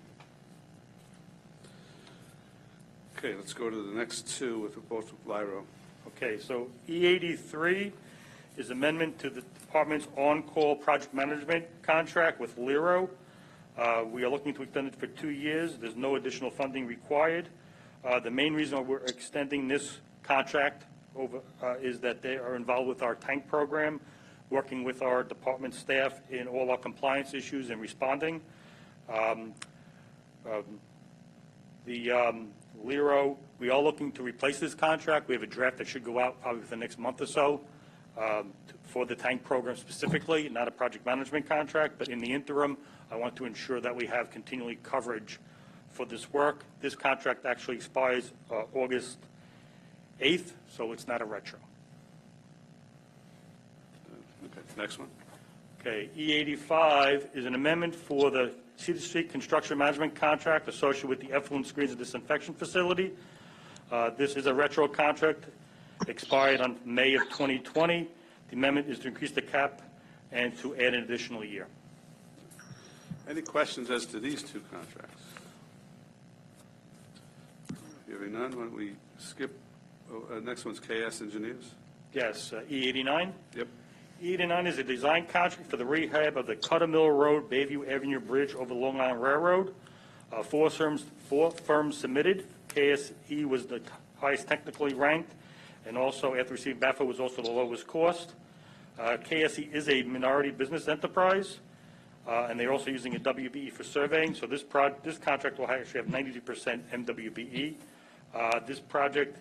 Okay, let's go to the next 2 with both with Lyro. Okay, so E83 is amendment to the department's on-call project management contract with Lyro. We are looking to extend it for 2 years. There's no additional funding required. The main reason why we're extending this contract over is that they are involved with our tank program, working with our department staff in all our compliance issues and responding. The Lero, we are looking to replace this contract. We have a draft that should go out probably within the next month or so for the tank program specifically, not a project management contract, but in the interim, I want to ensure that we have continually coverage for this work. This contract actually expires August 8th, so it's not a retro. Okay, next one. Okay, E85 is an amendment for the Cedar Street construction management contract associated with the effluent screens and disinfection facility. This is a retro contract, expired on May of 2020. The amendment is to increase the cap and to add an additional year. Any questions as to these two contracts? Hearing none, why don't we skip? Next one's KS Engineers. Yes, E89. Yep. E89 is a design contract for the rehab of the Cutter Mill Road, Bayview Avenue Bridge over the Long Island Railroad. Four firms submitted. KSE was the highest technically ranked, and also after receiving BAFA was also the lowest cost. KSE is a minority business enterprise, and they're also using a WBE for surveying. So this contract will actually have 92% MWBE. This project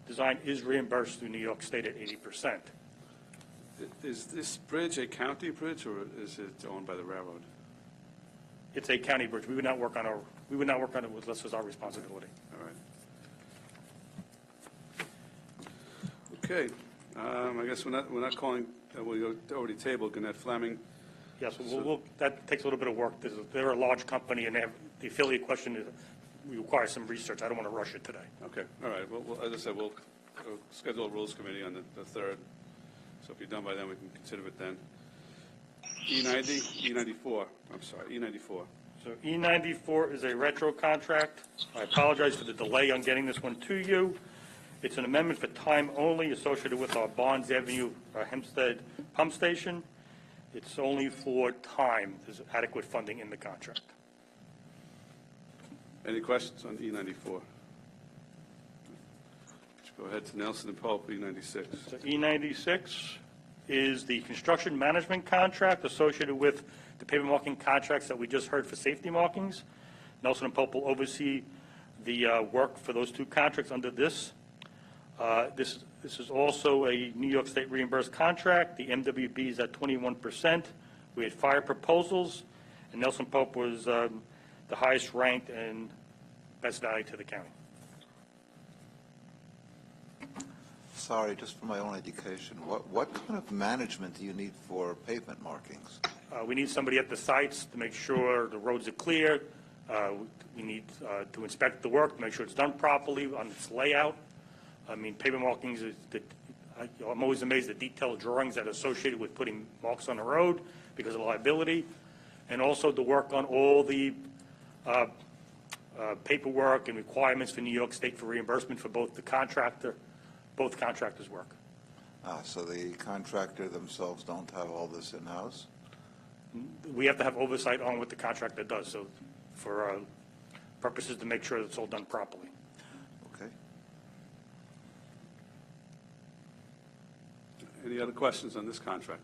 design is reimbursed through New York State at 80%. Is this bridge a county bridge, or is it owned by the railroad? It's a county bridge. We would not work on it unless it's our responsibility. All right. Okay. I guess we're not calling. We already tabled Gannett Fleming. Yes, that takes a little bit of work. They're a large company, and the affiliate question requires some research. I don't want to rush it today. Okay. All right. Well, as I said, we'll schedule a rules committee on the 3rd. So if you're done by then, we can consider it then. E94. I'm sorry, E94. So E94 is a retro contract. I apologize for the delay on getting this one to you. It's an amendment for time only associated with our Barnes Avenue Hempstead pump station. It's only for time. There's adequate funding in the contract. Any questions on E94? Go ahead to Nelson and Pope, E96. So E96 is the construction management contract associated with the pavement marking contracts that we just heard for safety markings. Nelson and Pope will oversee the work for those two contracts under this. This is also a New York State reimbursed contract. The MWB is at 21%. We had 5 proposals, and Nelson Pope was the highest ranked and best value to the county. Sorry, just for my own education, what kind of management do you need for pavement markings? We need somebody at the sites to make sure the roads are clear. We need to inspect the work, to make sure it's done properly on its layout. I mean, pavement markings, I'm always amazed at detailed drawings that are associated with putting marks on the road because of liability, and also to work on all the paperwork and requirements for New York State for reimbursement for both contractors' work. So the contractor themselves don't have all this in-house? We have to have oversight on what the contractor does, so for purposes to make sure that it's all done properly. Okay. Any other questions on this contract?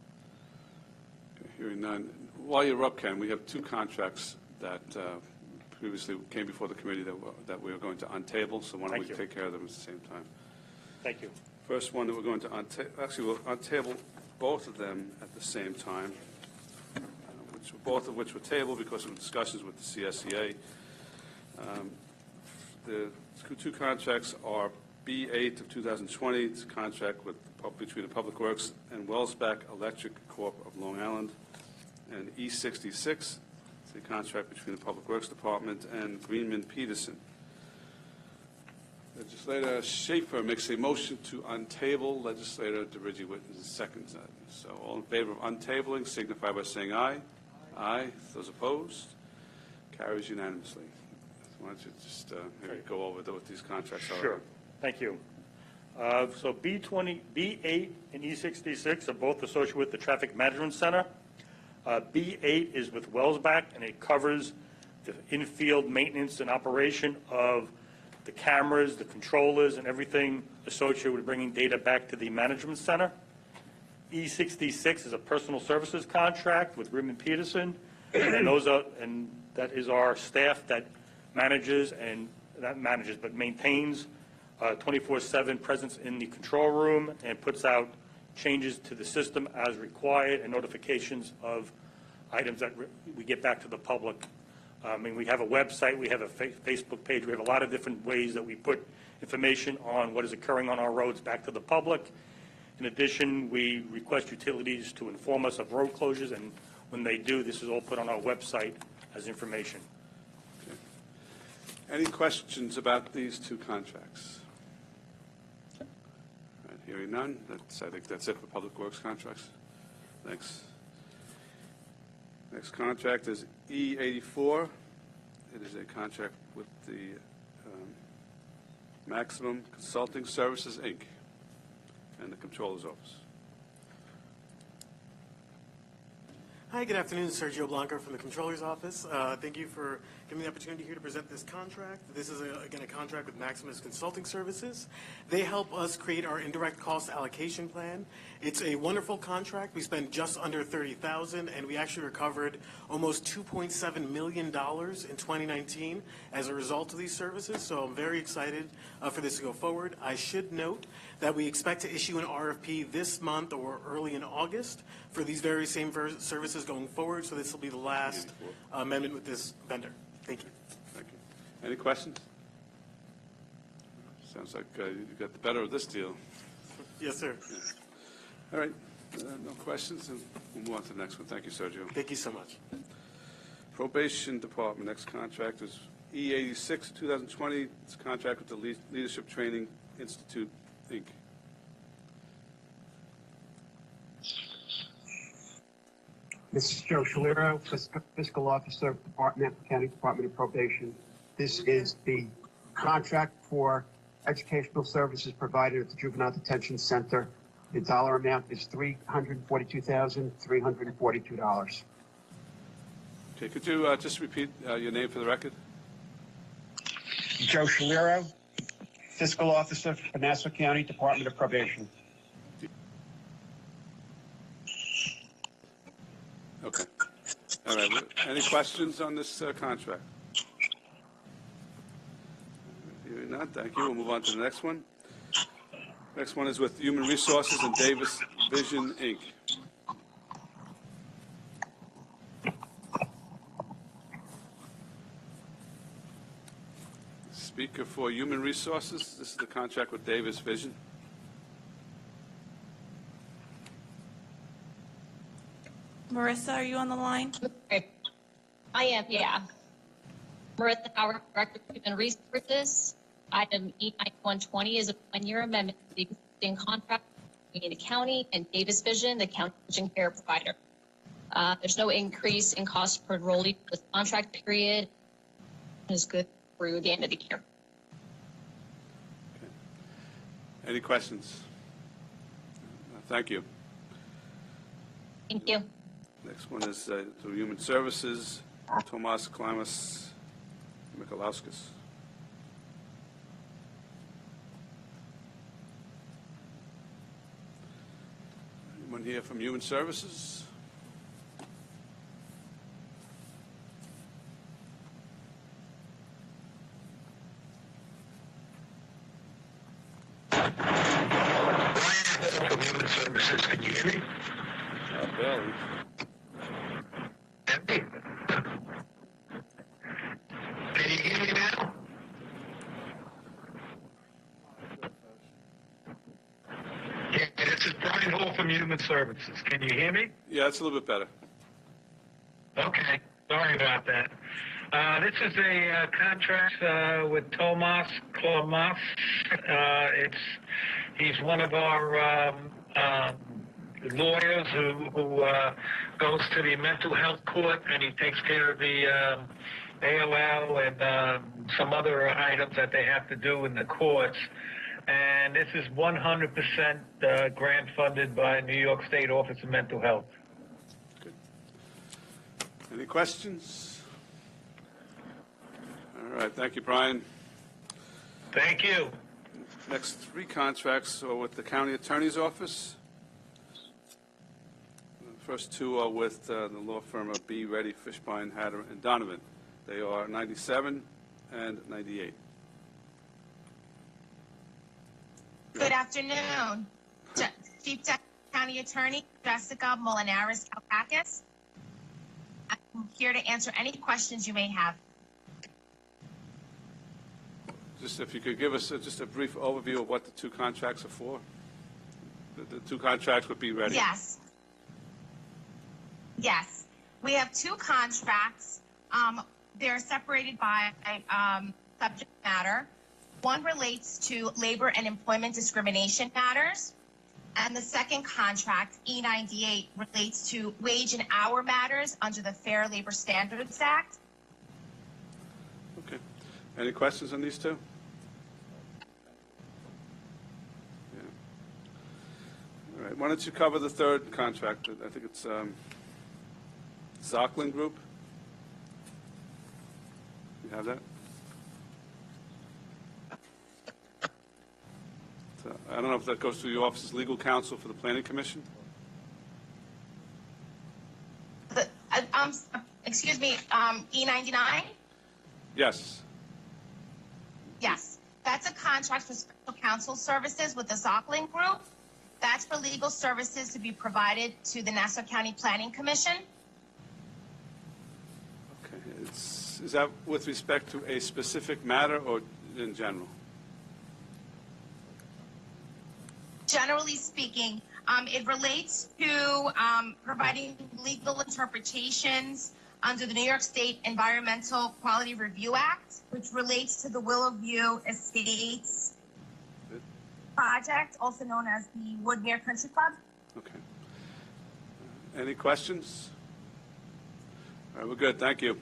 Okay, hearing none. While you're up, Ken, we have 2 contracts that previously came before the committee that we are going to untable, so why don't we take care of them at the same time? Thank you. First one that we're going to we'll untable both of them at the same time, both of which were tabled because of discussions with the CSEA. The 2 contracts are B8 of 2020. It's a contract between the Public Works and Wellsback Electric Corp. of Long Island, and E66. It's a contract between the Public Works Department and Greenman Peterson. Legislator Schaefer makes a motion to untable. Legislator DeRigi Whitten seconds that. So all in favor of untabling signify by saying aye. Aye. Those opposed? Carries unanimously. Why don't you just maybe go over what these contracts are? Sure. Thank you. So B8 and E66 are both associated with the Traffic Management Center. B8 is with Wellsback, and it covers the infield maintenance and operation of the cameras, the controllers, and everything associated with bringing data back to the management center. E66 is a personal services contract with Rimmon Peterson, and that is our staff that manages and not manages but maintains 24/7 presence in the control room and puts out changes to the system as required and notifications of items that we get back to the public. I mean, we have a website, we have a Facebook page, we have a lot of different ways that we put information on what is occurring on our roads back to the public. In addition, we request utilities to inform us of road closures, and when they do, this is all put on our website as information. Okay. Any questions about these two contracts? All right, hearing none, I think that's it for Public Works contracts. Thanks. Next contract is E84. It is a contract with the Maximum Consulting Services, Inc. and the Comptroller's Office. Hi, good afternoon. Sergio Blanco from the Comptroller's Office. Thank you for giving me the opportunity here to present this contract. This is, again, a contract with Maximus Consulting Services. They help us create our indirect cost allocation plan. It's a wonderful contract. We spent just under $30,000, and we actually recovered almost $2.7 million in 2019 as a result of these services, so I'm very excited for this to go forward. I should note that we expect to issue an RFP this month or early in August for these very same services going forward, so this will be the last amendment with this vendor. Thank you. Thank you. Any questions? Sounds like you got the better of this deal. Yes, sir. Yeah. All right. No questions, and we'll move on to the next one. Thank you, Sergio. Thank you so much. Probation Department. Next contract is E86 2020. It's a contract with the Leadership Training Institute, Inc. This is Joe Shaliro, Fiscal Officer, County Department of Probation. This is the contract for educational services provided at the Juvenile Detention Center. The dollar amount is $342,342. Okay, could you just repeat your name for the record? Joe Shaliro, Fiscal Officer, Nassau County Department of Probation. Okay. All right. Any questions on this contract? Hearing none, thank you. We'll move on to the next one. Next one is with Human Resources and Davis Vision, Inc. Speaker for Human Resources. This is the contract with Davis Vision. Marissa, are you on the line? I am, yeah. Marissa Howard, Director of Human Resources. Item E9120 is a one-year amendment to the existing contract between the county and Davis Vision, the county vision care provider. There's no increase in cost per enrollee for this contract period. It is good through the end of the year. Okay. Any questions? Thank you. Thank you. Next one is through Human Services, Tomas Klimas Mikalauskas. Anyone here from Human Services? From Human Services, can you hear me? Barely. Can you hear me now? Yeah, this is Brian Hall from Human Services. Can you hear me? Yeah, it's a little bit better. Okay, sorry about that. This is a contract with Tomas Klimas. He's one of our lawyers who goes to the mental health court, and he takes care of the AOL and some other items that they have to do in the courts. And this is 100% grant funded by New York State Office of Mental Health. Good. Any questions? All right, thank you, Brian. Thank you. Next three contracts are with the county attorney's office. The first two are with the law firm of B. Reddy, Fishbein, Hatter, and Donovan. They are 97 and 98. Good afternoon. Chief Deputy County Attorney Jessica Molinaris Kalpakis. I'm here to answer any questions you may have. Just if you could give us just a brief overview of what the two contracts are for. The two contracts would be ready. Yes. Yes. We have two contracts. They're separated by subject matter. One relates to labor and employment discrimination matters. And the second contract, E98, relates to wage and hour matters under the Fair Labor Standards Act. Okay. Any questions on these two? Yeah. All right. Why don't you cover the third contract? I think it's Zocklin Group. You have that? So, I don't know if that goes through your office's legal counsel for the Planning Commission? Excuse me, E99? Yes. Yes. That's a contract for special counsel services with the Zocklin Group. That's for legal services to be provided to the Nassau County Planning Commission. Okay. Is that with respect to a specific matter or in general? Generally speaking, it relates to providing legal interpretations under the New York State Environmental Quality Review Act, which relates to the Willowview Estates project, also known as the Woodmere Country Club. Okay. Any questions? All right, we're good. Thank you.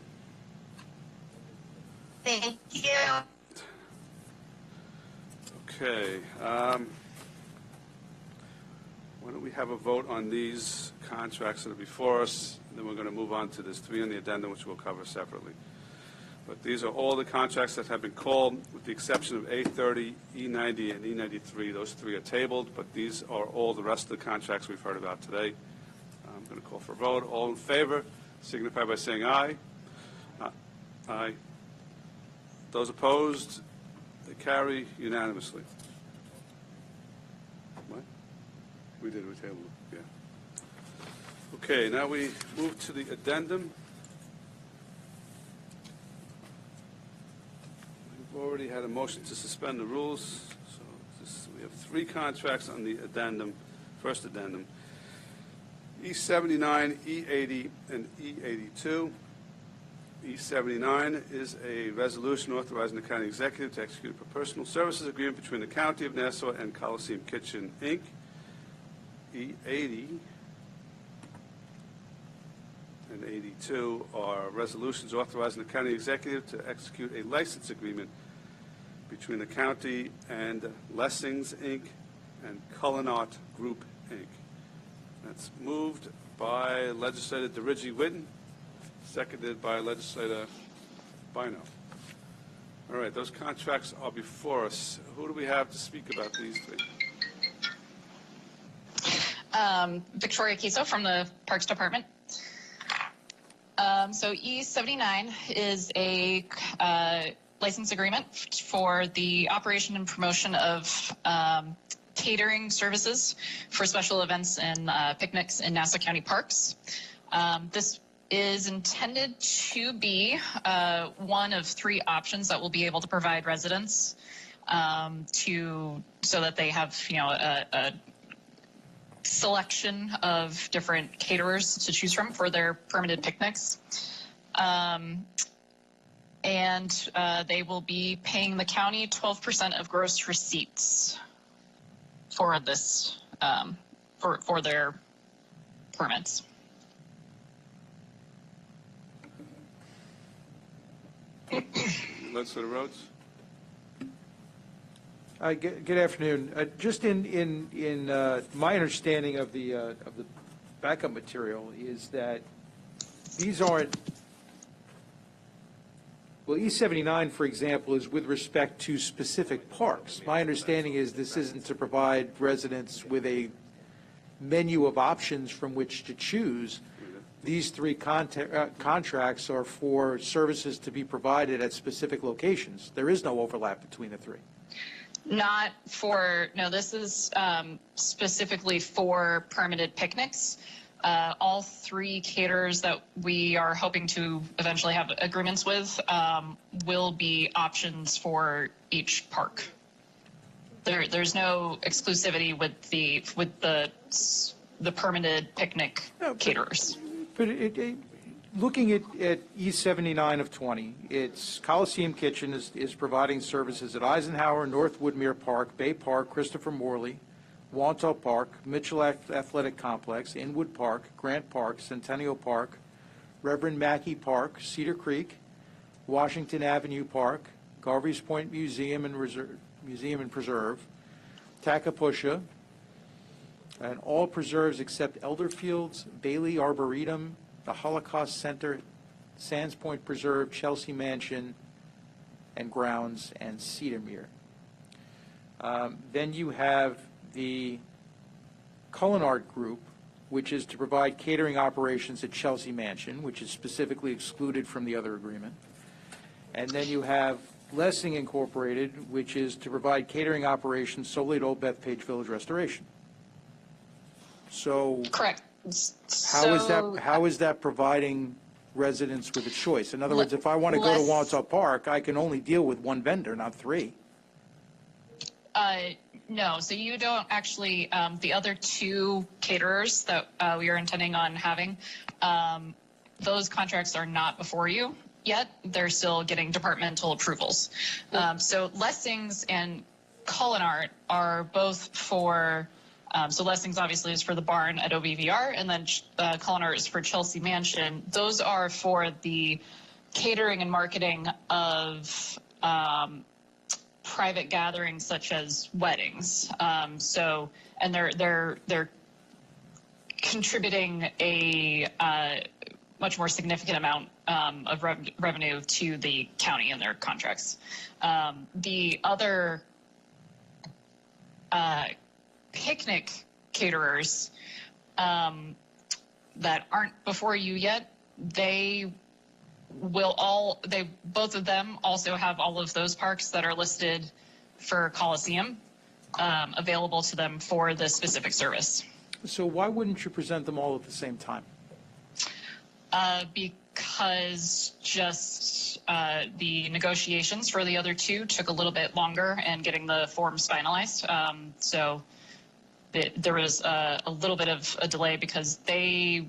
Thank you. Okay. Why don't we have a vote on these contracts that are before us, and then we're going to move on to there's three on the addendum, which we'll cover separately. But these are all the contracts that have been called, with the exception of A30, E90, and E93. Those three are tabled, but these are all the rest of the contracts we've heard about today. I'm going to call for a vote. All in favor, signify by saying aye. Aye. Those opposed, they carry unanimously. What? We did, we tabled it, yeah. Okay, now we move to the addendum. We've already had a motion to suspend the rules, so we have three contracts on the addendum, first addendum. E79, E80, and E82. E79 is a resolution authorizing the county executive to execute a personal services agreement between the County of Nassau and Coliseum Kitchen, Inc. E80 and 82 are resolutions authorizing the county executive to execute a license agreement between the county and Lessings, Inc. and Cullinart Group, Inc. That's moved by Legislator DeRigi-Whitten, seconded by Legislator Bino. All right, those contracts are before us. Who do we have to speak about these three? Victoria Kiso from the Parks Department. So E79 is a license agreement for the operation and promotion of catering services for special events and picnics in Nassau County parks. This is intended to be one of three options that will be able to provide residents so that they have, a selection of different caterers to choose from for their permitted picnics. And they will be paying the county 12% of gross receipts for this, for their permits. Legislator Rhodes? Good afternoon. Just in my understanding of the backup material is that these aren't Well, E79, for example, is with respect to specific parks. My understanding is this isn't to provide residents with a menu of options from which to choose. These three contracts are for services to be provided at specific locations. There is no overlap between the three. Not for, no, this is specifically for permitted picnics. All three caterers that we are hoping to eventually have agreements with will be options for each park. There's no exclusivity with the permitted picnic caterers. But looking at E79 of 20, it's Coliseum Kitchen is providing services at Eisenhower, North Woodmere Park, Bay Park, Christopher Morley, Wantagh Park, Mitchell Athletic Complex, Inwood Park, Grant Park, Centennial Park, Reverend Mackey Park, Cedar Creek, Washington Avenue Park, Garvey's Point Museum and Preserve, Takapusha, and all preserves except Elderfields, Bailey Arboretum, the Holocaust Center, Sands Point Preserve, Chelsea Mansion and Grounds, and Cedarmere. Then you have the Culinart Group, which is to provide catering operations at Chelsea Mansion, which is specifically excluded from the other agreement. And then you have Lessing Incorporated, which is to provide catering operations solely at Old Bethpage Village Restoration. So correct. How is that providing residents with a choice? In other words, if I want to go to Wantagh Park, I can only deal with one vendor, not three. No, so you don't actually, the other two caterers that we are intending on having, those contracts are not before you yet. They're still getting departmental approvals. So Lessings and Culinart are both for, so Lessings obviously is for the barn at OBVR, and then Culinart is for Chelsea Mansion. Those are for the catering and marketing of private gatherings such as weddings. And they're contributing a much more significant amount of revenue to the county in their contracts. The other picnic caterers that aren't before you yet, both of them also have all of those parks that are listed for Coliseum available to them for this specific service. So why wouldn't you present them all at the same time? Because just the negotiations for the other two took a little bit longer and getting the forms finalized. So there was a little bit of a delay because they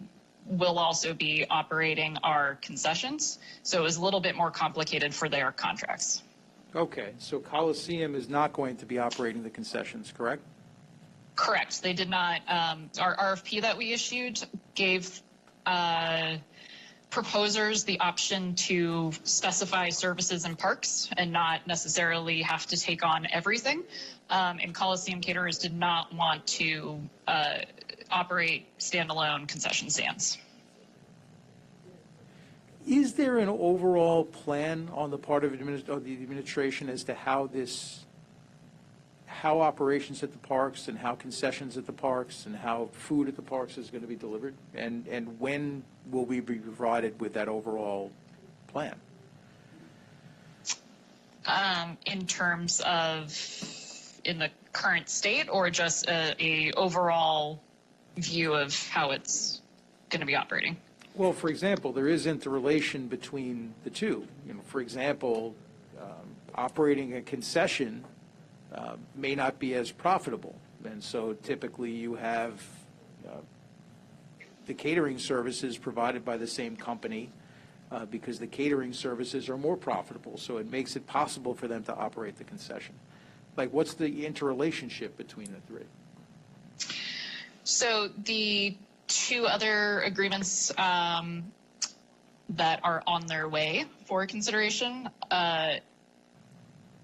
will also be operating our concessions. So it was a little bit more complicated for their contracts. Okay, so Coliseum is not going to be operating the concessions, correct? Correct. They did not. Our RFP that we issued gave proposers the option to specify services and parks and not necessarily have to take on everything. And Coliseum caterers did not want to operate standalone concession stands. Is there an overall plan on the part of the administration as to how operations at the parks and how concessions at the parks and how food at the parks is going to be delivered? And when will we be provided with that overall plan? In terms of in the current state, or just a overall view of how it's going to be operating? Well, for example, there is interrelation between the two. For example, operating a concession may not be as profitable, and so typically you have the catering services provided by the same company because the catering services are more profitable, so it makes it possible for them to operate the concession. Like, what's the interrelationship between the three? So the two other agreements that are on their way for consideration,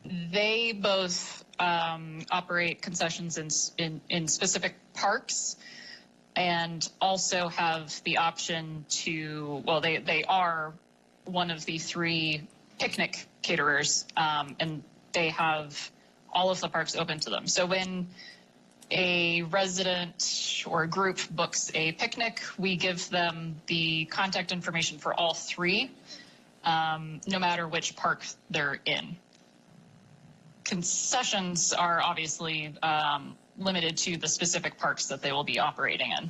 they both operate concessions in specific parks and also have the option to, well, they are one of the three picnic caterers, and they have all of the parks open to them. So when a resident or a group books a picnic, we give them the contact information for all three, no matter which park they're in. Concessions are obviously limited to the specific parks that they will be operating in.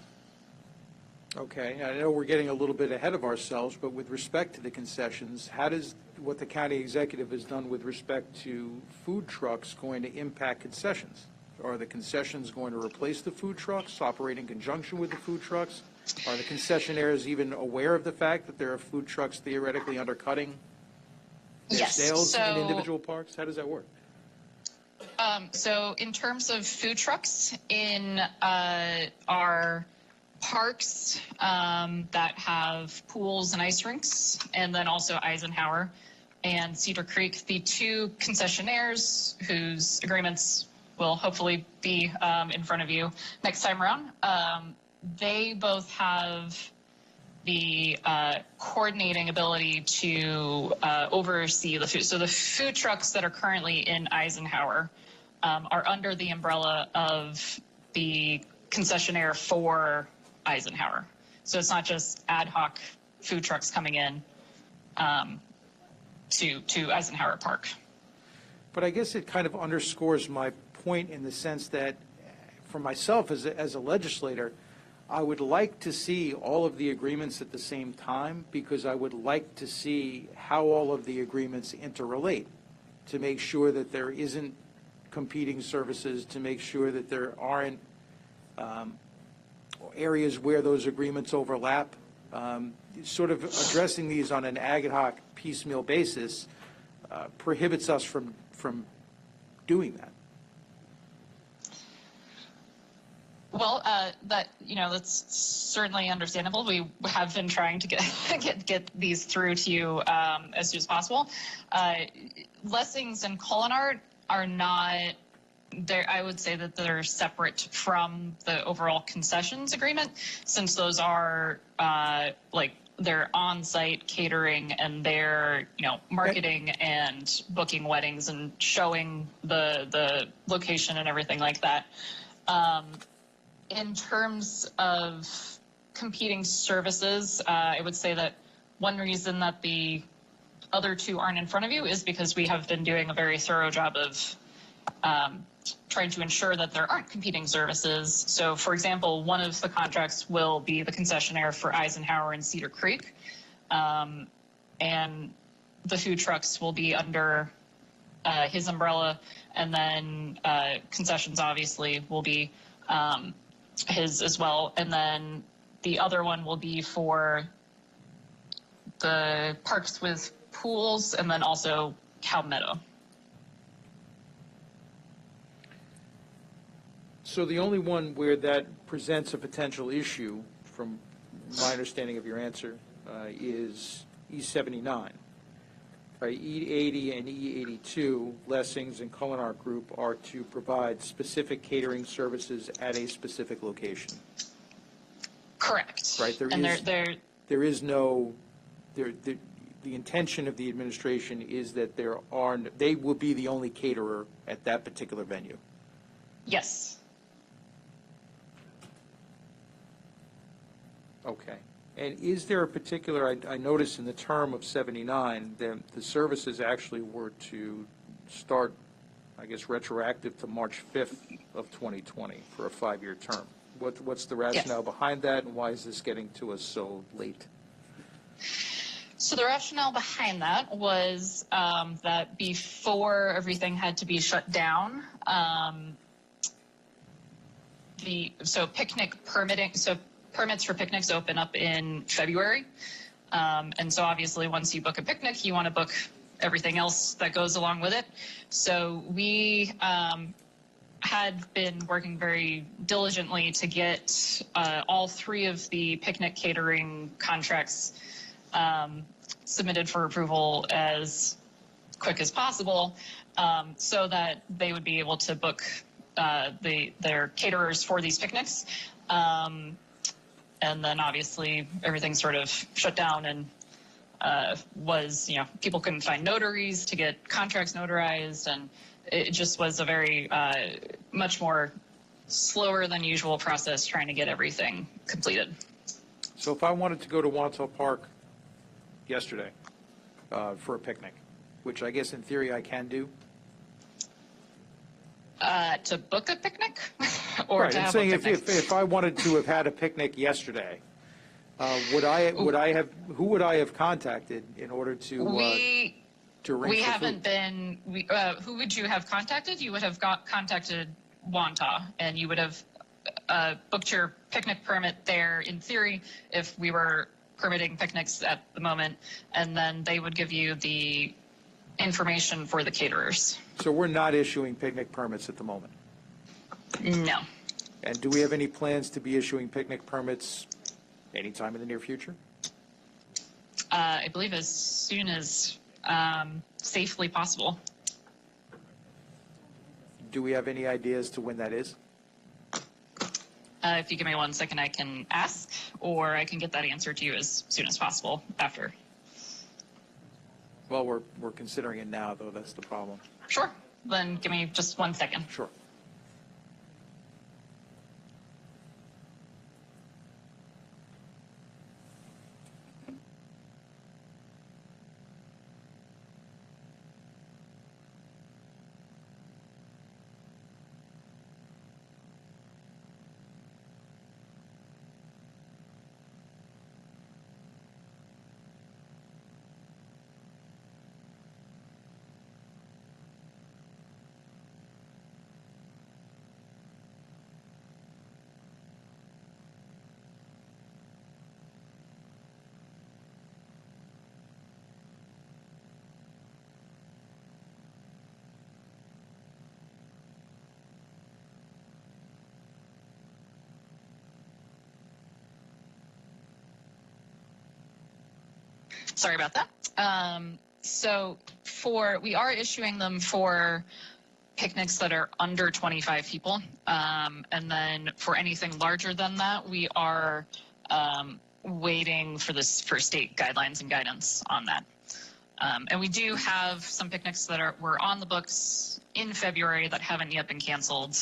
Okay, I know we're getting a little bit ahead of ourselves, but with respect to the concessions, how does what the county executive has done with respect to food trucks going to impact concessions? Are the concessions going to replace the food trucks, operate in conjunction with the food trucks? Are the concessionaires even aware of the fact that there are food trucks theoretically undercutting their sales in individual parks? How does that work? So in terms of food trucks in our parks that have pools and ice rinks, and then also Eisenhower and Cedar Creek, the two concessionaires whose agreements will hopefully be in front of you next time around, they both have the coordinating ability to oversee the food. So the food trucks that are currently in Eisenhower are under the umbrella of the concessionaire for Eisenhower. So it's not just ad hoc food trucks coming in to Eisenhower Park. But I guess it kind of underscores my point in the sense that for myself as a legislator, I would like to see all of the agreements at the same time, because I would like to see how all of the agreements interrelate to make sure that there isn't competing services, to make sure that there aren't areas where those agreements overlap. Sort of addressing these on an ad hoc piecemeal basis prohibits us from doing that. Well, that's certainly understandable. We have been trying to get these through to you as soon as possible. Lessings and Culinart are not there. I would say that they're separate from the overall concessions agreement, since those are they're on-site catering and they're marketing and booking weddings and showing the location and everything like that. In terms of competing services, I would say that one reason that the other two aren't in front of you is because we have been doing a very thorough job of trying to ensure that there aren't competing services. So, for example, one of the contracts will be the concessionaire for Eisenhower and Cedar Creek, and the food trucks will be under his umbrella, and then concessions obviously will be his as well, and then the other one will be for the parks with pools, and then also Cow Meadow. So the only one where that presents a potential issue, from my understanding of your answer, is E79. Right, E80 and E82, Lessings and Culinart Group, are to provide specific catering services at a specific location. Correct. Right, there is no, the intention of the administration is that they will be the only caterer at that particular venue. Yes. Okay. And is there a particular, I noticed in the term of 79, the services actually were to start, I guess, retroactive to March 5th of 2020 for a 5-year term. What's the rationale behind that, and why is this getting to us so late? So the rationale behind that was that before everything had to be shut down, permits for picnics open up in February. And so obviously once you book a picnic, you want to book everything else that goes along with it. So we had been working very diligently to get all three of the picnic catering contracts submitted for approval as quick as possible, so that they would be able to book their caterers for these picnics. And then obviously everything sort of shut down, and was, people couldn't find notaries to get contracts notarized, and it just was a very much more slower than usual process trying to get everything completed. So if I wanted to go to Wandsworth Park yesterday for a picnic, which I guess in theory I can do. To book a picnic, or Right, to I'm have saying a picnic? if I wanted to have had a picnic yesterday, who would I have contacted in order to arrange We for haven't food? who would you have contacted? You would have contacted Wanta, and you would have booked your picnic permit there in theory if we were permitting picnics at the moment, and then they would give you the information for the caterers. So we're not issuing picnic permits at the moment? No. And do we have any plans to be issuing picnic permits anytime in the near future? I believe as soon as safely possible. Do we have any idea as to when that is? If you give me 1 second, I can ask, or I can get that answer to you as soon as possible after. Well, we're considering it now, though. That's the problem. Sure. Then give me just 1 second. Sure. Sorry about that. So we are issuing them for picnics that are under 25 people. And then for anything larger than that, we are waiting for state guidelines and guidance on that. And we do have some picnics that were on the books in February that haven't yet been canceled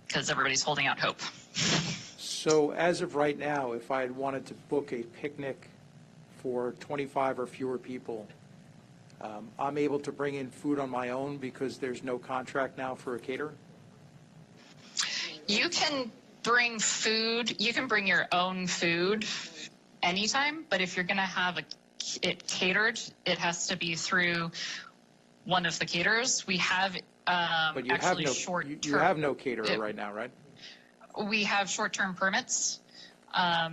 because everybody's holding out hope. So as of right now, if I had wanted to book a picnic for 25 or fewer people, I'm able to bring in food on my own because there's no contract now for a caterer? You can bring food. You can bring your own food anytime, but if you're going to have it catered, it has to be through one of the caterers. We have But you have no caterer right now, right? We have short-term permits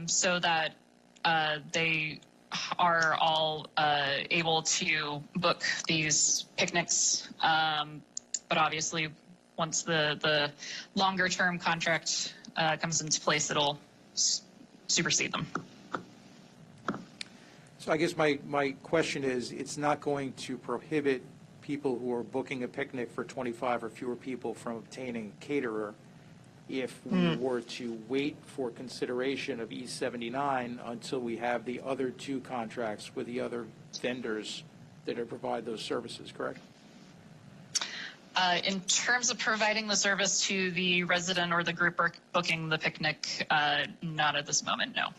so that they are all able to book these picnics. But obviously, once the longer-term contract comes into place, it'll supersede them. So I guess my question is, it's not going to prohibit people who are booking a picnic for 25 or fewer people from obtaining a caterer if we were to wait for consideration of E79 until we have the other two contracts with the other vendors that provide those services, correct? In terms of providing the service to the resident or the group booking the picnic, not at this moment, no.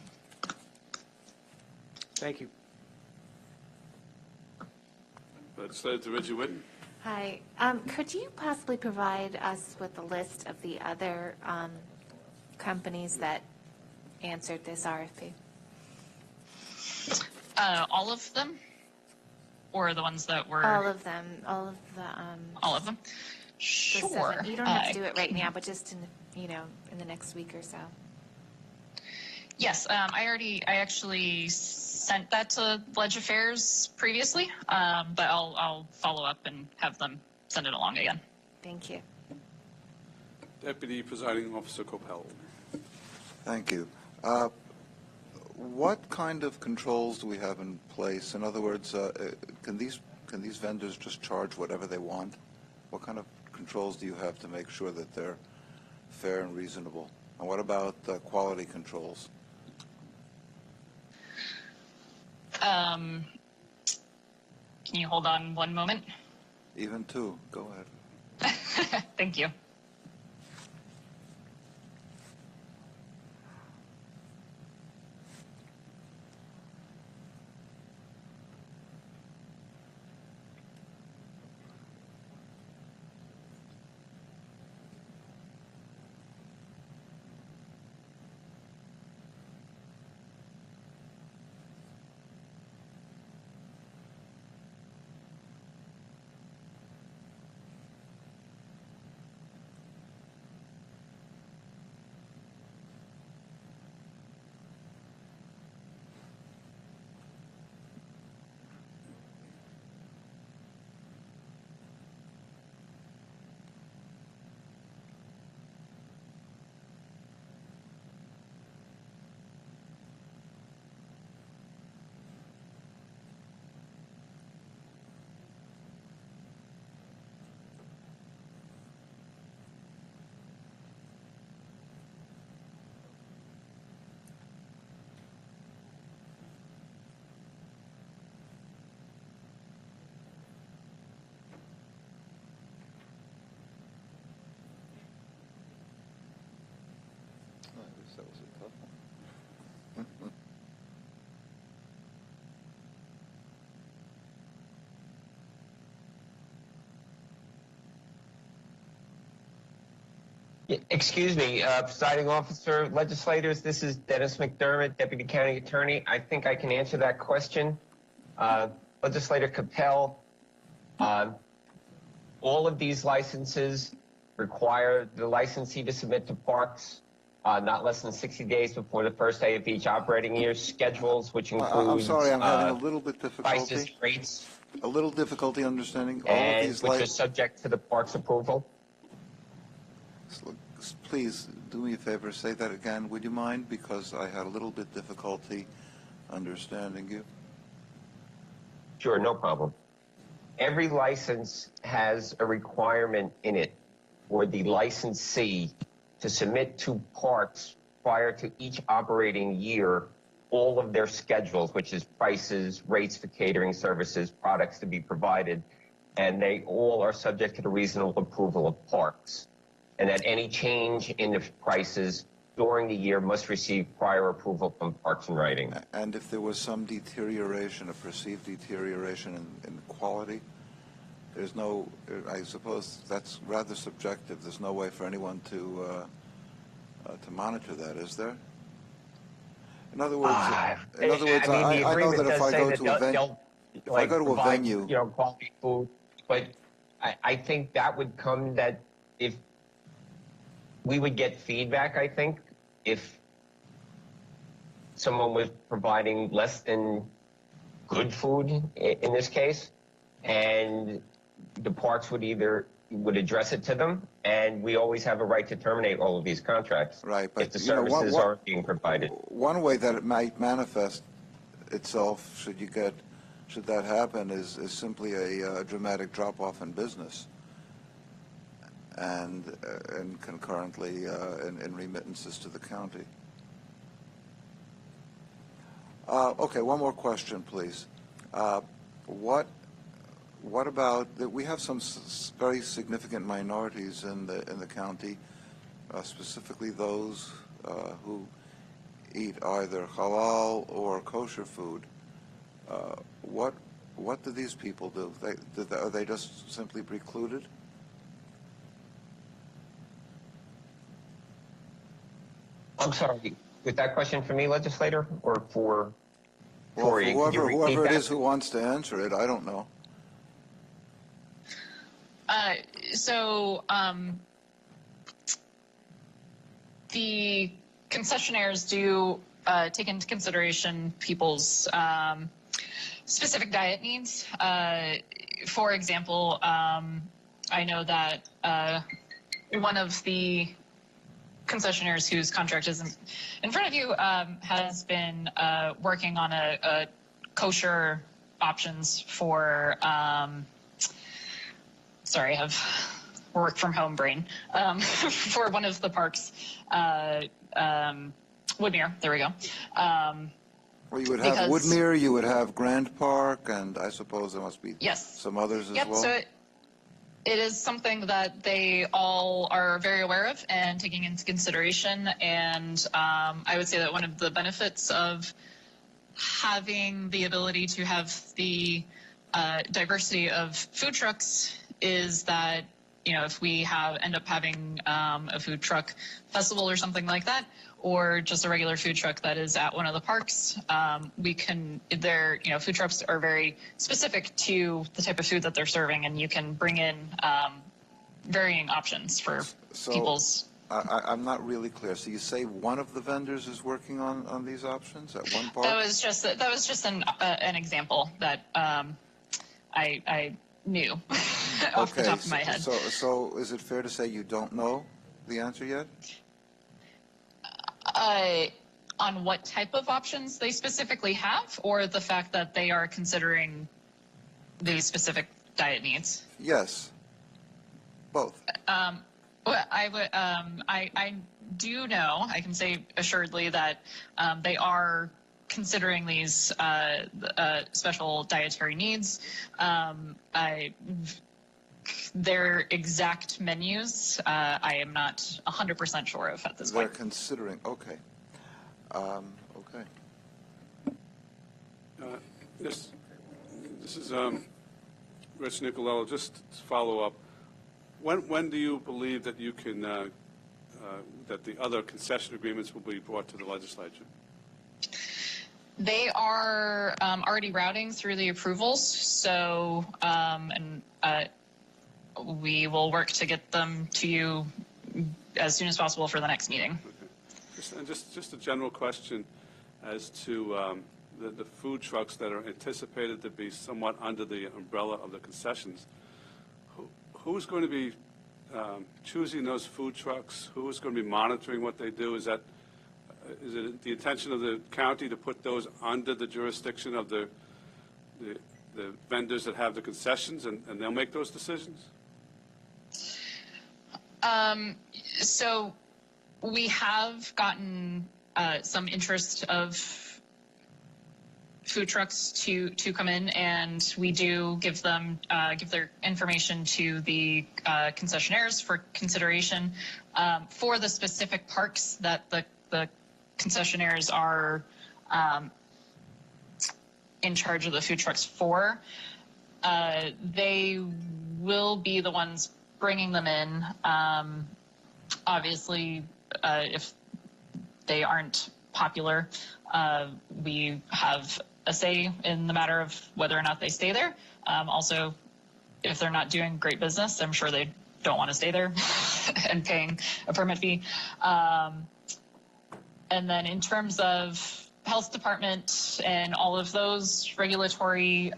Thank you. Let's to Reggie Whitten. Hi. Could you possibly provide us with a list of the other companies that answered this RFP? All of them? Or the ones that were? All of them. All of the. All of them? Sure. You don't have to do it right now, but just in the next week or so. Yes, I actually sent that to Ledge Affairs previously, but I'll follow up and have them send it along again. Thank you. Deputy Presiding Officer Coppell. Thank you. What kind of controls do we have in place? In other words, can these vendors just charge whatever they want? What kind of controls do you have to make sure that they're fair and reasonable? And what about quality controls? Can you hold on one moment? Even two, go ahead. Thank you. Oh, I guess that was a tough one. Excuse me, presiding officer, legislators, this is Dennis McDermott, Deputy County Attorney. I think I can answer that question. Legislator Capel, all of these licenses require the licensee to submit to parks not less than 60 days before the first day of each operating year, schedules, which include I'm sorry, I'm having a little bit prices, difficulty. rates, A little difficulty understanding all of and these which are subject to the park's approval. Please do me a favor, say that again, would you mind? Because I had a little bit difficulty understanding you. Sure, no problem. Every license has a requirement in it for the licensee to submit to parks prior to each operating year all of their schedules, which is prices, rates for catering services, products to be provided, and they all are subject to the reasonable approval of parks. And that any change in the prices during the year must receive prior approval from Parks and Writing. And if there was some deterioration, a perceived deterioration in quality, there's no, I suppose that's rather subjective. There's no way for anyone to monitor that, is there? In other words, I know that if I go to a venue, if I go to a venue, you know, quality food, but I think that would come that if we would get feedback, I think, if someone was providing less than good food in this case, and the parks would address it to them, and we always have a right to terminate all of these contracts if the services aren't being provided. One way that it might manifest itself, should that happen, is simply a dramatic drop-off in business, and concurrently in remittances to the county. Okay, one more question, please. What about we have some very significant minorities in the county, specifically those who eat either halal or kosher food. What do these people do? Are they just simply precluded? I'm sorry, was that question for me, legislator, or for Tori? Well, for whoever it is who wants to answer it, I don't know. The concessionaires do take into consideration people's specific diet needs. For example, I know that one of the concessionaires whose contract is in front of you has been working on a kosher options for sorry, I have work from home brain for one of the parks, Woodmere, there we go. Well, you would have Because- Woodmere, you would have Grand Park, and I suppose there must be Yes. some others as Yep, well? so it is something that they all are very aware of and taking into consideration. And I would say that one of the benefits of having the ability to have the diversity of food trucks is that, you know, if we end up having a food truck festival or something like that, or just a regular food truck that is at one of the parks, food trucks are very specific to the type of food that they're serving, and you can bring in varying options for people's. I'm not really clear. So you say one of the vendors is working on these options at one park? That was just an example that I knew off the top of my head. So is it fair to say you don't know the answer yet? On what type of options they specifically have, or the fact that they are considering the specific diet needs? Yes, both. Well, I do know, I can say assuredly that they are considering these special dietary needs. Their exact menus, I am not 100% sure of at this point. They're considering, okay. Okay. This is Rich Nicolello. Just to follow up, when do you believe that you can that the other concession agreements will be brought to the legislature? They are already routing through the approvals, so we will work to get them to you as soon as possible for the next meeting. Okay. Just a general question as to the food trucks that are anticipated to be somewhat under the umbrella of the concessions. Who's going to be choosing those food trucks? Who is going to be monitoring what they do? Is it the intention of the county to put those under the jurisdiction of the vendors that have the concessions, and they'll make those decisions? So we have gotten some interest of food trucks to come in, and we do give their information to the concessionaires for consideration for the specific parks that the concessionaires are in charge of the food trucks for. They will be the ones bringing them in. Obviously, if they aren't popular, we have a say in the matter of whether or not they stay there. Also, if they're not doing great business, I'm sure they don't want to stay there and paying a permit fee. And then in terms of health department and all of those regulatory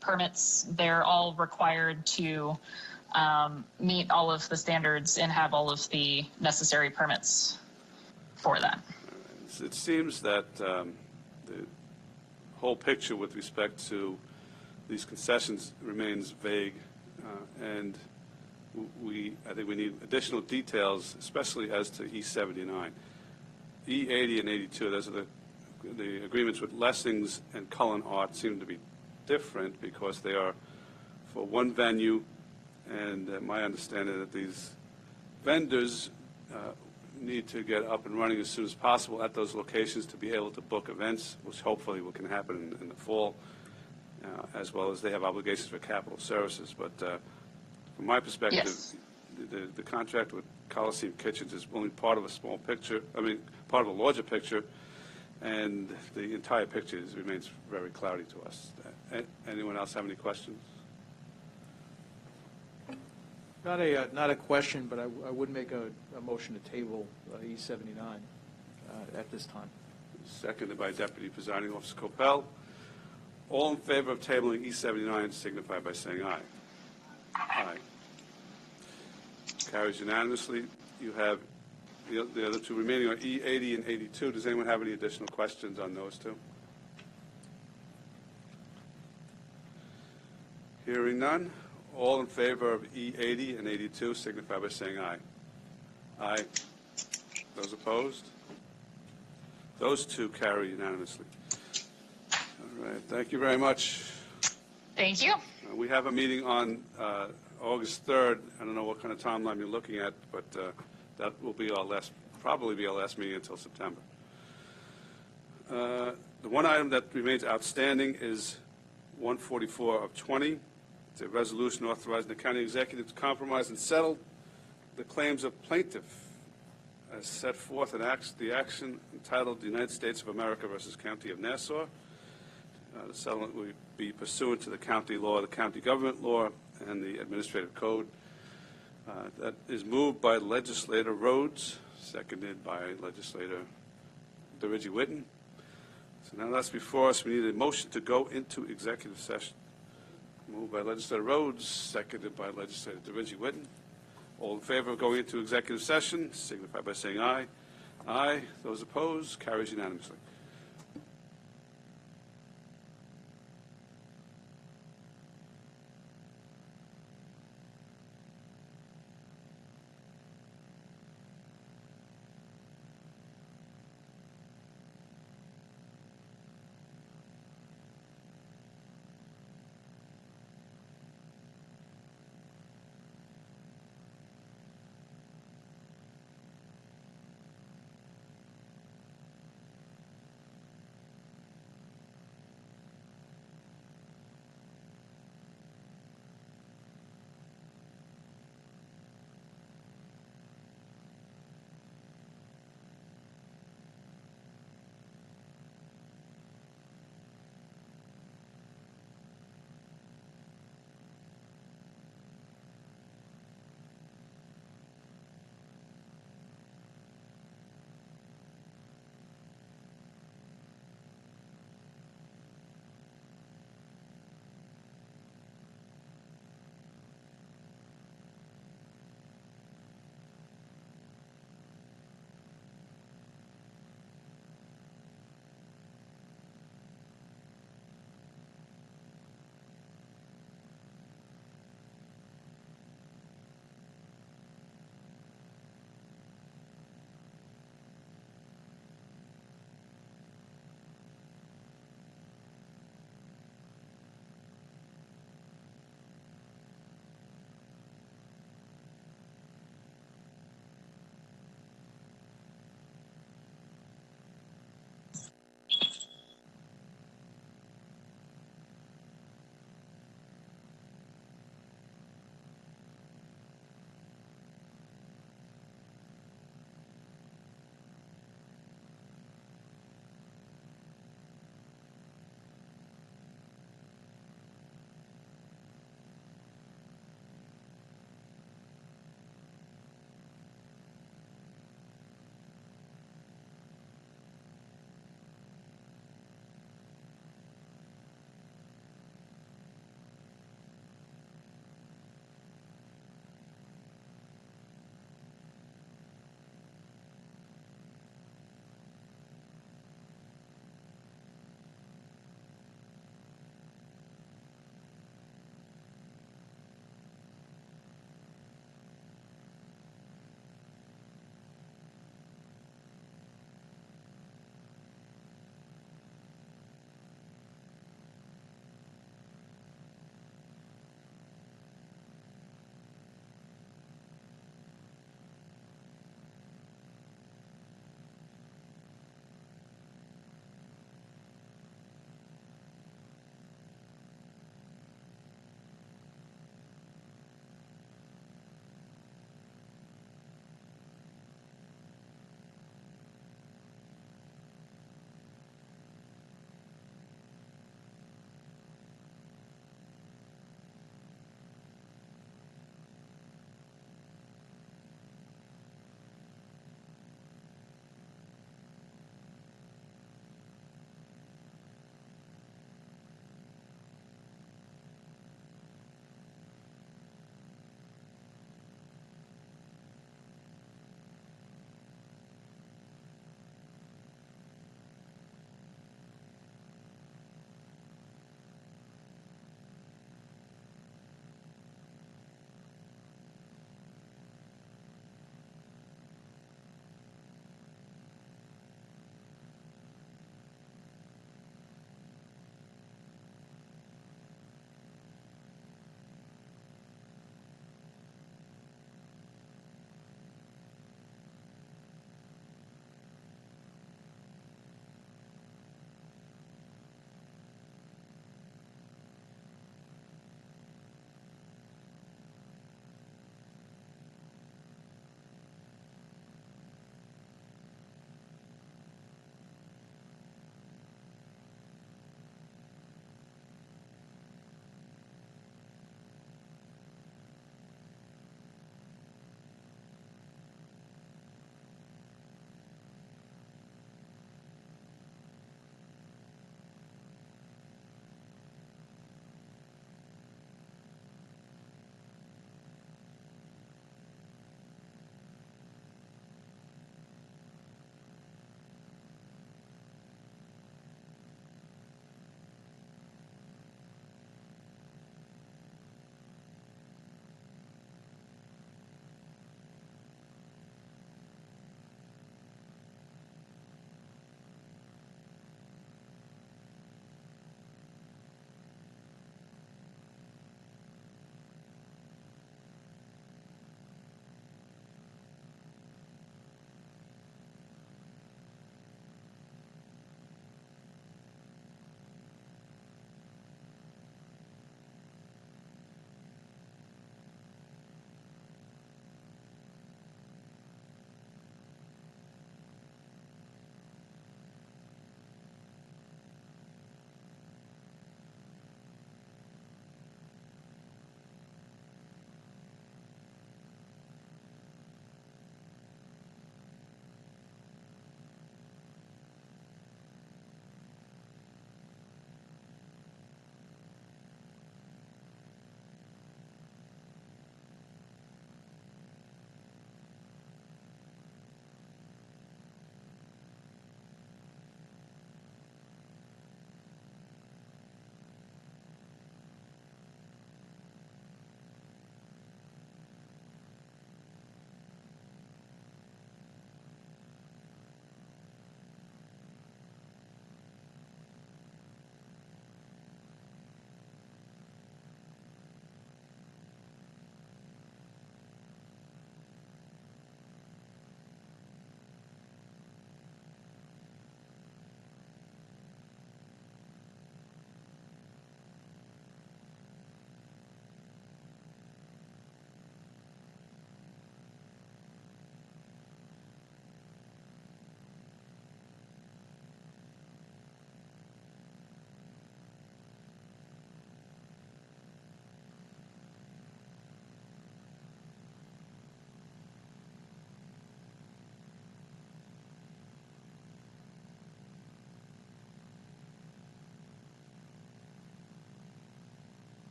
permits, they're all required to meet all of the standards and have all of the necessary permits for that. It seems that the whole picture with respect to these concessions remains vague, and I think we need additional details, especially as to E79. E80 and 82, those are the agreements with Lessings and Cullen Art seem to be different because they are for one venue, and my understanding that these vendors need to get up and running as soon as possible at those locations to be able to book events, which hopefully can happen in the fall, as well as they have obligations for capital services. But from my perspective, yes, the contract with Coliseum Kitchens is only part of a small picture, part of a larger picture, and the entire picture remains very cloudy to us. Anyone else have any questions? Not a question, but I would make a motion to table E79 at this time. Seconded by Deputy Presiding Officer Coppell. All in favor of tabling E79 signify by saying aye. Aye. Carries unanimously. You have the other two remaining are E80 and 82. Does anyone have any additional questions on those two? Hearing none. All in favor of E80 and 82 signify by saying aye. Aye. Those opposed? Those two carry unanimously. All right, thank you very much. Thank you. We have a meeting on August 3rd. I don't know what kind of timeline you're looking at, but that will be probably be our last meeting until September. The one item that remains outstanding is 144 of 20. It's a resolution authorizing the county executive to compromise and settle the claims of plaintiff as set forth in the action entitled the United States of America versus County of Nassau. The settlement will be pursuant to the county law, the county government law, and the administrative code. That is moved by legislator Rhodes, seconded by legislator DeRidge Whitten. So now that's before us. We need a motion to go into executive session. Moved by legislator Rhodes, seconded by legislator DeRidge Whitten. All in favor of going into executive session, signify by saying aye. Aye. Those opposed, carries unanimously.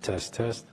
Test, test.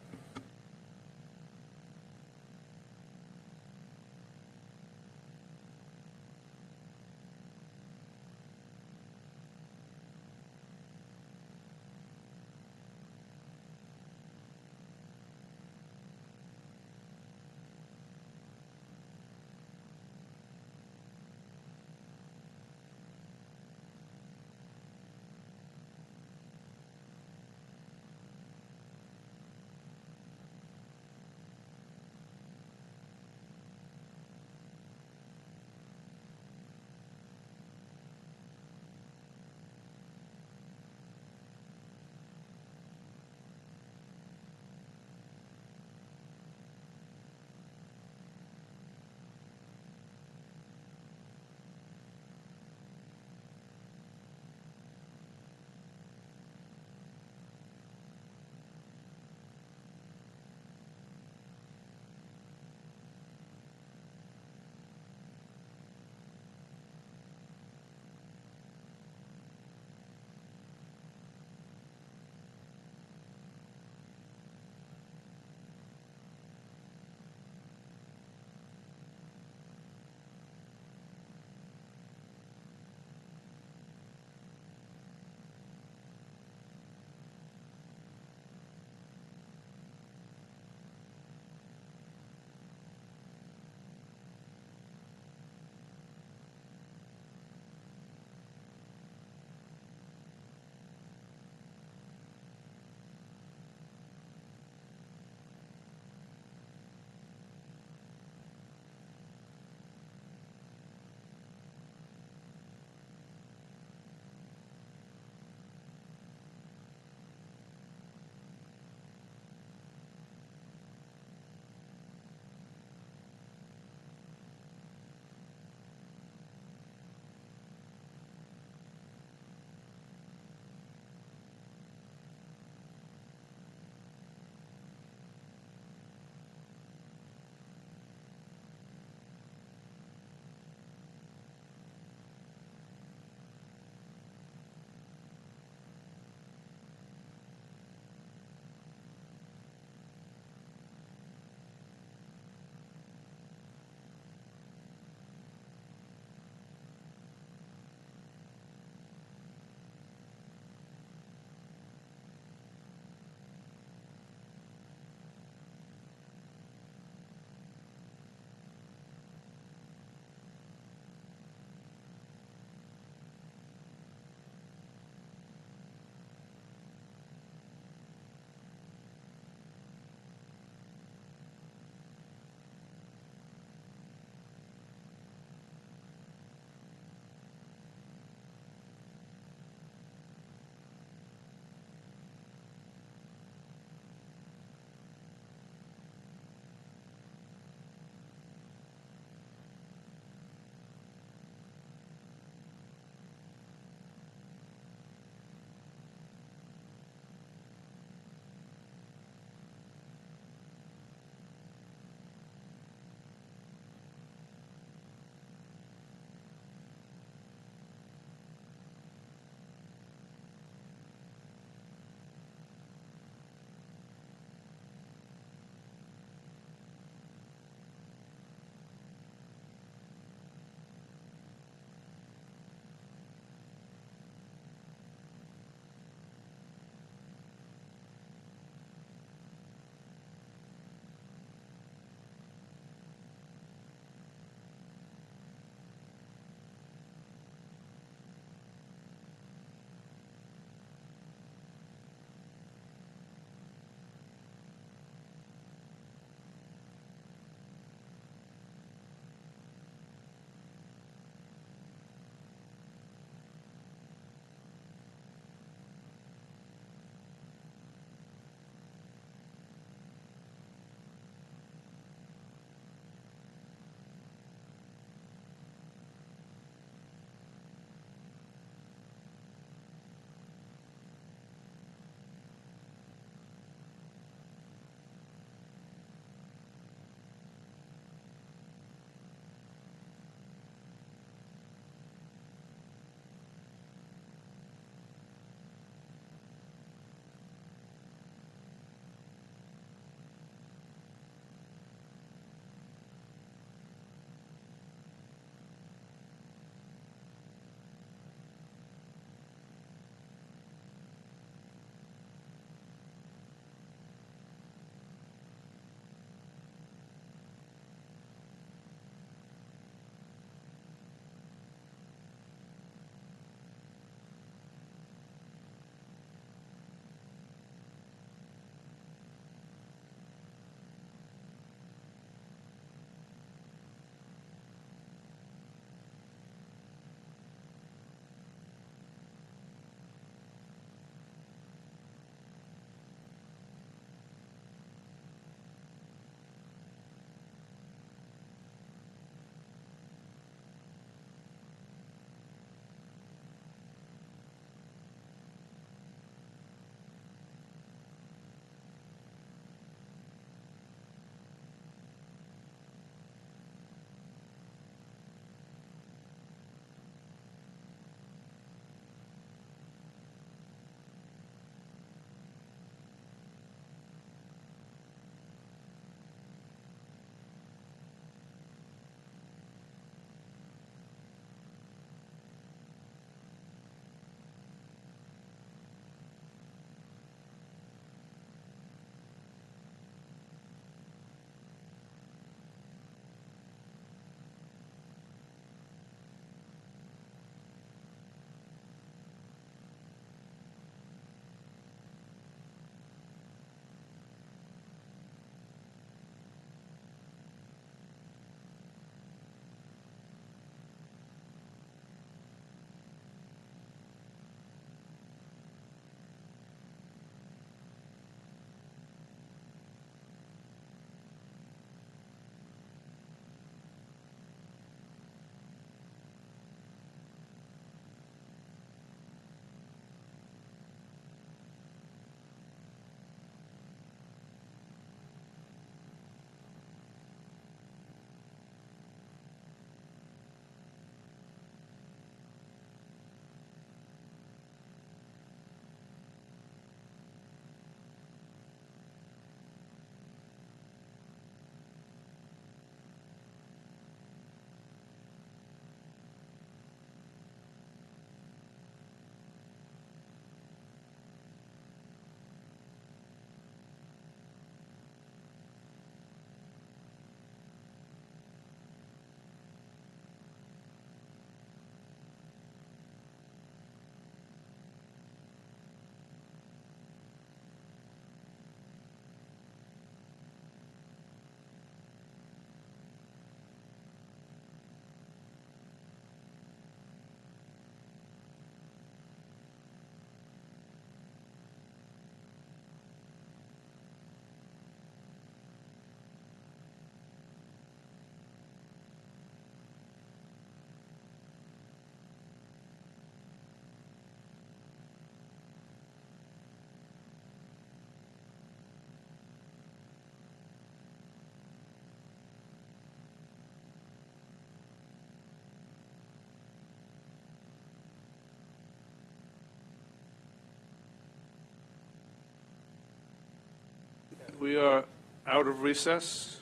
We are out of recess,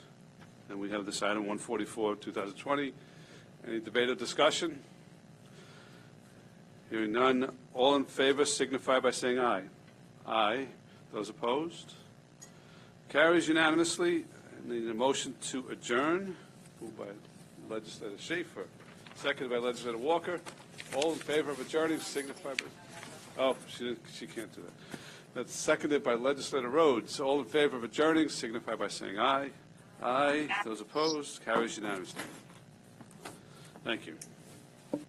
and we have this item 144 of 2020. Any debate or discussion? Hearing none, all in favor signify by saying aye. Aye. Those opposed? Carries unanimously. I need a motion to adjourn. Moved by Legislator Schaefer, seconded by Legislator Walker. All in favor of adjourning signify by... Oh, she can't do that. That's seconded by Legislator Rhodes. All in favor of adjourning signify by saying aye. Aye. Those opposed? Carries unanimously. Thank you. Thank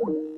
you.